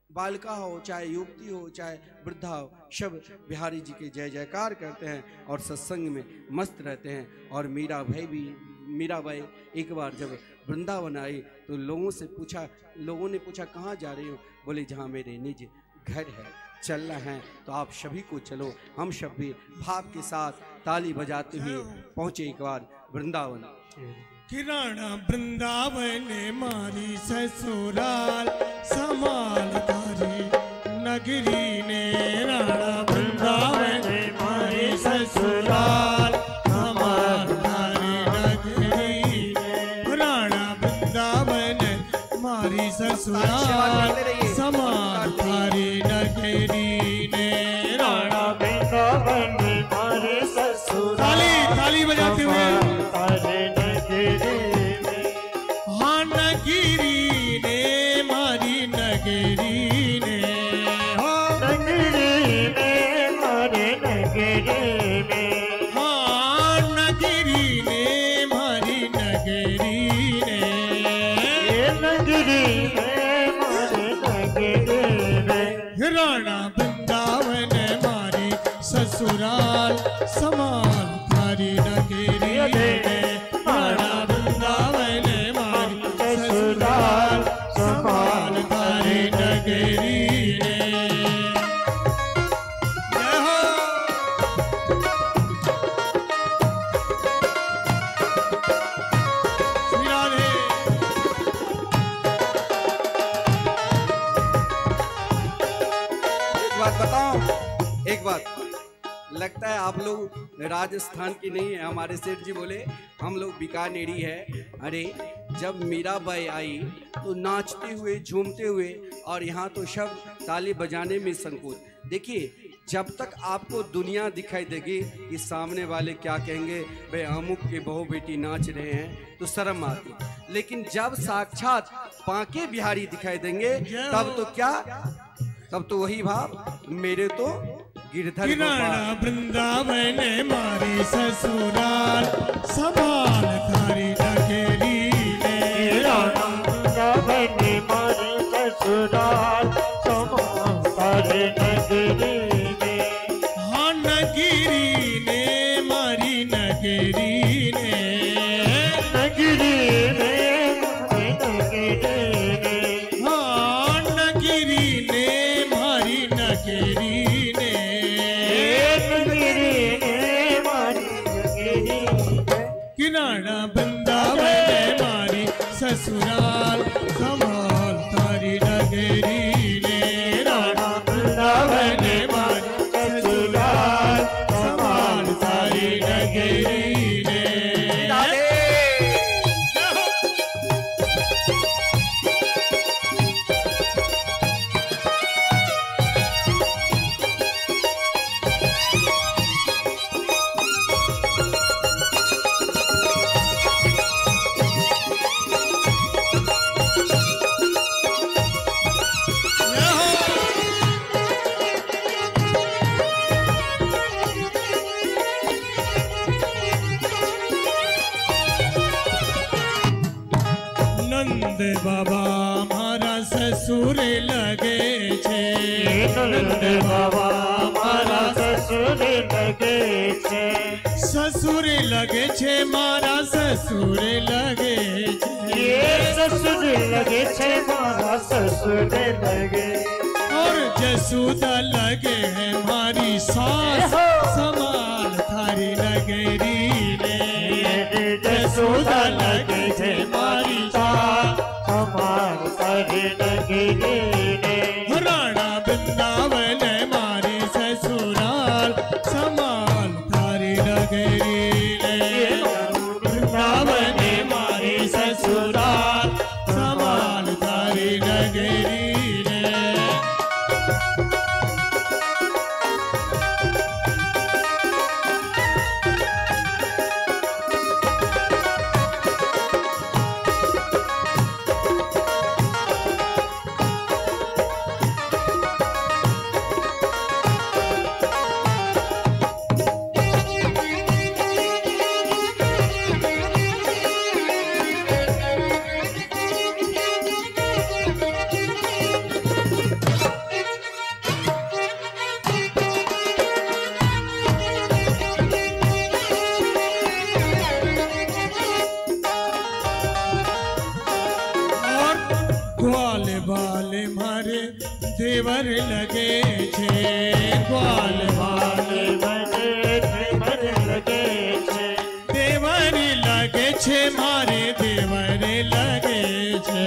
बालिका हो चाहे युवती हो चाहे वृद्धा हो, सब बिहारी जी के जय जयकार करते हैं और सत्संग में मस्त रहते हैं। और मीराबाई एक बार जब वृंदावन आई तो लोगों ने पूछा कहाँ जा रही हो, बोले जहाँ मेरे निज घर है, चलना है तो आप सभी को चलो। हम सब भी भाव के साथ ताली बजाते हुए पहुंचे एक बार वृंदावन। किराना वृंदावन मारी ससुराल समाल तारी नगरी ने, राणा वृंदावन मारी ससुराल समाल तारी नगरी ने, राणा वृंदावन मारी ससुराल समाल तारी नगरी ने, राणा वृंदावन मारी ससुराल। ताली बजाते हुए नगरी ने मारी नगरी ने, हाँ नगरी ने मारी नगरी ने, हाँ नगरी ने मारी नगरी ने, नगरी ने मारी नगरी ने, राणा वृंदावन मारी ससुराल समाल तारी नगरी ने, राणा वृंदावन ससुराल समाल तारी नगरी ने। एक बात लगता है आप लोग राजस्थान की नहीं है, हमारे सेठ जी बोले हम लोग बीकानेरी है। अरे जब मीराबाई आई तो नाचते हुए झूमते हुए, और यहाँ तो सब ताली बजाने में संकोच। देखिए जब तक आपको दुनिया दिखाई देगी कि सामने वाले क्या कहेंगे, भाई अमुक के बहू बेटी नाच रहे हैं, तो शर्म आती, लेकिन जब साक्षात बांके बिहारी दिखाई देंगे तब तो क्या, तब तो वही भाव, मेरे तो गिरधर गोपाल। वृंदावन मारी ससुराल समाल तारी नगरी ने, राणा वृंदावन मारी ससुराल समाल तारी नगरी ने, हाँ नगरी ने मारी नगरी ने, नगरी ने मारी नगरी ने, हाँ नगरी ने मारी नगरी ने, किराना वृंदावन मारी ससुराल समाल तारी नगरी ने, राणा वृंदावन मारी ससुराल समाल तारी नगरी ने। ससुर लगे छे नंद बाबा मारा ससुर लगे छे ससुर लगे छे मारा ससुर लगे छे ये ससुर लगे छे मारा ससुर लगे और जसुदा लगे है मारी सास समाल थारी नगरी ने जसुदा लगे छे मारी सास समाल थारी नगरी ने राणा वृंदावन मारी ससुराल समाल थारी नगरी ने वृंदावन मारी ससुराल समाल थारी नगरी ने ग्वाल बाल मारे देवर लगे छे ग्वाल बाल देवर लगे छे देवर लगे छे मारे देवर लगे छे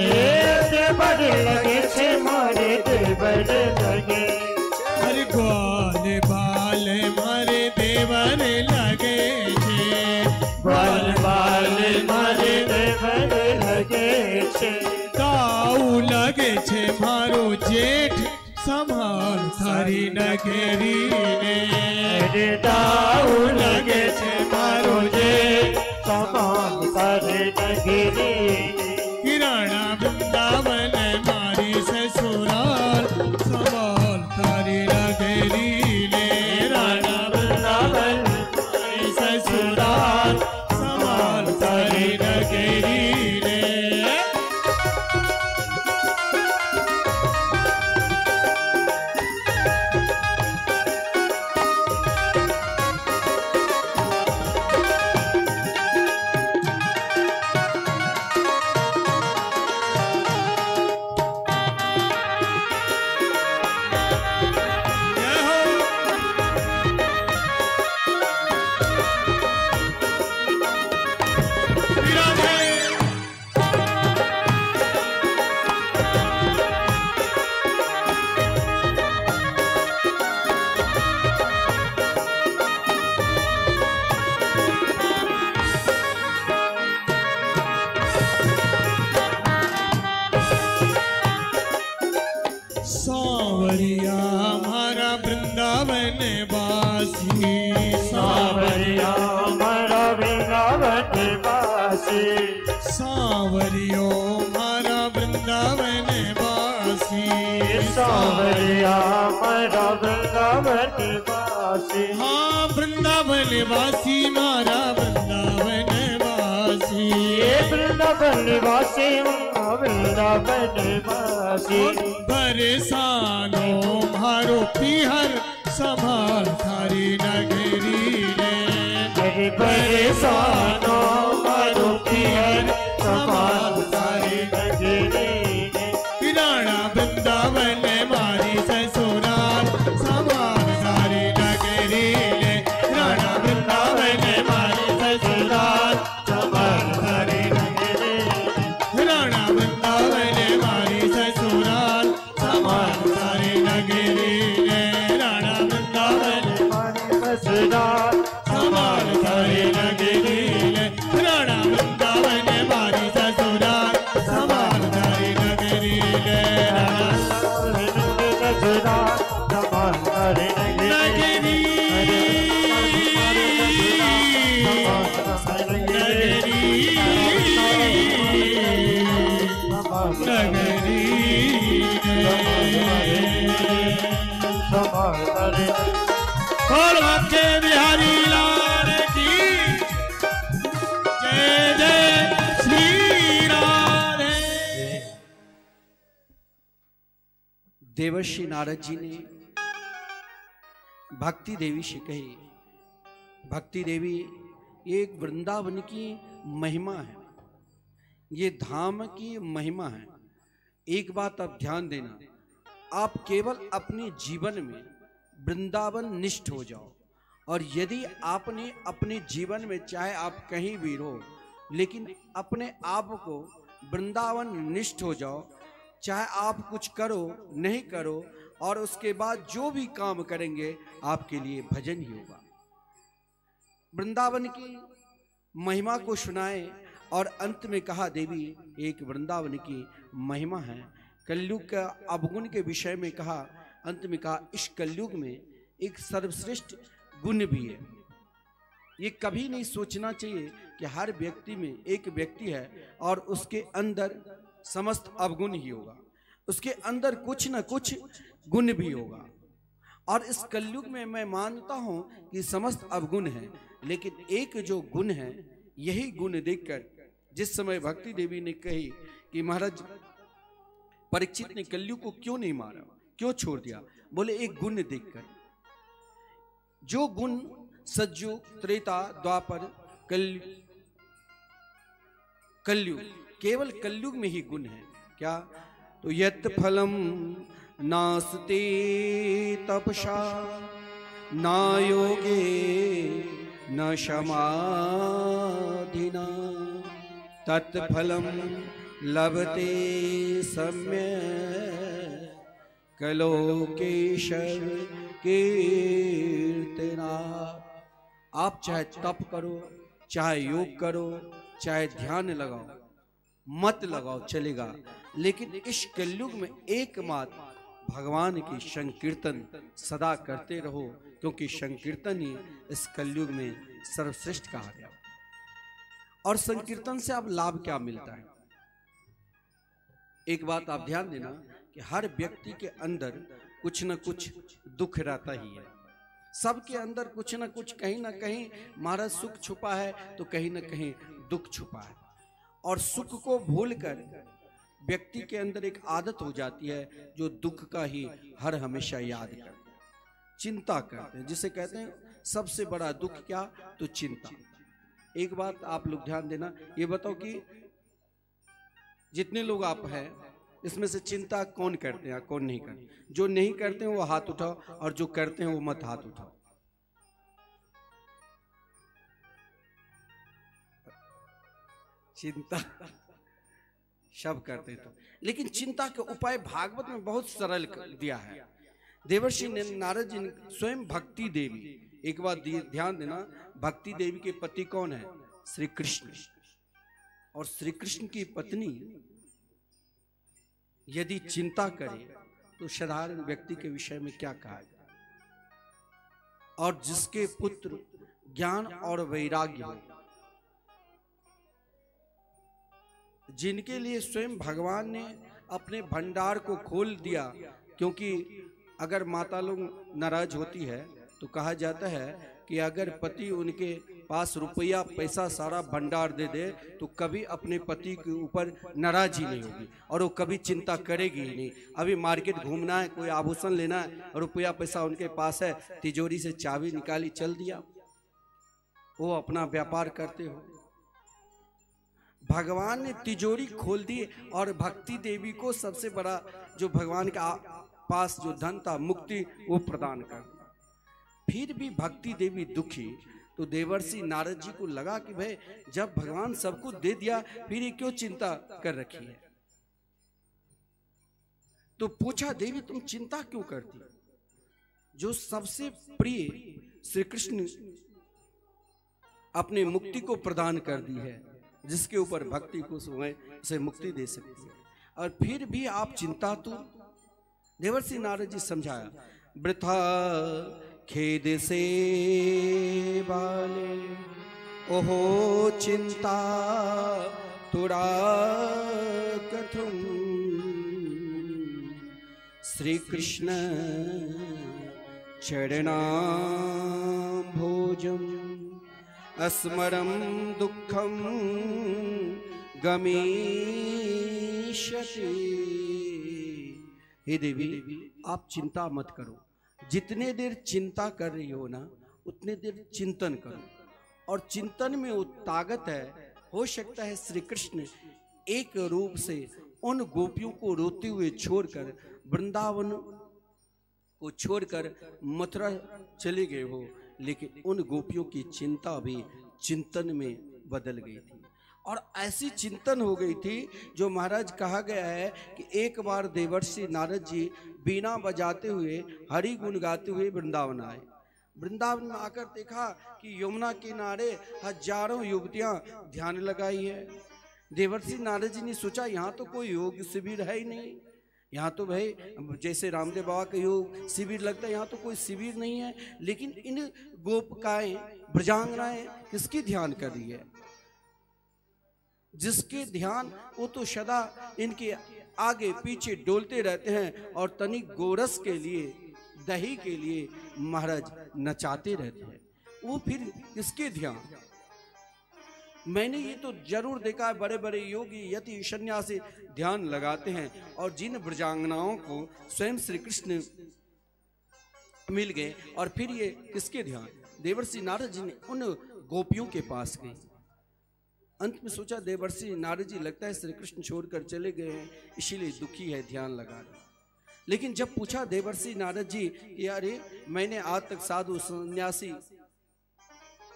देवर लगे छे मारे देवर लगे हर ग्वाल बाल मारे देवर लगे छे ग्वाल बाल मारे देवर लगे छे ताऊ लगे छे मारो जेठ संभाल थारी नगरी ने ताऊ लगे छे मारो जेठ संभाल थारी नगरी किराना वृंदावन मारी ससुराल संभाल थारी नगरी ने राणा वृंदावन मारी ससुराल संभाल थारी नगरी ने सांवरिया हमारा वृंदावन वासी सांवरिया हमारा वृंदावन वासी सांवरियो हमारा वृंदावन वासी सांवरिया हमारा वृंदावन वासी हाँ वृंदावन वासी मारा वृंदावन वासी वृंदावन वासी वृंदावन वासी बरसानो मारो पीहर संभाल थारी नगरी ने बरसानो मारो पीहर संभाल थारी नगरी ने किराना वृंदावन मारी ससुराल संभाल थारी नगरी ने राणा वृंदावन मारी ससुराल संभाल थारी नगरी राणा वृंदावन मारी ससुराल संभाल थारी नगरी ने राणा वृंदावन मारी ससुराल संभाल थारी नगरी ने राणा वृंदावन मारी ससुराल संभाल थारी नगरी ने ससुराल संभाल थारी नगरी के बिहारी लाल की जय जय श्री राधे। देवर्षि नारद जी ने भक्ति देवी से कही, भक्ति देवी ये एक वृंदावन की महिमा है, ये धाम की महिमा है। एक बात आप ध्यान देना, आप केवल अपने जीवन में वृंदावन निष्ठ हो जाओ, और यदि आपने अपने जीवन में चाहे आप कहीं भी रहो लेकिन अपने आप को वृंदावन निष्ठ हो जाओ, चाहे आप कुछ करो नहीं करो, और उसके बाद जो भी काम करेंगे आपके लिए भजन ही होगा। वृंदावन की महिमा को सुनाए और अंत में कहा देवी एक वृंदावन की महिमा है। कलयुग का अवगुण के विषय में कहा, अंत में कहा इस कलयुग में एक सर्वश्रेष्ठ गुण भी है। ये कभी नहीं सोचना चाहिए कि हर व्यक्ति में एक व्यक्ति है और उसके अंदर समस्त अवगुण ही होगा, उसके अंदर कुछ न कुछ गुण भी होगा। और इस कलयुग में मैं मानता हूं कि समस्त अवगुण है, लेकिन एक जो गुण है, यही गुण देखकर जिस समय भक्ति देवी ने कही कि महाराज परीक्षित ने कलयुग को क्यों नहीं मारा, क्यों छोड़ दिया, बोले एक गुण देखकर। जो गुण सतयुग त्रेता द्वापर कलयुग, केवल कलयुग में ही गुण है। क्या? तो यत् फलम नास्ते तपसा न योगे न समाधिना तत्फलम लभते सम्यक् कलोकेशव कीर्तना। आप चाहे तप करो, चाहे योग करो, चाहे ध्यान लगाओ, मत लगाओ, चलेगा, लेकिन इस कलयुग में एकमात्र भगवान की संकीर्तन सदा करते रहो, क्योंकि संकीर्तन ही इस कलयुग में सर्वश्रेष्ठ कहा गया। और संकीर्तन से अब लाभ क्या मिलता है? एक बात आप ध्यान देना कि हर व्यक्ति के अंदर कुछ न कुछ दुख रहता ही है। सबके अंदर कुछ न कुछ, कहीं ना कहीं महाराज सुख छुपा है तो कहीं ना कहीं दुख छुपा है। और सुख को भूलकर व्यक्ति के अंदर एक आदत हो जाती है जो दुख का ही हर हमेशा याद करते हैं, चिंता करते हैं, जिसे कहते हैं सबसे बड़ा दुख क्या? तो चिंता। एक बात आप लोग ध्यान देना, ये बताओ कि जितने लोग आप हैं इसमें से चिंता कौन करते हैं, कौन नहीं करते? जो नहीं करते हैं वो हाथ उठाओ, और जो करते हैं वो मत हाथ उठाओ। चिंता सब करते तो, लेकिन चिंता का उपाय भागवत में बहुत सरल दिया है। देवर्षि नारद जी ने स्वयं भक्ति देवी, एक बात ध्यान देना, भक्ति देवी के पति कौन है? श्री कृष्ण। और श्री कृष्ण की पत्नी यदि चिंता करे तो साधारण व्यक्ति के विषय में क्या कहा जाए? और जिसके पुत्र ज्ञान और वैराग्य हो, जिनके लिए स्वयं भगवान ने अपने भंडार को खोल दिया, क्योंकि अगर माता लोग नाराज होती है तो कहा जाता है कि अगर पति उनके पास रुपया पैसा सारा भंडार दे दे तो कभी अपने पति के ऊपर नाराज ही नहीं होगी, और वो कभी चिंता करेगी ही नहीं। अभी मार्केट घूमना है, कोई आभूषण लेना है, रुपया पैसा उनके पास है, तिजोरी से चाबी निकाली, चल दिया, वो अपना व्यापार करते हो। भगवान ने तिजोरी खोल दी, और भक्ति देवी को सबसे बड़ा जो भगवान के पास जो धन था, मुक्ति, वो प्रदान कर। फिर भी भक्ति देवी दुखी, तो देवर्षि नारद जी को लगा कि भाई जब भगवान सबको दे दिया फिर ये क्यों चिंता कर रखी है? तो पूछा, देवी तुम चिंता क्यों करती? जो सबसे प्रिय श्री कृष्ण अपने मुक्ति को प्रदान कर दी है, जिसके ऊपर भक्ति को उसे मुक्ति दे सकती है, और फिर भी आप चिंता? तो देवर्षि नारद जी समझाया, वृथा खेद से बाले ओहो चिंता तुरा कथुम श्री कृष्ण चरणाम्भोजम अस्मरम दुखम गमीष्यति हे देवी आप चिंता मत करो, जितने देर चिंता कर रही हो ना उतने देर चिंतन करो, और चिंतन में वो ताकत है। हो सकता है श्री कृष्ण एक रूप से उन गोपियों को रोते हुए छोड़कर वृंदावन को छोड़कर मथुरा चले गए हो, लेकिन उन गोपियों की चिंता भी चिंतन में बदल गई थी, और ऐसी चिंतन हो गई थी जो महाराज कहा गया है कि एक बार देवर्षि नारद जी बीना बजाते हुए हरि गुण गाते हुए वृंदावन आए। वृंदावन में आकर देखा कि यमुना किनारे हजारों युवतियां ध्यान लगाई है। देवर्षि नारद जी ने सोचा यहाँ तो कोई योग शिविर है ही नहीं, यहाँ तो भाई जैसे रामदेव बाबा का योग शिविर लगता है, यहाँ तो कोई शिविर नहीं है, लेकिन इन गोपिकाएं ब्रजांगनाएं किसकी ध्यान कर रही है? जिसके ध्यान वो तो सदा इनके आगे पीछे डोलते रहते हैं और तनिक गोरस के लिए, दही के लिए महाराज नचाते रहते हैं, वो फिर किसके ध्यान? मैंने ये तो जरूर देखा है, बड़े बड़े योगी यति सन्यासी ध्यान लगाते हैं, और जिन ब्रजांगनाओं को स्वयं श्री कृष्ण मिल गए और फिर ये किसके ध्यान? देवर्षि नारद जी ने उन गोपियों के पास गए। अंत में सोचा देवर्षि नारद जी लगता है श्री कृष्ण छोड़कर चले गए हैं, इसीलिए दुखी है, ध्यान लगा रहे। लेकिन जब पूछा देवर्षि नारद जी कि अरे मैंने आज तक साधु सन्यासी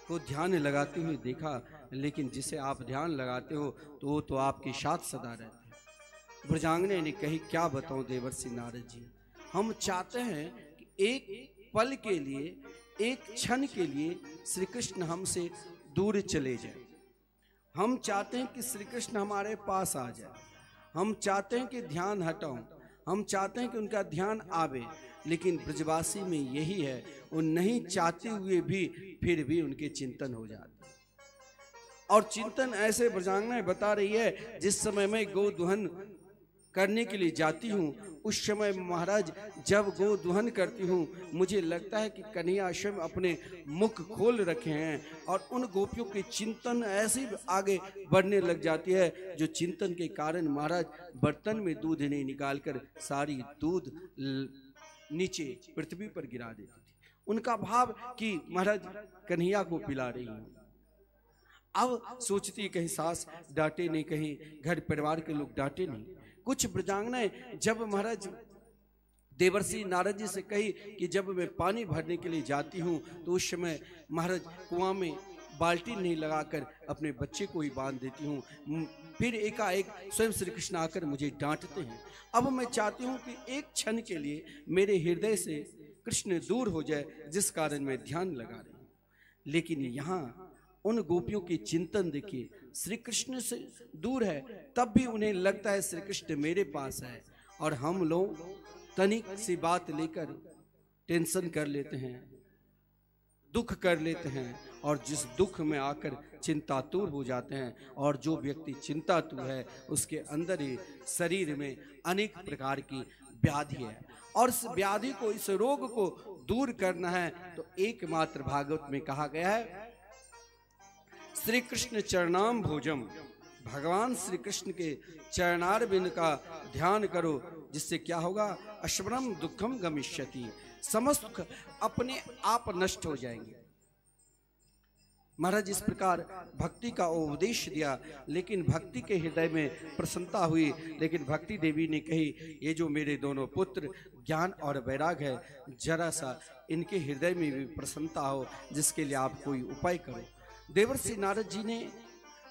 को ध्यान लगाते हुए देखा, लेकिन जिसे आप ध्यान लगाते हो तो वो तो आपके साथ सदा रहते हैं। ब्रजांगने ने कही क्या बताऊं देवर्षि नारद जी, हम चाहते हैं कि एक पल के लिए, एक क्षण के लिए श्री कृष्ण हमसे दूर चले जाए। हम चाहते हैं कि श्री कृष्ण हमारे पास आ जाए, हम चाहते हैं कि ध्यान हटाओ, हम चाहते हैं कि उनका ध्यान आवे, लेकिन ब्रजवासी में यही है, वो नहीं चाहते हुए भी फिर भी उनके चिंतन हो जाते हैं। और चिंतन ऐसे ब्रजांगना बता रही है, जिस समय मैं गोदुहन करने के लिए जाती हूँ उस समय महाराज जब गोदुहन करती हूँ मुझे लगता है कि कन्हैया स्वयं अपने मुख खोल रखे हैं, और उन गोपियों के चिंतन ऐसे आगे बढ़ने लग जाती है जो चिंतन के कारण महाराज बर्तन में दूध नहीं निकालकर सारी दूध नीचे पृथ्वी पर गिरा देती थी। उनका भाव कि महाराज कन्हैया को पिला रही हूँ। अब सोचती कहीं सास डांटे नहीं, कहीं घर परिवार के लोग डांटे नहीं। कुछ ब्रजांगनाएं जब महाराज देवर्षि नारद जी से कही कि जब मैं पानी भरने के लिए जाती हूँ तो उस समय महाराज कुआं में बाल्टी नहीं लगाकर अपने बच्चे को ही बांध देती हूँ, फिर एकाएक स्वयं श्री कृष्ण आकर मुझे डांटते हैं। अब मैं चाहती हूँ कि एक क्षण के लिए मेरे हृदय से कृष्ण दूर हो जाए, जिस कारण मैं ध्यान लगा रही हूँ। लेकिन यहाँ उन गोपियों की चिंतन देखिए, श्री कृष्ण से दूर है तब भी उन्हें लगता है श्री कृष्ण मेरे पास है, और हम लोग तनिक सी बात लेकर टेंशन कर लेते हैं, दुख कर लेते हैं, और जिस दुख में आकर चिंतातुर हो जाते हैं। और जो व्यक्ति चिंतातुर है उसके अंदर ही शरीर में अनेक प्रकार की व्याधि है, और इस व्याधि को, इस रोग को दूर करना है तो एकमात्र भागवत में कहा गया है श्री कृष्ण चरणाम भोजम, भगवान श्री कृष्ण के चरणारविंद का ध्यान करो, जिससे क्या होगा? अश्वरम दुखम गमिष्यति, समस्त दुख अपने आप नष्ट हो जाएंगे। महाराज इस प्रकार भक्ति का उपदेश दिया, लेकिन भक्ति के हृदय में प्रसन्नता हुई। लेकिन भक्ति देवी ने कही ये जो मेरे दोनों पुत्र ज्ञान और वैराग है, जरा सा इनके हृदय में भी प्रसन्नता हो, जिसके लिए आप कोई उपाय करो। देवर्षि नारद जी ने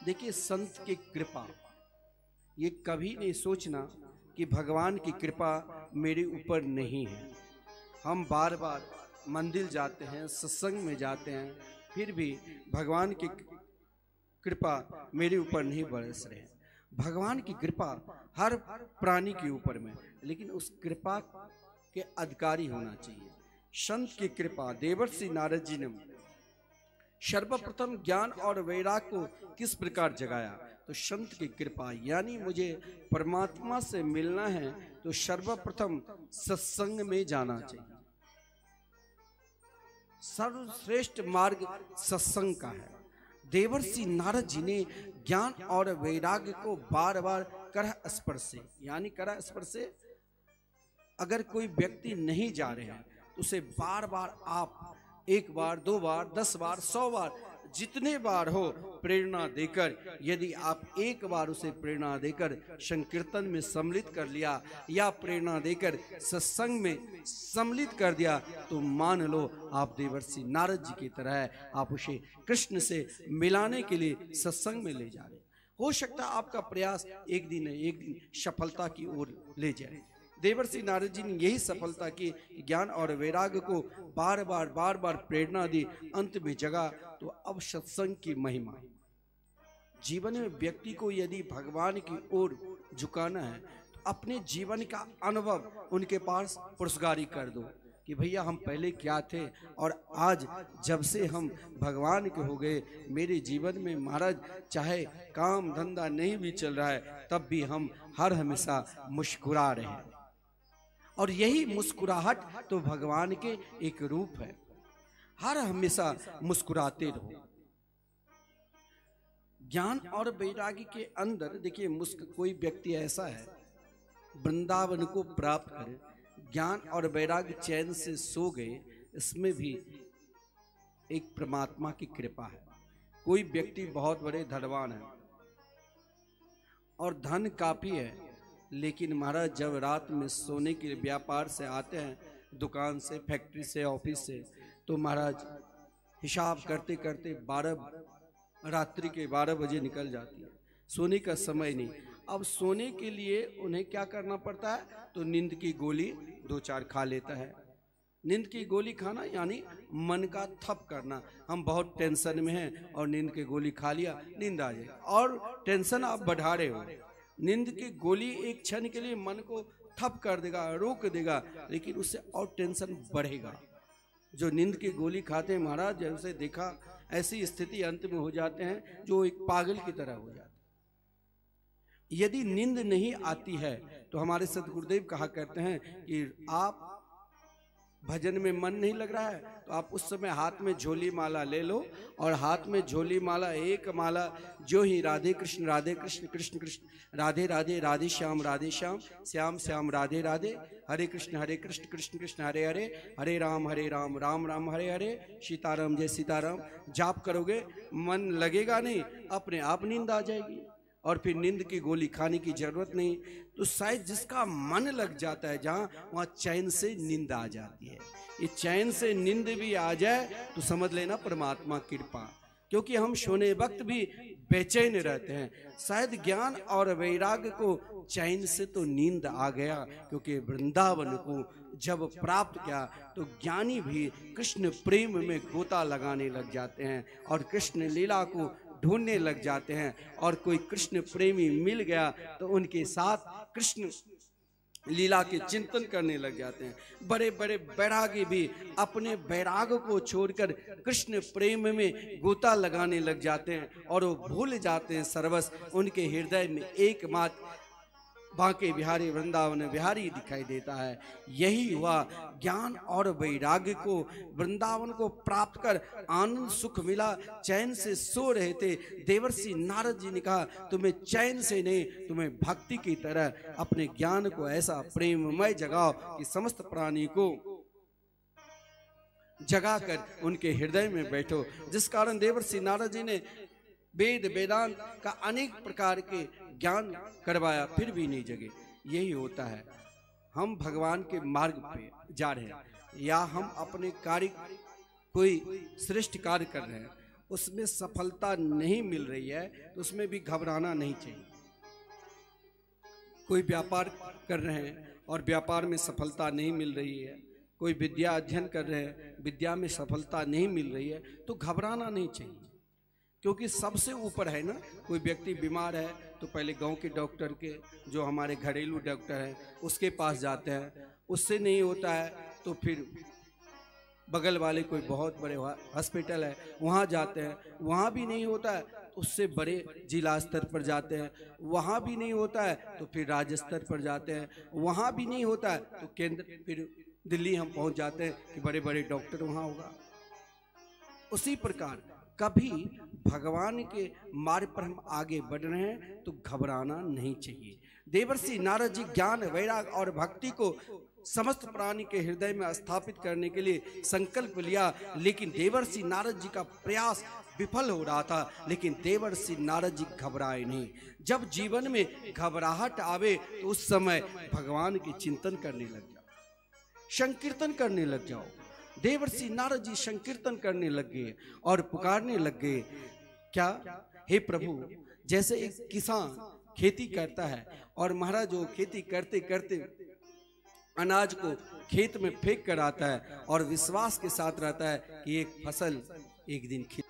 देखिए संत की कृपा, ये कभी नहीं सोचना कि भगवान की कृपा मेरे ऊपर नहीं है। हम बार बार मंदिर जाते हैं, सत्संग में जाते हैं, फिर भी भगवान की कृपा मेरे ऊपर नहीं बरस रहे। भगवान की कृपा हर प्राणी के ऊपर में, लेकिन उस कृपा के अधिकारी होना चाहिए। संत की कृपा, देवर्षि नारद जी ने सर्वप्रथम ज्ञान और वैराग को किस प्रकार जगाया? तो संत की कृपा, यानी मुझे परमात्मा से मिलना है तो सर्वप्रथम सत्संग में जाना चाहिए। सर्वश्रेष्ठ मार्ग सत्संग का है। देवर्षि नारद जी ने ज्ञान और वैराग्य को बार बार करह स्पर्श से, यानी करह स्पर्श से अगर कोई व्यक्ति नहीं जा रहे हैं तो उसे बार बार आप 1 बार 2 बार 10 बार 100 बार जितने बार हो प्रेरणा देकर, यदि आप 1 बार उसे प्रेरणा देकर संकीर्तन में सम्मिलित कर लिया या प्रेरणा देकर सत्संग में सम्मिलित कर दिया तो मान लो आप देवर्षि नारद जी की तरह है, आप उसे कृष्ण से मिलाने के लिए सत्संग में ले जा रहे। हो सकता है आपका प्रयास एक दिन सफलता की ओर ले जाए। देवर्षि नारद जी ने यही सफलता की, ज्ञान और वैराग्य को बार बार प्रेरणा दी, अंत में जगा। तो अब सत्संग की महिमा, जीवन में व्यक्ति को यदि भगवान की ओर झुकाना है तो अपने जीवन का अनुभव उनके पास पुरस्कारी कर दो कि भैया हम पहले क्या थे और आज जब से हम भगवान के हो गए, मेरे जीवन में महाराज चाहे काम धंधा नहीं भी चल रहा है तब भी हम हर हमेशा मुस्कुरा रहे हैं। और यही मुस्कुराहट तो भगवान के एक रूप है। हर हमेशा मुस्कुराते रहो। ज्ञान और वैराग्य के अंदर देखिए, कोई व्यक्ति ऐसा है वृंदावन को प्राप्त करे, ज्ञान और वैराग्य चैन से सो गए, इसमें भी एक परमात्मा की कृपा है। कोई व्यक्ति बहुत बड़े धनवान है और धन काफी है, लेकिन महाराज जब रात में सोने के व्यापार से आते हैं, दुकान से, फैक्ट्री से, ऑफिस से, तो महाराज हिसाब करते करते रात्रि के 12 बजे निकल जाती है, सोने का समय नहीं। अब सोने के लिए उन्हें क्या करना पड़ता है, तो नींद की गोली 2-4 खा लेता है। नींद की गोली खाना यानी मन का थप करना, हम बहुत टेंशन में हैं और नींद की गोली खा लिया, नींद आ जाएगी और टेंशन आप बढ़ा रहे हो। नींद की गोली एक क्षण के लिए मन को थप कर देगा, रोक देगा, लेकिन उससे और टेंशन बढ़ेगा। जो नींद की गोली खाते हैं महाराज, जैसे देखा ऐसी स्थिति अंत में हो जाते हैं जो एक पागल की तरह हो जाते हैं। यदि नींद नहीं आती है तो हमारे सदगुरुदेव कहा करते हैं कि आप भजन में मन नहीं लग रहा है तो आप उस समय हाथ में झोली माला ले लो और हाथ में झोली माला, एक माला जो ही राधे कृष्ण कृष्ण कृष्ण राधे राधे, राधे श्याम श्याम श्याम राधे राधे, हरे कृष्ण कृष्ण कृष्ण हरे हरे, हरे राम राम राम हरे हरे, सीताराम जय सीताराम जाप करोगे, मन लगेगा नहीं, अपने आप नींद आ जाएगी और फिर नींद की गोली खाने की जरूरत नहीं। तो शायद जिसका मन लग जाता है जहाँ, वहाँ चैन से नींद आ जाती है। ये चैन से नींद भी आ जाए तो समझ लेना परमात्मा कृपा, क्योंकि हम सोने वक्त भी बेचैन रहते हैं। शायद ज्ञान और वैराग्य को चैन से तो नींद आ गया, क्योंकि वृंदावन को जब प्राप्त किया तो ज्ञानी भी कृष्ण प्रेम में गोता लगाने लग जाते हैं और कृष्ण लीला को ढूंढने लग जाते हैं। और कोई कृष्ण प्रेमी मिल गया तो उनके साथ कृष्ण लीला के चिंतन करने लग जाते हैं। बड़े बड़े वैरागी भी अपने वैराग को छोड़कर कृष्ण प्रेम में गोता लगाने लग जाते हैं और वो भूल जाते हैं सर्वस्व। उनके हृदय में एकमात्र बांके बिहारी वृंदावन बिहारी दिखाई देता है। यही हुआ, ज्ञान और वैराग्य को वृंदावन को प्राप्त कर आनंद सुख मिला, चैन से सो रहे थे। देवर्षि नारद जी ने कहा तुम्हें चैन से नहीं, तुम्हें भक्ति की तरह अपने ज्ञान को ऐसा प्रेममय जगाओ कि समस्त प्राणी को जगाकर उनके हृदय में बैठो। जिस कारण देवर्षि नारद जी ने वेद वेदांत का अनेक प्रकार के ज्ञान करवाया, फिर भी नहीं जगे। यही होता है, हम भगवान के मार्ग पे जा रहे हैं या हम अपने कार्य कोई श्रेष्ठ कार्य कर रहे हैं, उसमें सफलता नहीं मिल रही है तो उसमें भी घबराना नहीं चाहिए। कोई व्यापार कर रहे हैं और व्यापार में सफलता नहीं मिल रही है, कोई विद्या अध्ययन कर रहे हैं, विद्या में सफलता नहीं मिल रही है, तो घबराना नहीं चाहिए, क्योंकि सबसे ऊपर है ना। कोई व्यक्ति बीमार है तो पहले गांव के डॉक्टर के, जो हमारे घरेलू डॉक्टर हैं, उसके पास जाते हैं। उससे नहीं होता है तो फिर बगल वाले कोई बहुत बड़े हॉस्पिटल है वहाँ जाते हैं, वहाँ भी नहीं होता है तो उससे बड़े जिला स्तर पर जाते हैं, वहाँ भी नहीं होता है तो फिर राज्य स्तर पर जाते हैं, वहाँ भी नहीं होता है तो केंद्र, फिर दिल्ली हम पहुँच जाते हैं कि बड़े बड़े डॉक्टर वहाँ होगा। उसी प्रकार कभी भगवान के मार्ग पर हम आगे बढ़ रहे हैं तो घबराना नहीं चाहिए। देवर्षि नारद जी ज्ञान, वैराग और भक्ति को समस्त प्राणी के हृदय में स्थापित करने के लिए संकल्प लिया, लेकिन देवर्षि नारद जी का प्रयास विफल हो रहा था। लेकिन देवर्षि नारद जी घबराए नहीं। जब जीवन में घबराहट आवे तो उस समय भगवान के चिंतन करने लग जाओ, संकीर्तन करने लग जाओ। देवर्षि नारद जी संकीर्तन करने लग गए और पुकारने लग गए, क्या हे प्रभु, जैसे एक किसान खेती करता है और महाराज वो खेती करते करते अनाज को खेत में फेंक कर आता है और विश्वास के साथ रहता है कि एक फसल एक दिन खिल।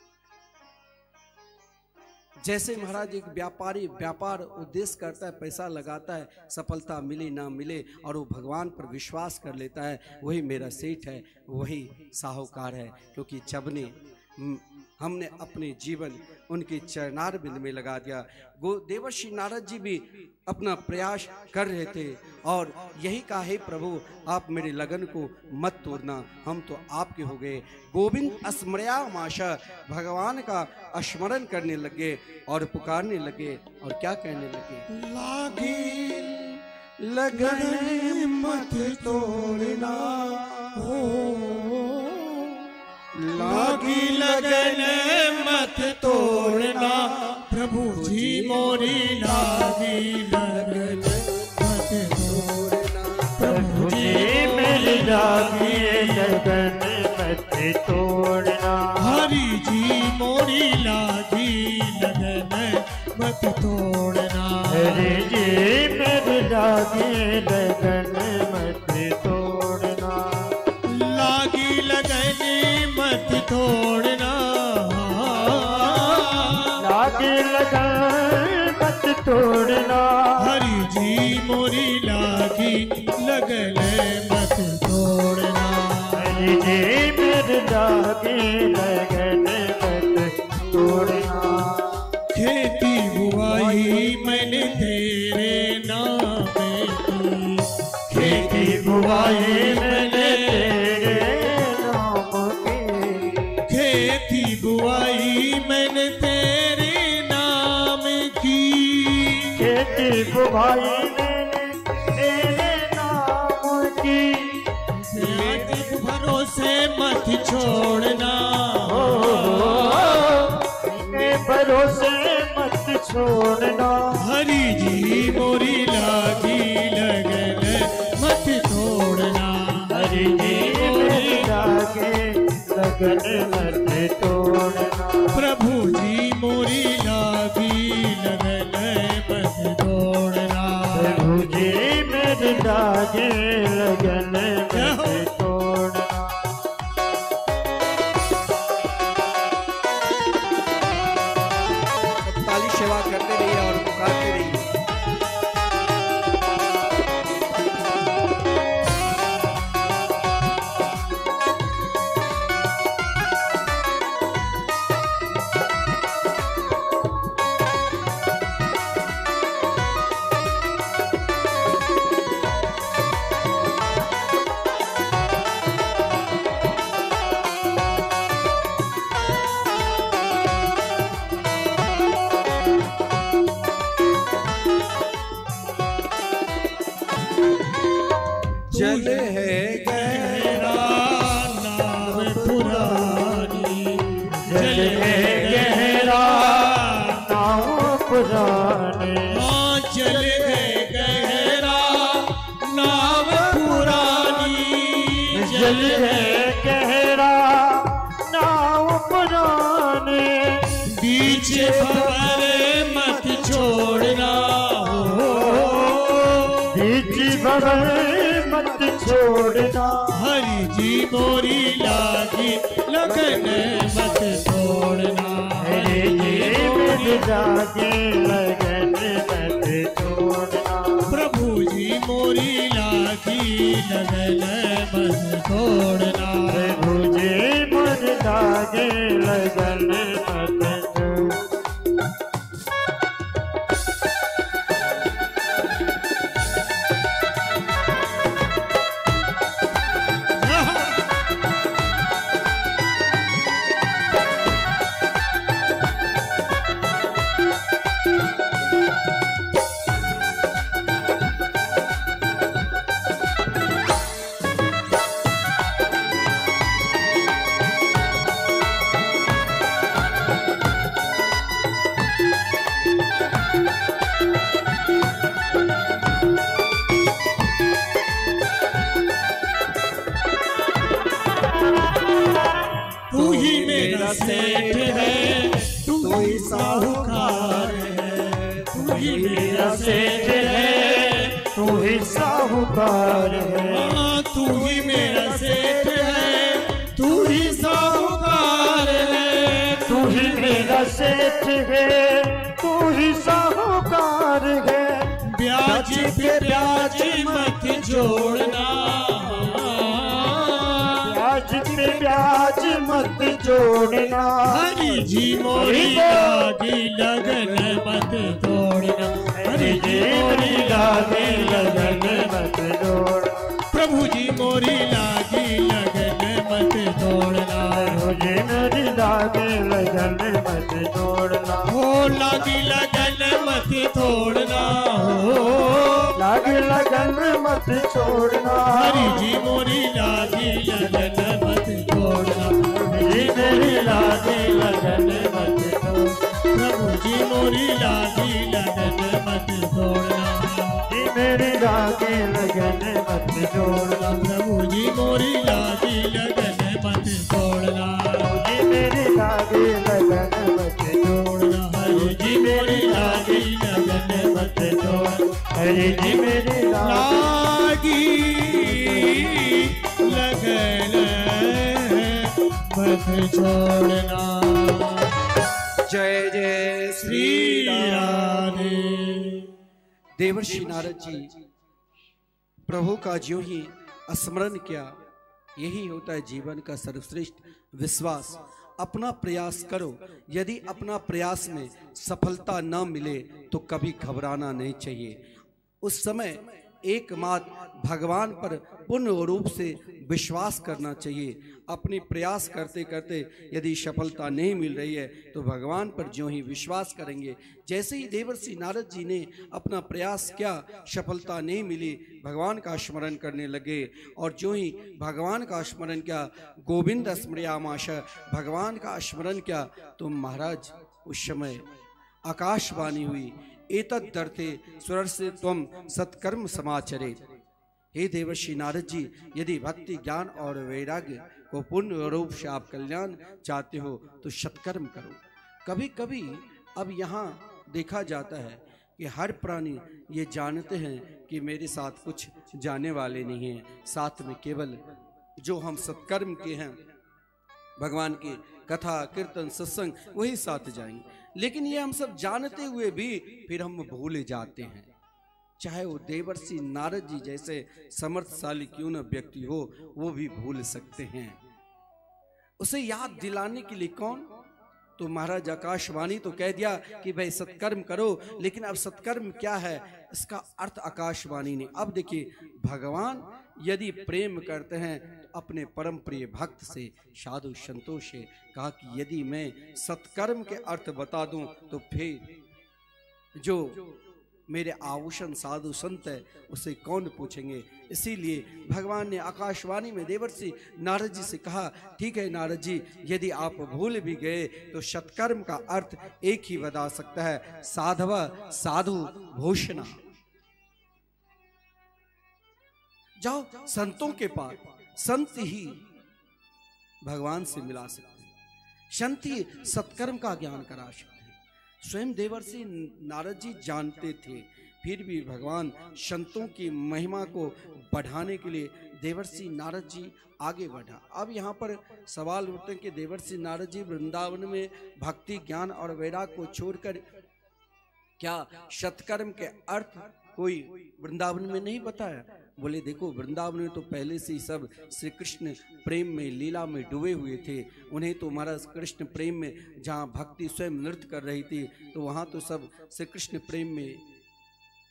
जैसे महाराज एक व्यापारी व्यापार उद्देश्य करता है, पैसा लगाता है, सफलता मिले ना मिले और वो भगवान पर विश्वास कर लेता है, वही मेरा सेठ है, वही साहूकार है। क्योंकि जब ने हमने अपने जीवन उनके चरणार बिंद में लगा दिया। देवर्षि नारद जी भी अपना प्रयास कर रहे थे और यही कहा, हे प्रभु आप मेरे लगन को मत तोड़ना, हम तो आपके हो गए। गोविंद स्मृया माशा, भगवान का स्मरण करने लगे और पुकारने लगे और क्या कहने लगे, लागी लगन मत तोड़ना हो, लागी लगन मत तोड़ना, प्रभु जी मोरी लागी लगन मत तोड़ना, प्रभु जी मेरी लागी लगन मत तोड़ना, हरि जी मोरी लागी लगन मत तोड़ना, हरि जी मेरी लागी लगन मत तोड़ना, लागी लगन मत तोड़ना, लागी लगन मत तोड़ना, हरि जी मोरी लागी लगन मत तोड़ना, हरि जी मेरी लागी लगन मत तोड़ना, खेती बुआई मैंने तेरे नाम की, खेती बुआई मैंने तेरे नाम की, खेती बुआई मैंने तेरे नाम की, खेती बुआई मैंने तेरे नाम की, तेरे भरोसे मत छोड़ना, मेरे भरोसे मत छोड़ना, हरि जी मोरी लागी लगन मत तोड़ना, हरि जी मेरी लागी लगन मत तोड़ना, प्रभु जी मोरी लागी लगन मत तोड़ना, प्रभु जी मेरी लागी लगन मत तोड़ना। ताली सेवा करते रहिए और पुकारते रहिए। जल है गहरा नाव पुरानी, जल है गहरा नाव पुराने, हाँ जल है गहरा नाव पुरानी, जल है गहरा नाव पुराने, बीच भंवर मत छोड़ना हो, बीच भंवर मत छोड़ना, हरि जी मोरी लागी लगन मत तोड़ना, हरि जी मेरी लागी लगन मत तोड़ना, प्रभु जी मोरी लागी लगन मत तोड़ना, प्रभु जी मेरी लागी लगन मत तोड़ना। है, तू ही साहूकार है, तू ही मेरा सेठ है, तू ही साहूकार है, तू ही मेरा सेठ है, तू ही साहूकार है, तू ही मेरा सेठ है, तू ही साहूकार है। ब्याज पे ब्याज मत जोड़ना, ब्याज पे ब्याज मत जोड़ना, हरि जी मोरी लागी लगन मत तोड़ना, हरि जी मोरी लागी लगन मत तोड़ना, प्रभु जी मोरी लागी लगन मत तोड़ना, मुझे मेरी लागी लगन मत तोड़ना, हो लागी लगन मत तोड़ना, हो लागी लगन मत छोड़ना, हरि जी मोरी लागी लगन मत तोड़ना, मुझे मेरी लागी लगन मत तोड़ना, प्रभु जी मोरी लागी लगन मत तोड़ना, मेरी लागी लगन मत जोड़ना, प्रभु जी मोरी लागी लगन मत तोड़ना, मुझे मेरी लागी लगन मत जोड़ना, हरि जी मोरी लागी लगन मत तोड़ना, हरि जी मेरी लागी लगन मत छोड़ना। जय जय श्री राधे। देवर्षि नारद जी प्रभु का ज्यों ही स्मरण किया, यही होता है जीवन का सर्वश्रेष्ठ विश्वास। अपना प्रयास करो, यदि अपना प्रयास में सफलता न मिले तो कभी घबराना नहीं चाहिए। उस समय एकमात्र भगवान पर पूर्ण रूप से विश्वास करना चाहिए। अपने प्रयास करते करते यदि सफलता नहीं मिल रही है तो भगवान पर ज्यों ही विश्वास करेंगे। जैसे ही देवर्षि नारद जी ने अपना प्रयास किया, सफलता नहीं मिली, भगवान का स्मरण करने लगे और ज्यों ही भगवान का स्मरण किया, गोविंद स्मृयामाश, भगवान का स्मरण किया, तो महाराज उस समय आकाशवाणी हुई, एतद्दर्थे सुरस्य त्वं सत्कर्म समाचरे। हे देवर्षि नारद जी, यदि भक्ति ज्ञान और वैराग्य को पूर्ण रूप से आप कल्याण चाहते हो तो सत्कर्म करो। कभी कभी अब यहाँ देखा जाता है कि हर प्राणी ये जानते हैं कि मेरे साथ कुछ जाने वाले नहीं हैं, साथ में केवल जो हम सत्कर्म के हैं, भगवान की कथा कीर्तन सत्संग, वही साथ जाएंगे। लेकिन ये हम सब जानते हुए भी फिर हम भूल जाते हैं। चाहे वो देवर्षि नारद जी जैसे समर्थशाली क्यों न व्यक्ति हो, वो भी भूल सकते हैं। उसे याद दिलाने के लिए कौन? तो महाराज आकाशवाणी तो कह दिया कि भाई सत्कर्म करो, लेकिन अब सत्कर्म क्या है इसका अर्थ आकाशवाणी ने। अब देखिए, भगवान यदि प्रेम करते हैं तो अपने परम प्रिय भक्त से, साधु संतों से कहा कि यदि मैं सत्कर्म के अर्थ बता दूं तो फिर जो मेरे आभूषण साधु संत है उसे कौन पूछेंगे। इसीलिए भगवान ने आकाशवाणी में देवर्षि नारद जी से कहा, ठीक है नारद जी, यदि आप भूल भी गए तो सत्कर्म का अर्थ एक ही बता सकता है, साधव साधु भूषणा। जाओ संतों के पास, संत ही भगवान से मिला सकते हैं, संत ही सत्कर्म का ज्ञान करा सकते हैं। स्वयं देवर्षि नारद जी जानते थे, फिर भी भगवान संतों की महिमा को बढ़ाने के लिए देवर्षि नारद जी आगे बढ़ा। अब यहाँ पर सवाल उठते हैं कि देवर्षि नारद जी वृंदावन में भक्ति ज्ञान और वैराग को छोड़कर क्या सत्कर्म के अर्थ कोई वृंदावन में नहीं बताया? बोले देखो, वृंदावन में तो पहले से ही सब श्री कृष्ण प्रेम में लीला में डूबे हुए थे। उन्हें तो महाराज कृष्ण प्रेम में, जहाँ भक्ति स्वयं नृत्य कर रही थी, तो वहाँ तो सब श्री कृष्ण प्रेम में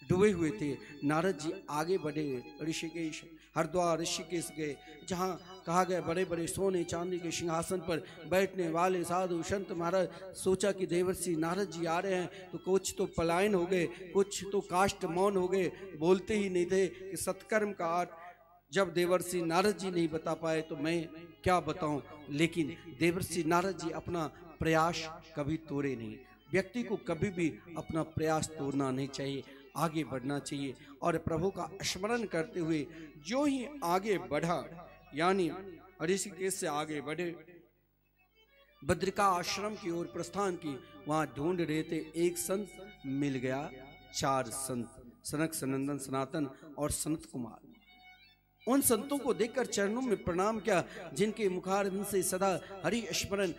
डूबे हुए थे। नारद जी आगे बढ़े, ऋषिकेश हरिद्वार ऋषिकेश गए, जहाँ कहा गया बड़े बड़े सोने चांदी के सिंहासन पर बैठने वाले साधु संत। महाराज सोचा कि देवर्षि नारद जी आ रहे हैं, तो कुछ तो पलायन हो गए, कुछ तो काष्ठ मौन हो गए, बोलते ही नहीं थे कि सत्कर्म का अर्थ जब देवर्षि नारद जी नहीं बता पाए तो मैं क्या बताऊं। लेकिन देवर्षि नारद जी अपना प्रयास कभी तोड़े नहीं। व्यक्ति को कभी भी अपना प्रयास तोड़ना नहीं चाहिए, आगे बढ़ना चाहिए। और प्रभु का स्मरण करते हुए जो ही आगे बढ़ा, यानी ऋषिकेश से आगे बढ़े, बद्रिका आश्रम की ओर प्रस्थान की। वहां ढूंढ रहे थे, एक संत मिल गया। 4 संत, सनक, सनंदन, सनातन और सनत कुमार। उन संतों को देखकर चरणों में प्रणाम किया, जिनके मुखारविंद से सदा हरि स्मरण,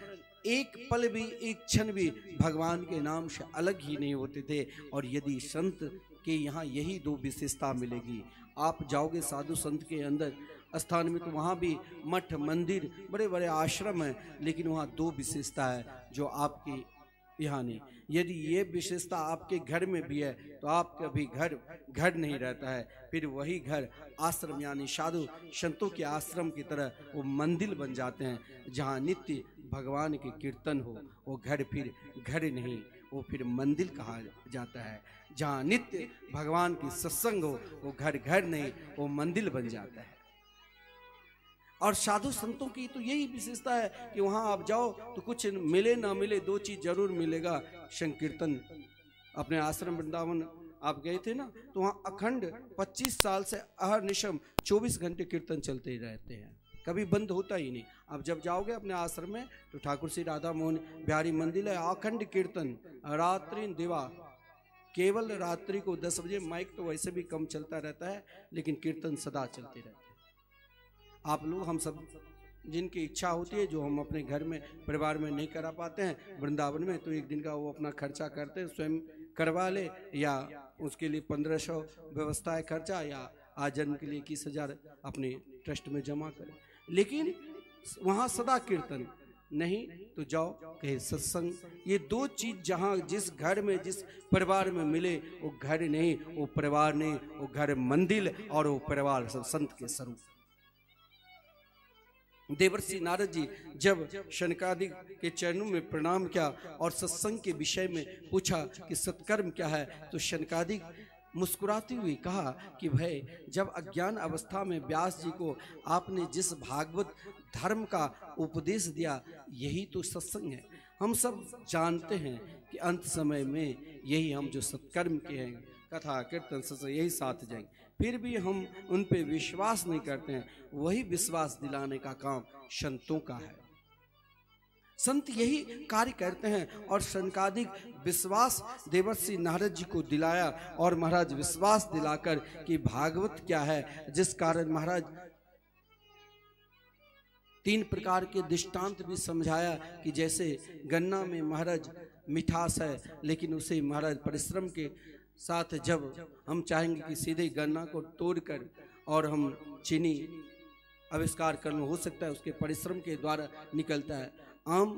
एक पल भी, एक क्षण भी भगवान के नाम से अलग ही नहीं होते थे। और यदि संत के यहाँ यही 2 विशेषता मिलेगी। आप जाओगे साधु संत के अंदर स्थान में, तो वहाँ भी मठ, मंदिर, बड़े बड़े आश्रम हैं, लेकिन वहाँ 2 विशेषता है जो आपके यहाँ नहीं। यदि ये विशेषता आपके घर में भी है, तो आपका भी घर घर नहीं रहता है, फिर वही घर आश्रम यानी साधु संतों के आश्रम की तरह वो मंदिर बन जाते हैं। जहाँ नित्य भगवान के कीर्तन हो, वो घर फिर घर नहीं, वो फिर मंदिर कहा जाता है। जहाँ नित्य भगवान की सत्संग हो, वो घर घर नहीं, वो मंदिर बन जाता है। और साधु संतों की तो यही विशेषता है कि वहाँ आप जाओ तो कुछ मिले ना मिले, 2 चीज जरूर मिलेगा, संकीर्तन। अपने आश्रम वृंदावन आप गए थे ना, तो वहाँ अखंड 25 साल से अहर्निशम 24 घंटे कीर्तन चलते ही रहते हैं, कभी बंद होता ही नहीं। अब जब जाओगे अपने आश्रम में तो ठाकुर श्री राधा मोहन बिहारी मंदिर है, अखंड कीर्तन, रात्रि दिवा, केवल रात्रि को 10 बजे। माइक तो वैसे भी कम चलता रहता है, लेकिन कीर्तन सदा चलते रहते हैं। आप लोग, हम सब जिनकी इच्छा होती है, जो हम अपने घर में परिवार में नहीं करा पाते हैं, वृंदावन में तो एक दिन का वो अपना खर्चा करते हैं, स्वयं करवा ले, या उसके लिए 1500 व्यवस्था है खर्चा, या आजन्म के लिए 21,000 अपने ट्रस्ट में जमा करें। लेकिन वहाँ सदा कीर्तन नहीं, तो जाओ कहे सत्संग। ये 2 चीज जहाँ जिस घर में, जिस परिवार में मिले, वो घर नहीं, वो परिवार नहीं, वो घर मंदिर, और वो परिवार सब संत के स्वरूप। देवर्षि नारद जी जब शनकादिक के चरणों में प्रणाम किया और सत्संग के विषय में पूछा कि सत्कर्म क्या है, तो शनकादिक मुस्कुराती हुई कहा कि भाई, जब अज्ञान अवस्था में व्यास जी को आपने जिस भागवत धर्म का उपदेश दिया, यही तो सत्संग है। हम सब जानते हैं कि अंत समय में यही हम जो सत्कर्म के हैं, कथा कीर्तन सत्संग, यही साथ जाएंगे। फिर भी हम उन पे विश्वास नहीं करते हैं। वही विश्वास दिलाने का काम संतों का है। संत यही कार्य करते हैं। और शनकादिक विश्वास देवर्षि नारद जी को दिलाया, और महाराज विश्वास दिलाकर कि भागवत क्या है, जिस कारण महाराज 3 प्रकार के दृष्टांत भी समझाया कि जैसे गन्ना में महाराज मिठास है, लेकिन उसे महाराज परिश्रम के साथ, जब हम चाहेंगे कि सीधे गन्ना को तोड़कर और हम चीनी आविष्कार कर लो, हो सकता है उसके परिश्रम के द्वारा निकलता है। आम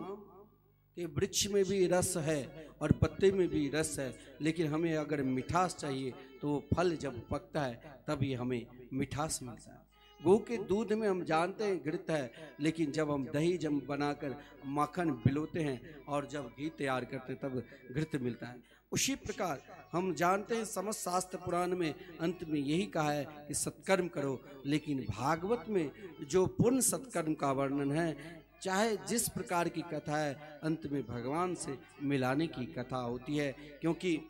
के वृक्ष में भी रस है और पत्ते में भी रस है, लेकिन हमें अगर मिठास चाहिए तो वो फल जब पकता है तभी हमें मिठास मिलता है। गौ के दूध में हम जानते हैं घृत है, लेकिन जब हम दही जब बनाकर माखन बिलोते हैं और जब घी तैयार करते हैं तब घृत मिलता है। उसी प्रकार हम जानते हैं समस्त शास्त्र पुराण में अंत में यही कहा है कि सत्कर्म करो, लेकिन भागवत में जो पूर्ण सत्कर्म का वर्णन है, चाहे जिस प्रकार की कथा है, अंत में भगवान से मिलाने की कथा होती है। क्योंकि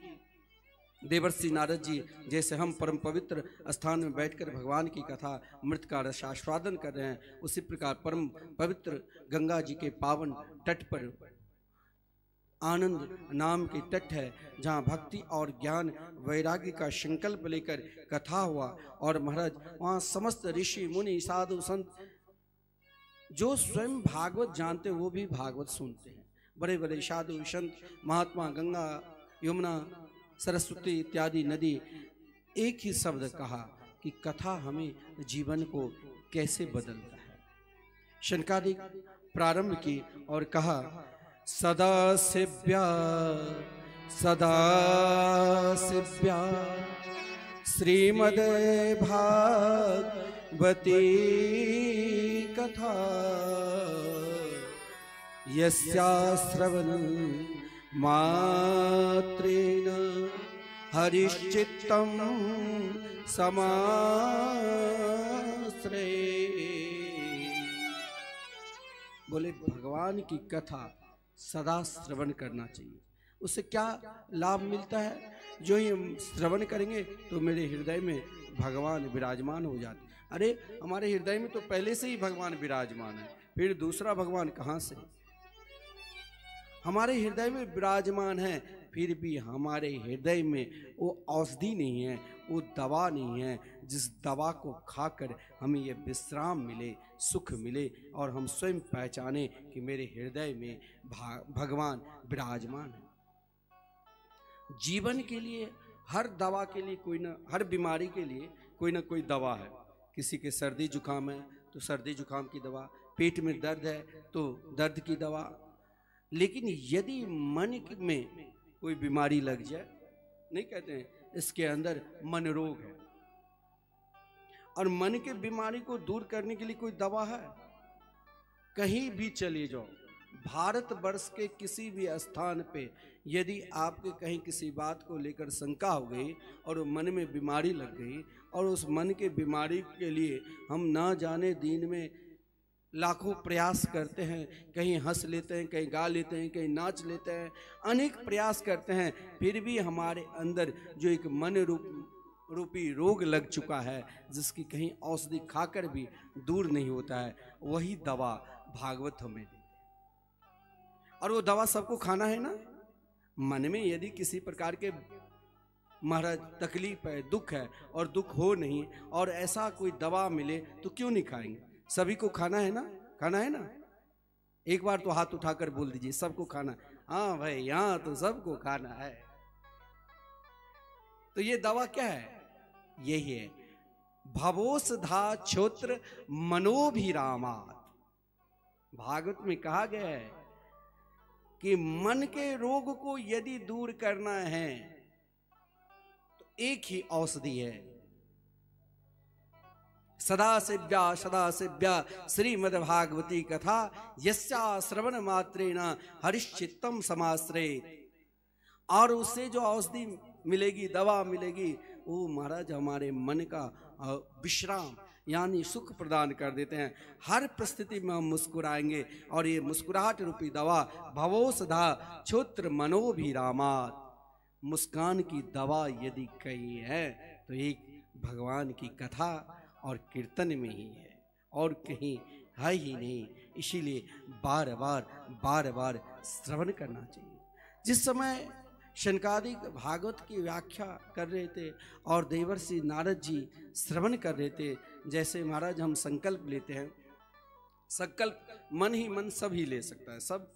देवर्षि नारद जी जैसे हम परम पवित्र स्थान में बैठकर भगवान की कथा मृत का रस आस्वादन कर रहे हैं, उसी प्रकार परम पवित्र गंगा जी के पावन तट पर आनंद नाम के तट है, जहाँ भक्ति और ज्ञान वैराग्य का संकल्प लेकर कथा हुआ। और महाराज वहाँ समस्त ऋषि मुनि साधु संत जो स्वयं भागवत जानते वो भी भागवत सुनते हैं। बड़े बड़े साधु संत महात्मा गंगा यमुना सरस्वती इत्यादि नदी एक ही शब्द कहा कि कथा हमें जीवन को कैसे बदलता है। शनकादिक प्रारंभ की और कहा सदा शिव्या श्रीमद् भागवती कथा यस्या श्रवणं मात्रेण हरिश्चित्तं समाश्रये। बोले भगवान की कथा सदा श्रवण करना चाहिए। उससे क्या लाभ मिलता है? जो ही हम श्रवण करेंगे तो मेरे हृदय में भगवान विराजमान हो जाते। अरे हमारे हृदय में तो पहले से ही भगवान विराजमान है, फिर दूसरा भगवान कहाँ से? हमारे हृदय में विराजमान है, फिर भी हमारे हृदय में वो औषधि नहीं है, वो दवा नहीं है जिस दवा को खाकर हमें ये विश्राम मिले, सुख मिले और हम स्वयं पहचाने कि मेरे हृदय में भगवान विराजमान है। जीवन के लिए हर दवा के लिए कोई ना, हर बीमारी के लिए कोई ना कोई दवा है। किसी के सर्दी जुकाम है तो सर्दी जुकाम की दवा, पेट में दर्द है तो दर्द की दवा। लेकिन यदि मन में कोई बीमारी लग जाए, नहीं कहते हैं इसके अंदर मन रोग है, और मन के बीमारी को दूर करने के लिए कोई दवा है? कहीं भी चले जाओ, भारतवर्ष के किसी भी स्थान पे यदि आपके कहीं किसी बात को लेकर शंका हो गई और मन में बीमारी लग गई, और उस मन के बीमारी के लिए हम ना जाने दिन में लाखों प्रयास करते हैं, कहीं हंस लेते हैं, कहीं गा लेते हैं, कहीं नाच लेते हैं, अनेक प्रयास करते हैं, फिर भी हमारे अंदर जो एक मन रूपी रोग लग चुका है, जिसकी कहीं औषधि खाकर भी दूर नहीं होता है, वही दवा भागवत हमें देते हैं। और वो दवा सबको खाना है ना। मन में यदि किसी प्रकार के महाराज तकलीफ है, दुख है, और दुख हो नहीं, और ऐसा कोई दवा मिले तो क्यों नहीं खाएंगे? सभी को खाना है ना, खाना है ना। एक बार तो हाथ उठाकर बोल दीजिए, सबको खाना। हाँ भाई, यहाँ तो सबको खाना है। तो ये दवा क्या है? यही है, भवोषधा क्षोत्र मनोभिरामात्। भागवत में कहा गया है कि मन के रोग को यदि दूर करना है तो एक ही औषधि है, सदा सेव्या श्रीमद्भागवती कथा यस्या श्रवण मात्रेण हरिश्चित्तम समाश्रयेत्। और उससे जो औषधि मिलेगी, दवा मिलेगी, वो महाराज हमारे मन का विश्राम यानी सुख प्रदान कर देते हैं। हर परिस्थिति में हम मुस्कुराएंगे, और ये मुस्कुराहट रूपी दवा भवोषधा क्षोत्र मनोभिरामात्। मुस्कान की दवा यदि कहीं है तो एक भगवान की कथा और कीर्तन में ही है, और कहीं है ही नहीं। इसीलिए बार बार श्रवण करना चाहिए। जिस समय शनकादिक भागवत की व्याख्या कर रहे थे और देवर्षि नारद जी श्रवण कर रहे थे, जैसे महाराज हम संकल्प लेते हैं, संकल्प मन ही मन सब ही ले सकता है, सब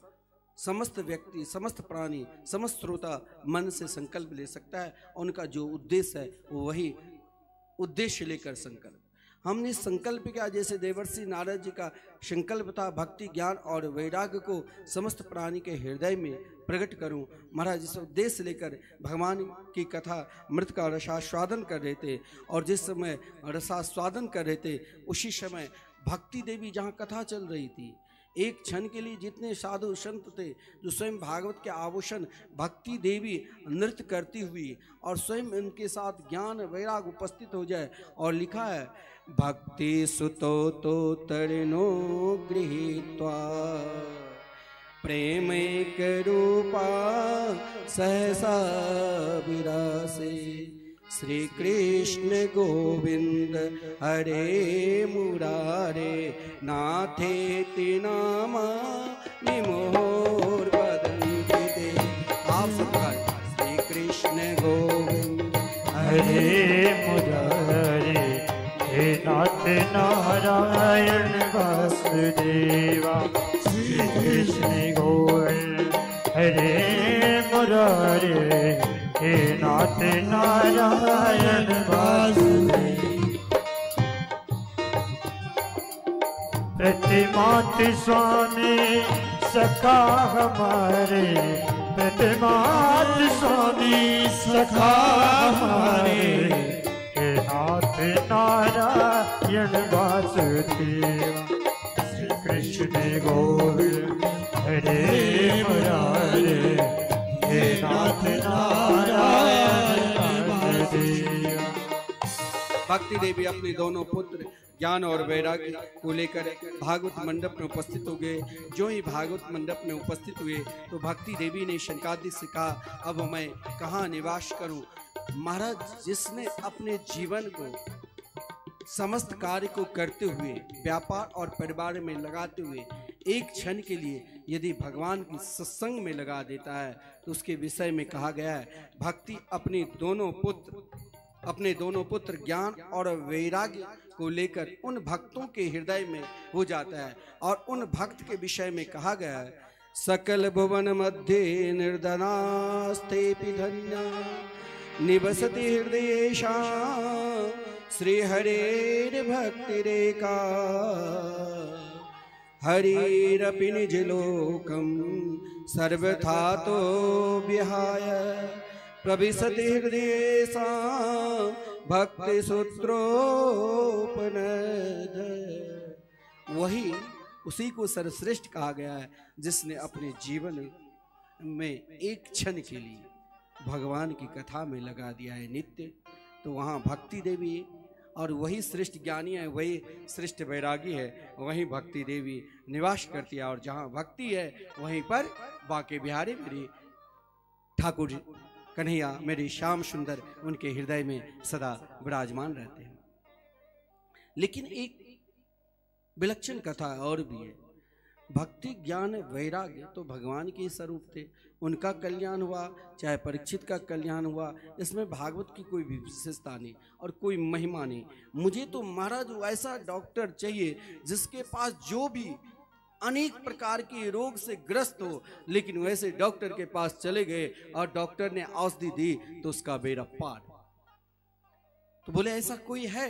समस्त व्यक्ति, समस्त प्राणी, समस्त श्रोता मन से संकल्प ले सकता है। उनका जो उद्देश्य है वो वही उद्देश्य लेकर संकल्प। हमने संकल्प किया, जैसे देवर्षि नारद जी का संकल्प था भक्ति, ज्ञान और वैराग्य को समस्त प्राणी के हृदय में प्रकट करूं। महाराज इस उद्देश्य लेकर भगवान की कथा मृत का रसास्वादन कर रहे थे, और जिस समय रसास्वादन कर रहे थे उसी समय भक्ति देवी जहाँ कथा चल रही थी, एक क्षण के लिए जितने साधु संत थे जो स्वयं भागवत के आभूषण भक्ति देवी नृत्य करती हुई और स्वयं उनके साथ ज्ञान वैराग उपस्थित हो जाए। और लिखा है, भक्ति सुतो तो तरणो गृहीत्वा प्रेमैक रूपा सहसा विरासे। श्री कृष्ण गोविंद हरे मुरारे नाथेति नामा निमोर वदन्ति ते। आप सबका श्री कृष्ण गोविंद हरे मुरारे हे नाथ नारायण वासुदेवा। श्री कृष्ण गोविंद हरे मुरारे हे नाथ नारायण वासुदेवा। प्रतिमात स्वामी सखा हमारे, प्रतिमात स्वामी सखा हमारे, हे नाथ नारायण वासुदेवा। श्री कृष्ण गोविंद हरे मुरारे हे नाथ नारायण वासुदेवा। भक्ति देवी अपने दोनों पुत्र ज्ञान और वैराग्य को लेकर भागवत मंडप में उपस्थित हो गए। जो ही भागवत मंडप में उपस्थित हुए तो भक्ति देवी ने शनकादिक से कहा, अब मैं कहाँ निवास करूं? महाराज, जिसने अपने जीवन को समस्त कार्य को करते हुए, व्यापार और परिवार में लगाते हुए एक क्षण के लिए यदि भगवान की सत्संग में लगा देता है तो उसके विषय में कहा गया है, भक्ति अपने दोनों पुत्र ज्ञान और वैराग्य को लेकर उन भक्तों के हृदय में हो जाता है। और उन भक्त के विषय में कहा गया है, सकल भुवन मध्य निर्धनास्तेपि धन्या निवसति हृदयेशा श्री हरेर भक्तिरेका हरिरपि निज लोकम सर्वथा तो विहाय प्रविशति हृदयेशा भक्ति सूत्रोपनद। वही उसी को सर्वश्रेष्ठ कहा गया है जिसने अपने जीवन में एक क्षण के लिए भगवान की कथा में लगा दिया है नित्य। तो वहाँ भक्ति देवी और वही श्रेष्ठ ज्ञानी है, वही श्रेष्ठ वैरागी है, वहीं भक्ति देवी निवास करती है। और जहाँ भक्ति है वहीं पर बाके बिहारी मेरी ठाकुर कन्हैया, मेरी श्याम सुंदर उनके हृदय में सदा विराजमान रहते हैं। लेकिन एक विलक्षण कथा और भी है। भक्ति ज्ञान वैराग्य तो भगवान के स्वरूप थे, उनका कल्याण हुआ चाहे परीक्षित का कल्याण हुआ, इसमें भागवत की कोई भी विशेषता नहीं और कोई महिमा नहीं। मुझे तो महाराज ऐसा डॉक्टर चाहिए जिसके पास जो भी अनेक प्रकार के रोग से ग्रस्त हो, लेकिन वैसे डॉक्टर के पास चले गए और डॉक्टर ने औषधि दी तो उसका बेड़ा पार। तो बोले ऐसा कोई है?